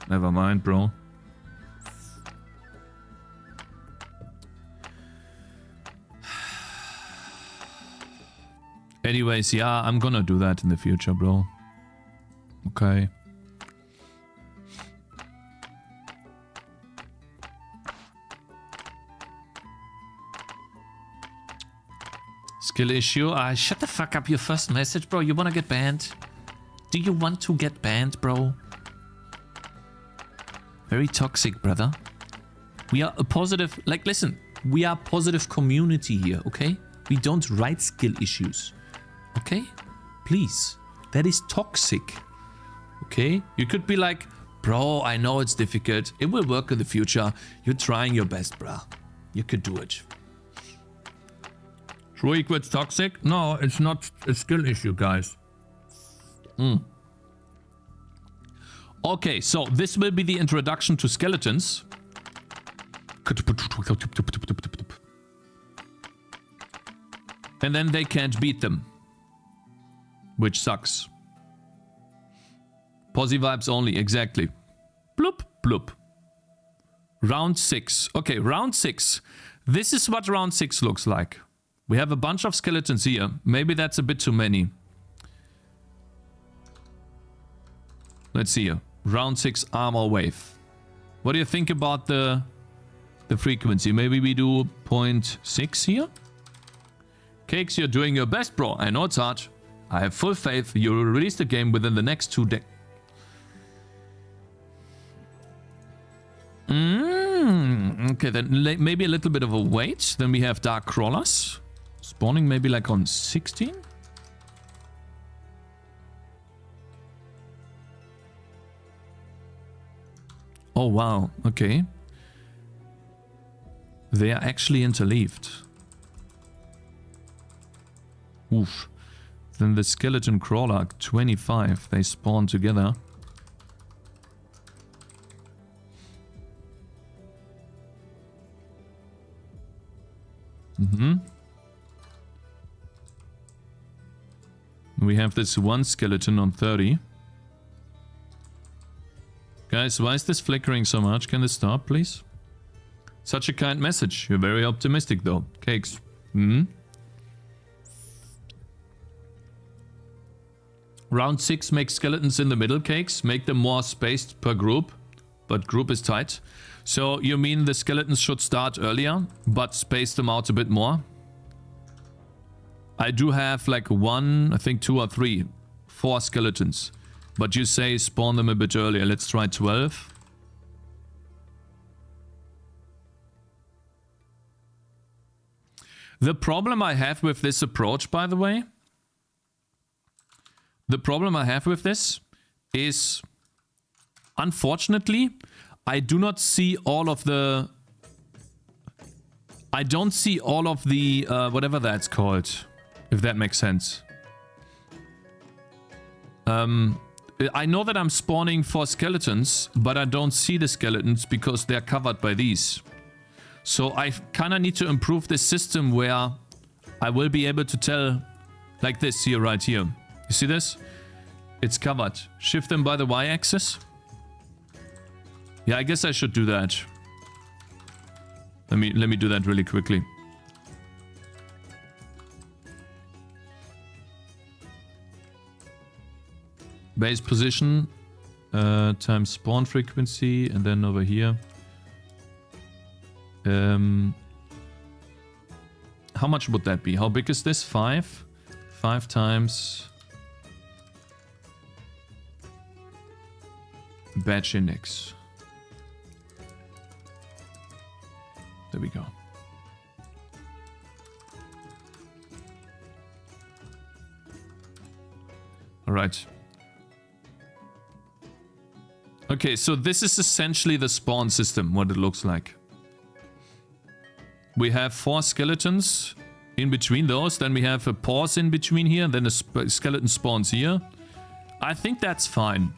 Never mind, bro. Anyways, yeah, I'm gonna do that in the future, bro. Okay. Skill issue. Shut the fuck up, your first message, bro. You wanna get banned? Do you want to get banned, bro? Very toxic, brother. We are a positive... Like, listen. We are a positive community here, okay? We don't write skill issues. Okay? Please. That is toxic. Okay? You could be like, bro, I know it's difficult. It will work in the future. You're trying your best, bro. You could do it. True equals toxic? No, it's not a skill issue, guys. Okay, so this will be the introduction to skeletons. And then they can't beat them. Which sucks. Posi vibes only, exactly. Bloop, bloop. Round 6. Okay, round 6. This is what round 6 looks like. We have a bunch of skeletons here. Maybe that's a bit too many. Let's see here. Round 6 armor wave. What do you think about the frequency? Maybe we do 0.6 here? Cakez, you're doing your best, bro. I know it's hard. I have full faith you will release the game within the next 2 days. Okay, then maybe a little bit of a wait. Then we have Dark Crawlers. Spawning maybe like on 16? Oh, wow. Okay. They are actually interleaved. Oof. Then the Skeleton Crawler, 25. They spawn together. We have this one skeleton on 30. Guys, why is this flickering so much? Can this stop, please? Such a kind message. You're very optimistic, though. Cakes. Round 6 make skeletons in the middle, Cakes. Make them more spaced per group. But group is tight. So you mean the skeletons should start earlier, but space them out a bit more? I do have like 1, I think 2 or 3, 4 skeletons. But you say spawn them a bit earlier. Let's try 12. The problem I have with this approach, by the way, the problem I have with this is, unfortunately, I do not see all of the... I don't see all of the, whatever that's called, if that makes sense. I know that I'm spawning 4 skeletons, but I don't see the skeletons because they're covered by these. So I kind of need to improve this system where I will be able to tell, like this here, right here. You see this? It's covered. Shift them by the y-axis. Yeah, I guess I should do that. Let me do that really quickly. Base position times spawn frequency, and then over here. How much would that be? How big is this? 5? 5 times batch index. There we go. All right. Okay, so this is essentially the spawn system, what it looks like. We have 4 skeletons in between those, then we have a pause in between here, then a skeleton spawns here. I think that's fine.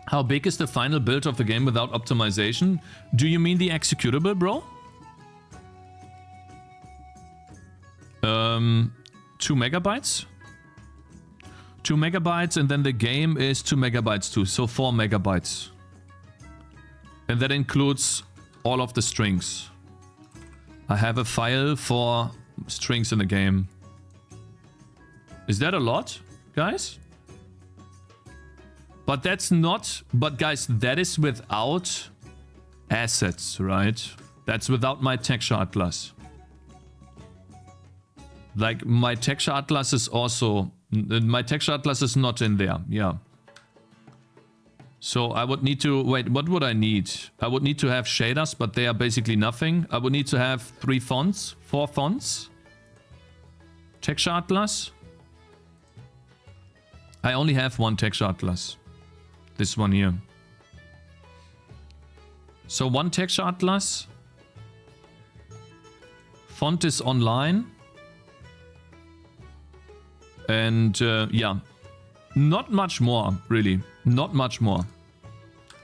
How big is the final build of the game without optimization? Do you mean the executable, bro? 2 megabytes? 2 megabytes, and then the game is 2 megabytes too, so 4 megabytes. And that includes all of the strings. I have a file for strings in the game. Is that a lot, guys? But that's not... But guys, that is without assets, right? That's without my texture atlas. Like, my texture atlas is also... My texture atlas is not in there, yeah. So I would need to... Wait, what would I need? I would need to have shaders, but they are basically nothing. I would need to have 3 fonts, 4 fonts. Texture atlas. I only have 1 texture atlas. This one here. So 1 texture atlas. Font is online. And yeah, not much more, really. Not much more.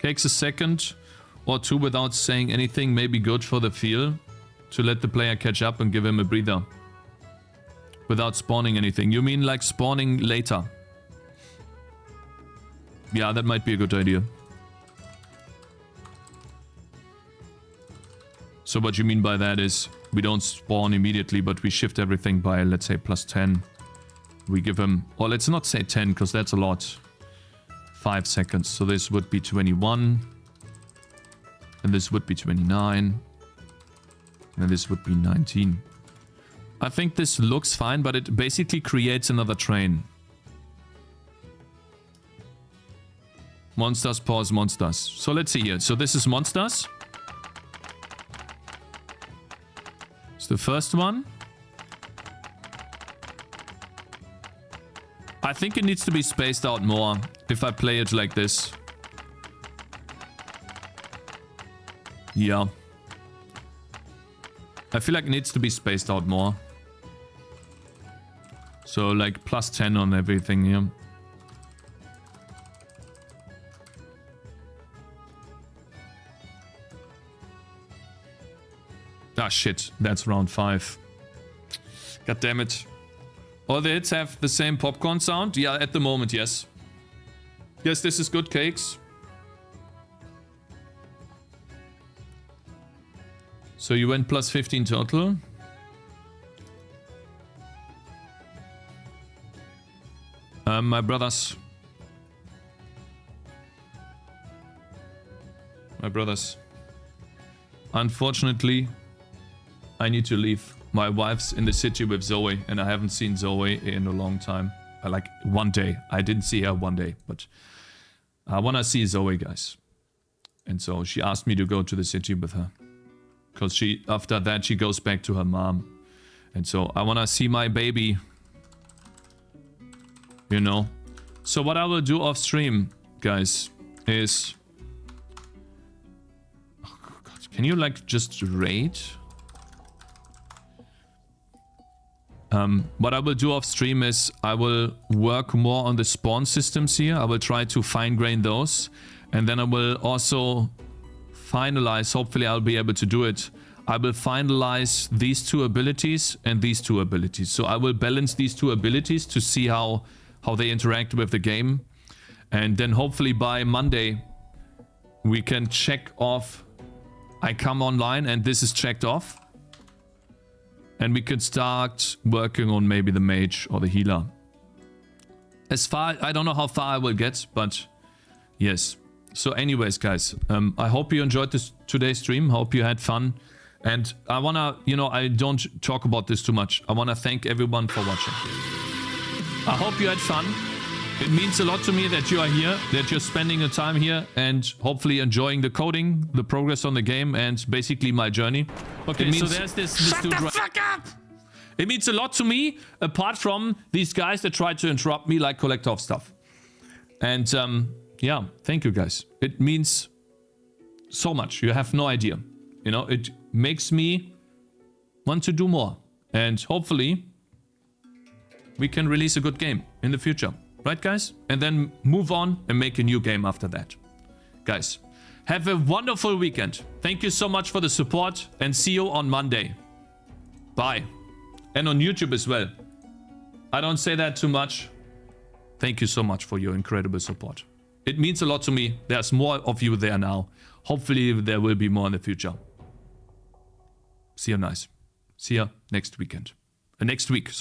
Takes a second or 2 without saying anything, may be good for the feel. To let the player catch up and give him a breather. Without spawning anything. You mean like spawning later? Yeah, that might be a good idea. So what you mean by that is, we don't spawn immediately, but we shift everything by, let's say, +10. We give him, or let's not say 10, because that's a lot. 5 seconds. So this would be 21. And this would be 29. And this would be 19. I think this looks fine, but it basically creates another train. Monsters, pause, monsters. So let's see here. So this is monsters. It's the first one. I think it needs to be spaced out more if I play it like this. Yeah. I feel like it needs to be spaced out more. So like plus 10 on everything here. Ah shit, that's round 5. God damn it. All the hits have the same popcorn sound? Yeah, at the moment, yes. Yes, this is good, Cakes. So you went plus 15 total. My brothers. Unfortunately, I need to leave. My wife's in the city with Zoe, and I haven't seen Zoe in a long time. Like 1 day. I didn't see her 1 day, but I want to see Zoe, guys. And so she asked me to go to the city with her. Because after that, she goes back to her mom. And so I want to see my baby. You know. So what I will do off stream, guys, is... Oh, God. Can you, like, just raid? What I will do off stream is I will work more on the spawn systems here. I will try to fine-grain those. And then I will also finalize, hopefully I'll be able to do it. I will finalize these 2 abilities and these 2 abilities. So I will balance these 2 abilities to see how they interact with the game. And then hopefully by Monday, we can check off. I come online and this is checked off. And we can start working on maybe the mage or the healer. As far, I don't know how far I will get, but yes. So anyways, guys, I hope you enjoyed today's stream. Hope you had fun. And I want to, you know, I don't talk about this too much. I want to thank everyone for watching. I hope you had fun. It means a lot to me that you are here, that you're spending the time here and hopefully enjoying the coding, the progress on the game, and basically my journey. Okay, so there's this dude. Shut the fuck up! It means a lot to me, apart from these guys that try to interrupt me like Collector of stuff. And yeah, thank you guys. It means so much. You have no idea. You know, it makes me want to do more. And hopefully we can release a good game in the future. Right, guys? And then move on and make a new game after that. Guys, have a wonderful weekend. Thank you so much for the support and see you on Monday. Bye. And on YouTube as well. I don't say that too much. Thank you so much for your incredible support. It means a lot to me. There's more of you there now. Hopefully there will be more in the future. See you nice. See you next weekend. Next week. So